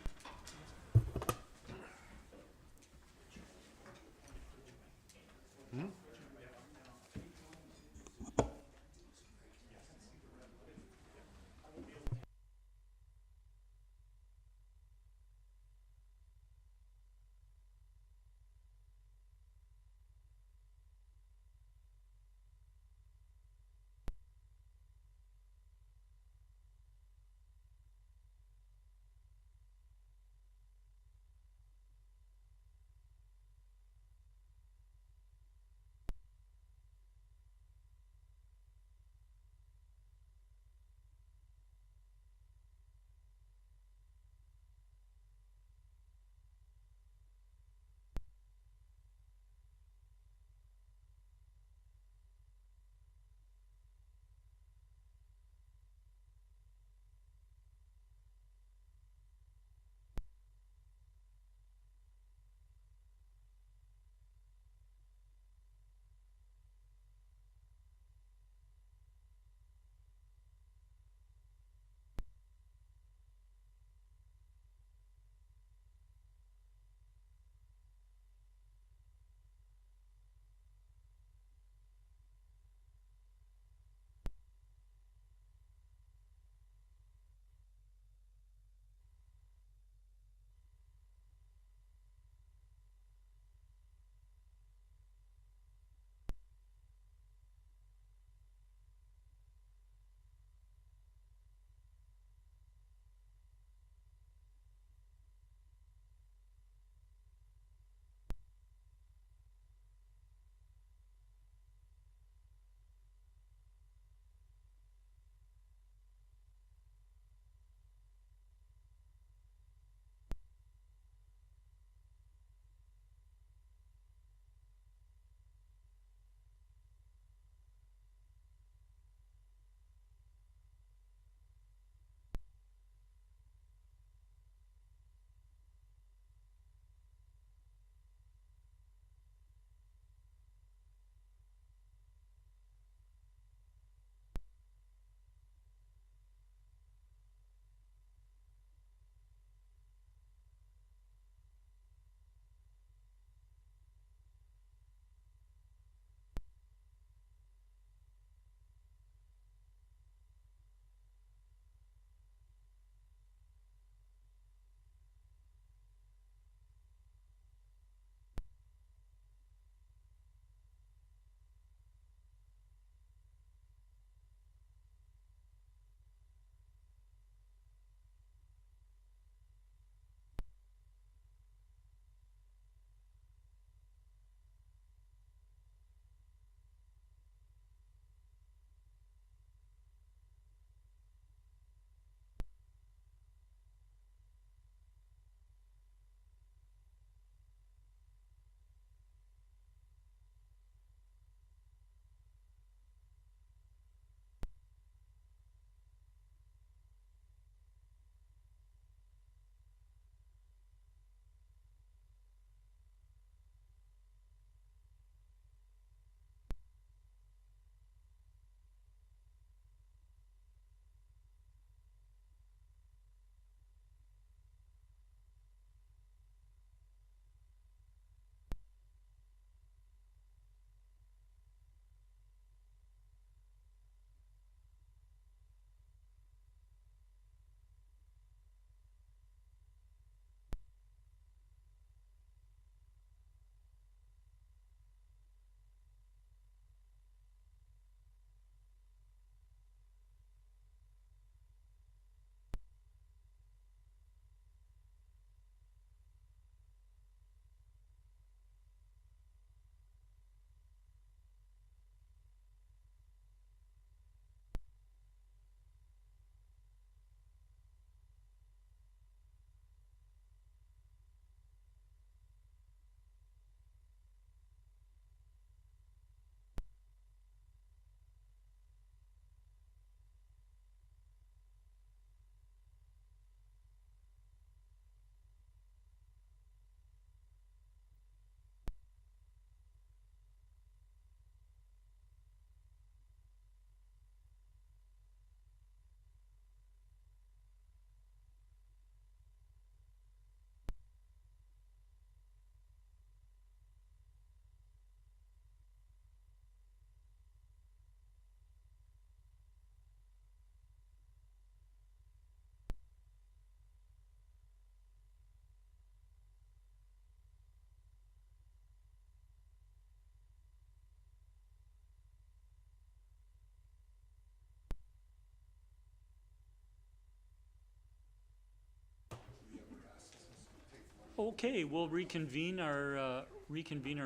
Okay, we'll reconvene our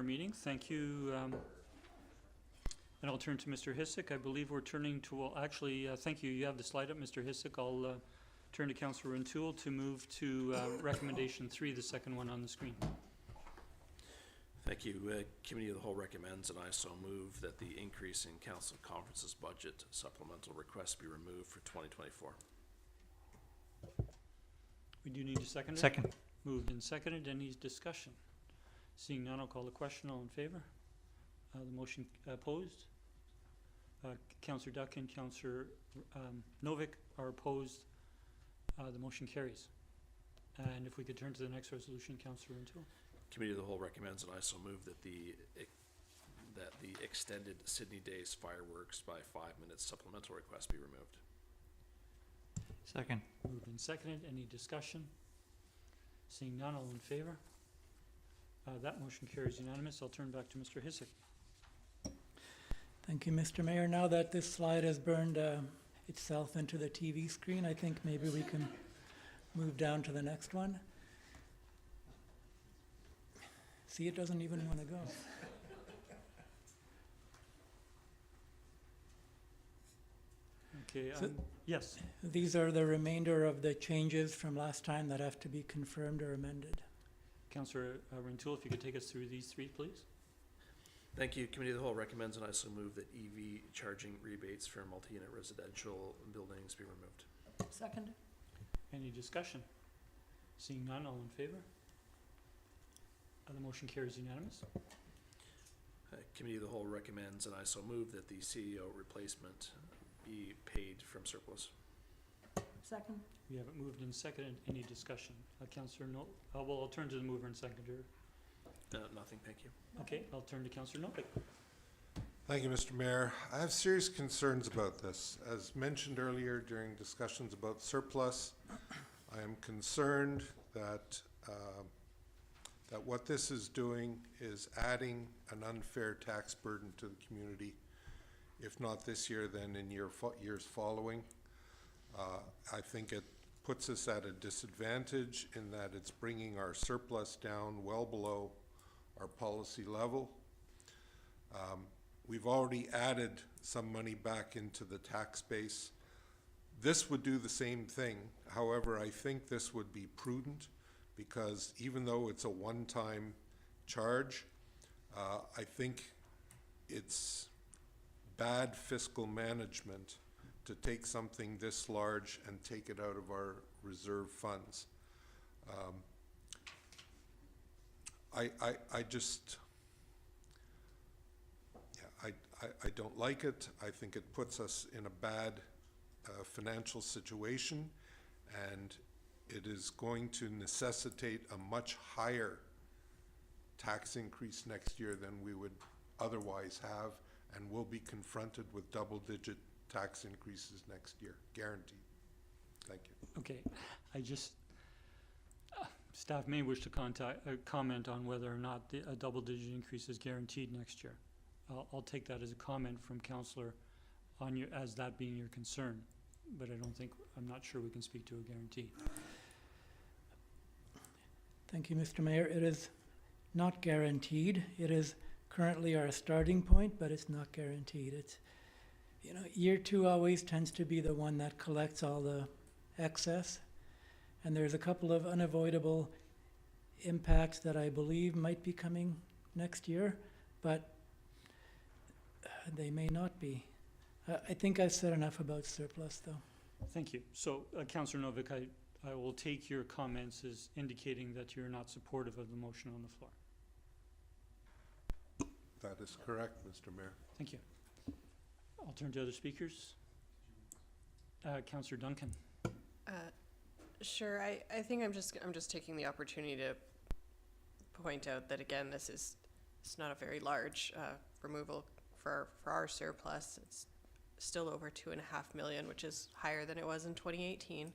meeting. Thank you. And I'll turn to Mr. Hicik. I believe we're turning to, well, actually, thank you. You have the slide up, Mr. Hicik. I'll turn to Councillor Rintoul to move to recommendation 3, the second one on the screen. Thank you. Committee of the Whole recommends, and I so move, that the increase in Council Conference's budget supplemental request be removed for 2024. We do need a seconder. Second. Moved and seconded. Any discussion? Seeing none, I'll call the question. All in favor? The motion opposed. Councillor Duck and Councillor Novick are opposed. The motion carries. And if we could turn to the next resolution, Councillor Rintoul. Committee of the Whole recommends, and I so move, that the extended Sydney Days fireworks by 5 minutes supplemental request be removed. Second. Moved and seconded. Any discussion? Seeing none, all in favor? That motion carries unanimous. I'll turn back to Mr. Hicik. Thank you, Mr. Mayor. Now that this slide has burned itself into the TV screen, I think maybe we can move down to the next one. See, it doesn't even want to go. Okay, So- yes. These are the remainder of the changes from last time that have to be confirmed or amended. Councillor Rintoul, if you could take us through these 3, please. Thank you. Committee of the Whole recommends, and I so move, that EV charging rebates for multi-unit residential buildings be removed. Second. Any discussion? Seeing none, all in favor? The motion carries unanimous. Committee of the Whole recommends, and I so move, that the CEO replacement be paid from surplus. Second. We have it moved and seconded. Any discussion? Councillor well, I'll turn to the mover and seconder. Nothing, thank you. Okay, I'll turn to Councillor Novick. Thank you, Mr. Mayor. I have serious concerns about this. As mentioned earlier during discussions about surplus, I am concerned that that what this is doing is adding an unfair tax burden to the community, if not this year, then in years following. I think it puts us at a disadvantage in that it's bringing our surplus down well below our policy level. We've already added some money back into the tax base. This would do the same thing. However, I think this would be prudent because even though it's a one-time charge, I think it's bad fiscal management to take something this large and take it out of our reserve funds. I don't like it. I think it puts us in a bad financial situation, and it is going to necessitate a much higher tax increase next year than we would otherwise have, and we'll be confronted with double-digit tax increases next year, guaranteed. Thank you. Okay, I just, staff may wish to comment on whether or not a double-digit increase is guaranteed next year. I'll take that as a comment from Councillor on as that being your concern, but I'm not sure we can speak to a guarantee. Thank you, Mr. Mayor. It is not guaranteed. It is currently our starting point, but it's not guaranteed. It's, year 2 always tends to be the one that collects all the excess, and there's a couple of unavoidable impacts that I believe might be coming next year, but they may not be. I think I've said enough about surplus, though. Thank you. So, Councillor Novick, I will take your comments as indicating that you're not supportive of the motion on the floor. That is correct, Mr. Mayor. Thank you. I'll turn to other speakers. Councillor Duncan. Sure. I think I'm just taking the opportunity to point out that again, it's not a very large removal for our surplus. It's still over $2.5 million, which is higher than it was in 2018.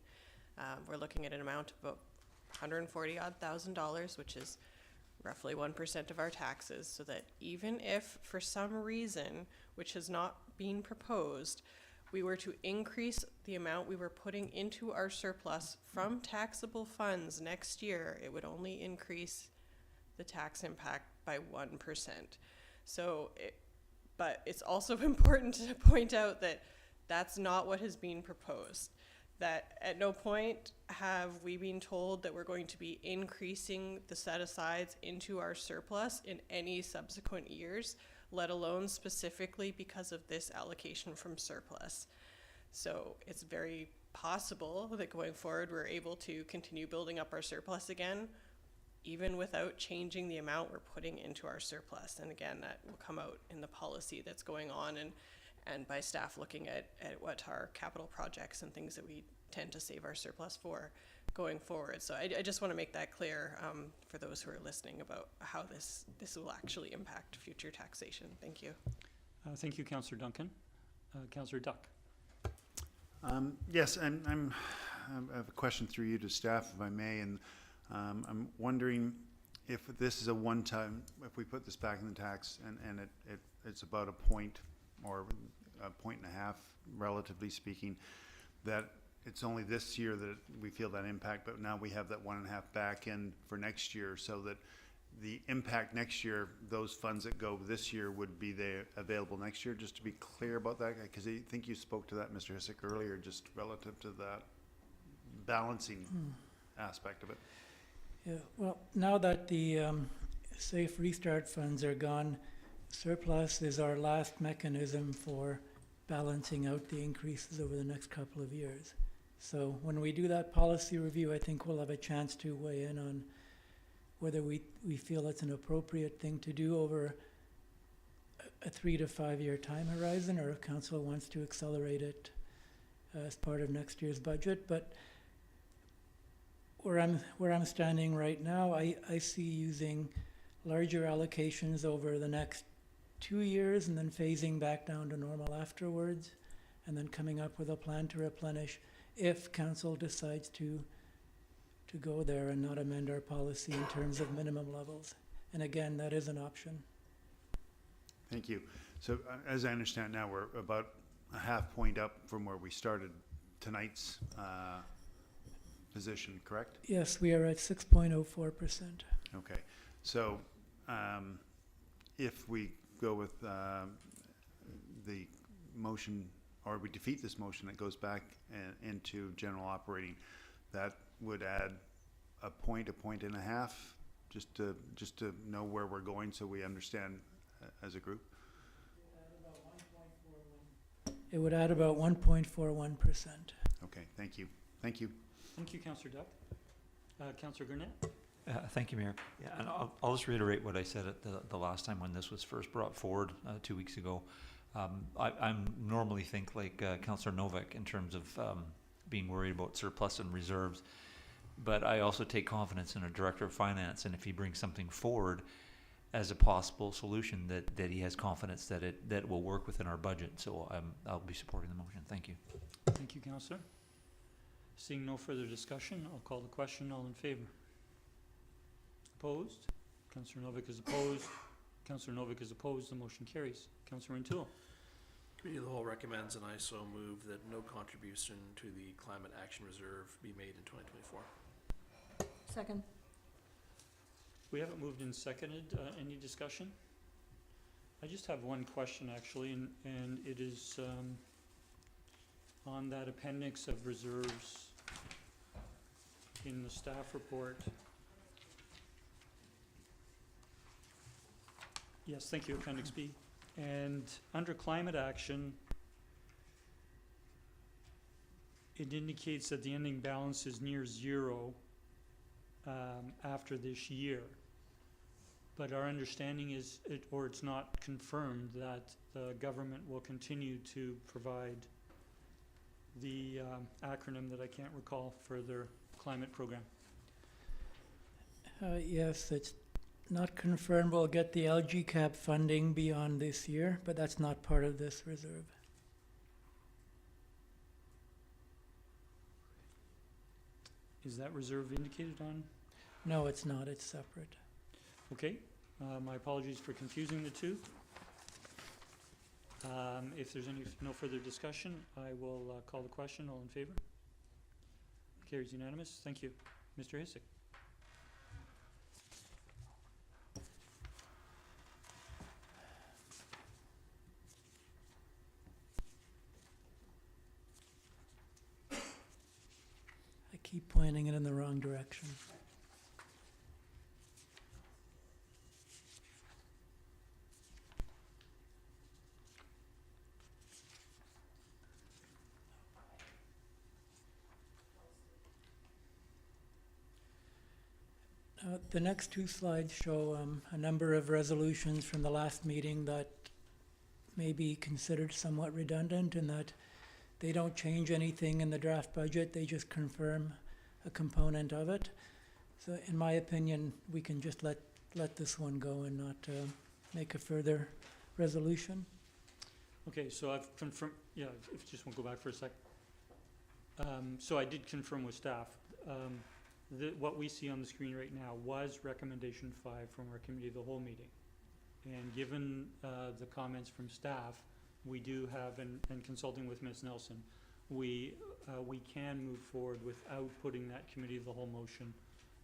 We're looking at an amount of about $140,000, which is roughly 1% of our taxes, so that even if for some reason, which has not been proposed, we were to increase the amount we were putting into our surplus from taxable funds next year, it would only increase the tax impact by 1%. So, but it's also important to point out that that's not what has been proposed. That at no point have we been told that we're going to be increasing the set-asides into our surplus in any subsequent years, let alone specifically because of this allocation from surplus. So it's very possible that going forward we're able to continue building up our surplus again, even without changing the amount we're putting into our surplus. And again, that will come out in the policy that's going on and by staff looking at what our capital projects and things that we tend to save our surplus for going forward. So I just want to make that clear for those who are listening about how this will actually impact future taxation. Thank you. Thank you, Councillor Duncan. Councillor Duck. Yes, I have a question through you to staff, if I may, and I'm wondering if this is a one-time, if we put this back in the tax and it's about a point or a point and a half, relatively speaking, that it's only this year that we feel that impact, but now we have that 1.5 back in for next year, so that the impact next year, those funds that go this year would be available next year, just to be clear about that, because I think you spoke to that, Mr. Hicik, earlier, just relative to that balancing aspect of it. Yeah, well, now that the safe restart funds are gone, surplus is our last mechanism for balancing out the increases over the next couple of years. So when we do that policy review, I think we'll have a chance to weigh in on whether we feel it's an appropriate thing to do over a 3 to 5 year time horizon, or if council wants to accelerate it as part of next year's budget. But where I'm standing right now, I see using larger allocations over the next 2 years and then phasing back down to normal afterwards, and then coming up with a plan to replenish if council decides to go there and not amend our policy in terms of minimum levels. And again, that is an option. Thank you. So as I understand now, we're about a half point up from where we started tonight's position, correct? Yes, we are at 6.04%. Okay. So if we go with the motion, or we defeat this motion that goes back into general operating, that would add a point and a half, just to know where we're going, so we understand as a group. It would add about 1.41%. Okay, thank you. Thank you. Thank you, Councillor Duck. Councillor Gurnett. Thank you, Mayor. Yeah, and I'll just reiterate what I said at the last time when this was first brought forward 2 weeks ago. I'm normally think like Councillor Novak in terms of being worried about surplus and reserves, but I also take confidence in a director of finance, and if he brings something forward as a possible solution, that he has confidence that it will work within our budget. So I'll be supporting the motion. Thank you. Thank you, Councillor. Seeing no further discussion, I'll call the question. All in favor? Opposed? Councillor Novak is opposed. Councillor Novak is opposed. The motion carries. Councillor Rintoul. Committee of the Whole recommends, and I so move, that no contribution to the Climate Action Reserve be made in 2024. Second. We haven't moved and seconded. Any discussion? I just have one question, actually, and it is on that appendix of reserves in the staff report. Yes, thank you, Appendix B. And under climate action, it indicates that the ending balance is near zero after this year. But our understanding is, it's not confirmed, that the government will continue to provide the acronym that I can't recall for their climate program. Yes, it's not confirmed we'll get the LGCAP funding beyond this year, but that's not part of this reserve. Is that reserve indicated on? No, it's not. It's separate. Okay. My apologies for confusing the two. If there's no further discussion, I will call the question. All in favor? Carries unanimous. Thank you. Mr. Hicik. I keep pointing it in the wrong direction. The next two slides show a number of resolutions from the last meeting that may be considered somewhat redundant in that they don't change anything in the draft budget, they just confirm a component of it. So in my opinion, we can just let this one go and not make a further resolution. Okay, so I've confirmed, yeah, if you just want to go back for a sec. So I did confirm with staff. What we see on the screen right now was recommendation 5 from our committee of the whole meeting. And given the comments from staff, we do have, and consulting with Ms. Nelson, we can move forward without putting that committee of the whole motion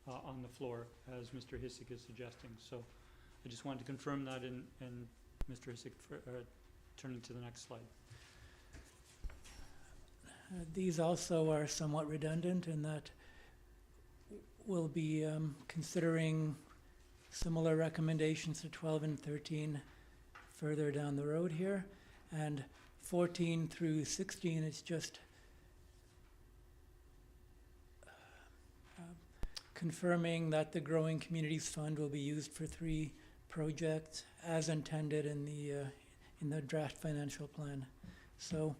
on the floor, as Mr. Hicik is suggesting. So I just wanted to confirm that, and Mr. Hicik, turning to the next slide. These also are somewhat redundant in that we'll be considering similar recommendations to 12 and 13 further down the road here. And 14 through 16 is just confirming that the Growing Communities Fund will be used for 3 projects as intended in the draft financial plan. So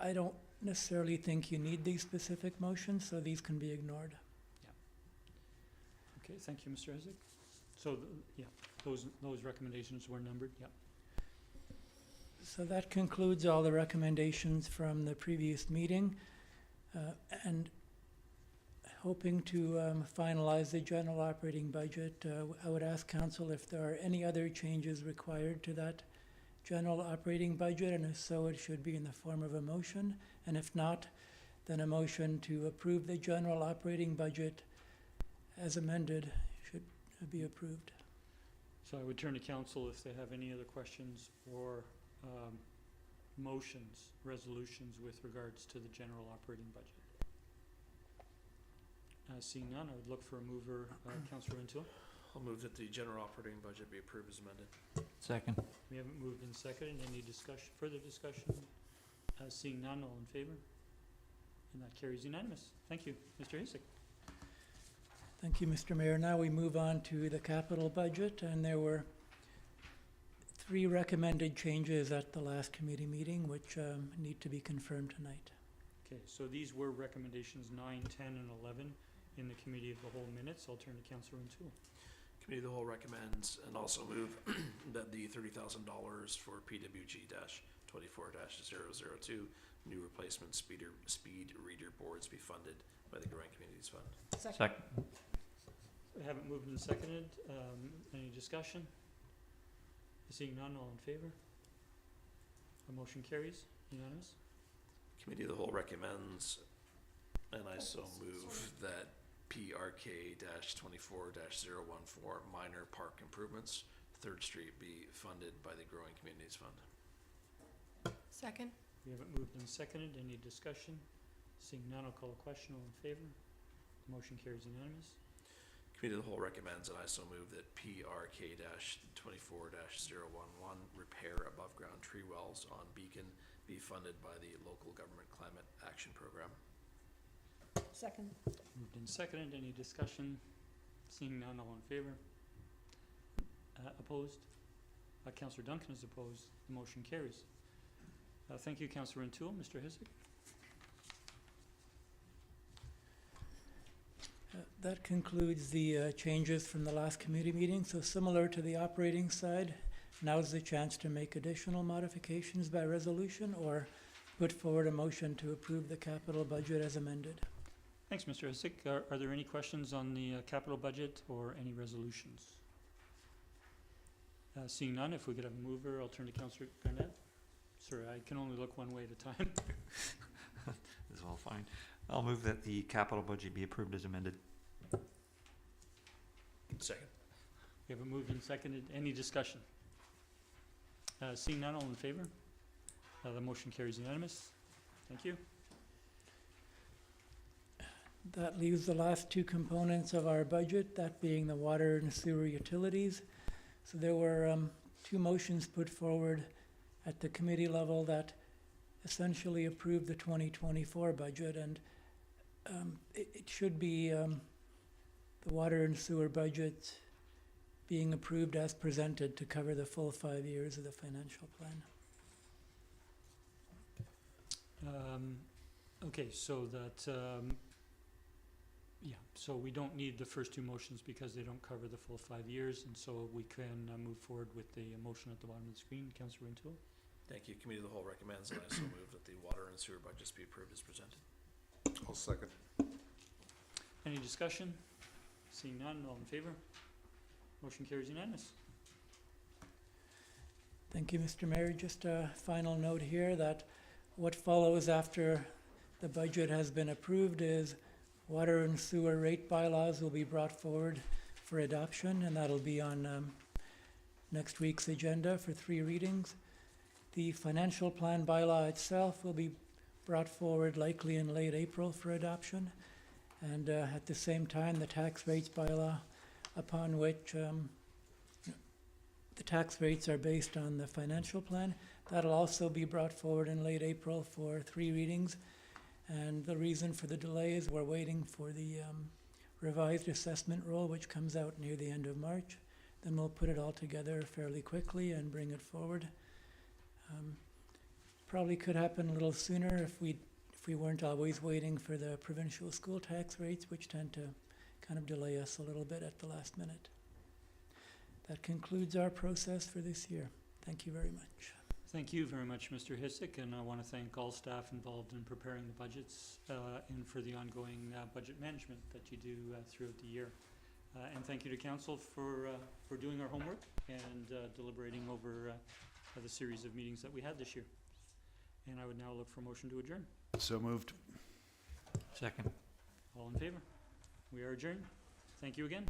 I don't necessarily think you need these specific motions, so these can be ignored. Okay, thank you, Mr. Hicik. So, yeah, those recommendations were numbered, yeah. So that concludes all the recommendations from the previous meeting. And hoping to finalize the general operating budget, I would ask council if there are any other changes required to that general operating budget, and if so, it should be in the form of a motion. And if not, then a motion to approve the general operating budget as amended should be approved. So I would turn to council if they have any other questions or motions, resolutions with regards to the general operating budget. Seeing none, I would look for a mover, Councillor Rintoul. I'll move that the general operating budget be approved as amended. Second. We haven't moved and seconded. Any discussion, further discussion? Seeing none, all in favor? And that carries unanimous. Thank you. Mr. Hicik. Thank you, Mr. Mayor. Now we move on to the capital budget, and there were 3 recommended changes at the last committee meeting, which need to be confirmed tonight. Okay, so these were recommendations 9, 10, and 11 in the committee of the whole minutes. I'll turn to Councillor Rintoul. Committee of the whole recommends and also move that the $30,000 for PWG-24-002 new replacement speed reader boards be funded by the Growing Communities Fund. Second. I haven't moved and seconded. Any discussion? Seeing none, all in favor? The motion carries. Unanimous. Committee of the whole recommends, and I so move that PRK-24-014 minor park improvements, 3rd Street be funded by the Growing Communities Fund. Second. We haven't moved and seconded. Any discussion? Seeing none, I'll call a question. All in favor? The motion carries unanimous. Committee of the whole recommends, and I so move that PRK-24-011 repair above ground tree wells on Beacon be funded by the Local Government Climate Action Program. Second. Moved and seconded. Any discussion? Seeing none, all in favor? Opposed? Councillor Duncan is opposed. The motion carries. Thank you, Councillor Rintoul. Mr. Hicik. That concludes the changes from the last committee meeting. So similar to the operating side, now's the chance to make additional modifications by resolution or put forward a motion to approve the capital budget as amended. Thanks, Mr. Hicik. Are there any questions on the capital budget or any resolutions? Seeing none, if we could have a mover, I'll turn to Councillor Garnett. Sorry, I can only look one way at a time. This is all fine. I'll move that the capital budget be approved as amended. Second. We have a moved and seconded. Any discussion? Seeing none, all in favor? The motion carries unanimous. Thank you. That leaves the last two components of our budget, that being the water and sewer utilities. So there were two motions put forward at the committee level that essentially approved the 2024 budget, and it should be the water and sewer budget being approved as presented to cover the full 5 years of the financial plan. Okay, so that, yeah, so we don't need the first two motions because they don't cover the full 5 years, and so we can move forward with the motion at the bottom of the screen. Councillor Rintoul. Thank you. Committee of the Whole recommends, and I so move that the water and sewer budgets be approved as presented. I'll second. Any discussion? Seeing none, all in favor? Motion carries unanimous. Thank you, Mr. Mayor. Just a final note here that what follows after the budget has been approved is water and sewer rate bylaws will be brought forward for adoption, and that'll be on next week's agenda for 3 readings. The financial plan bylaw itself will be brought forward likely in late April for adoption. And at the same time, the tax rates bylaw, upon which the tax rates are based on the financial plan, that'll also be brought forward in late April for 3 readings. And the reason for the delay is we're waiting for the revised assessment roll, which comes out near the end of March. Then we'll put it all together fairly quickly and bring it forward. Probably could happen a little sooner if we weren't always waiting for the provincial school tax rates, which tend to kind of delay us a little bit at the last minute. That concludes our process for this year. Thank you very much. Thank you very much, Mr. Hicik, and I want to thank all staff involved in preparing the budgets and for the ongoing budget management that you do throughout the year. And thank you to Council for doing our homework and deliberating over the series of meetings that we had this year. And I would now look for a motion to adjourn. So moved. Second. All in favor? We are adjourned. Thank you again.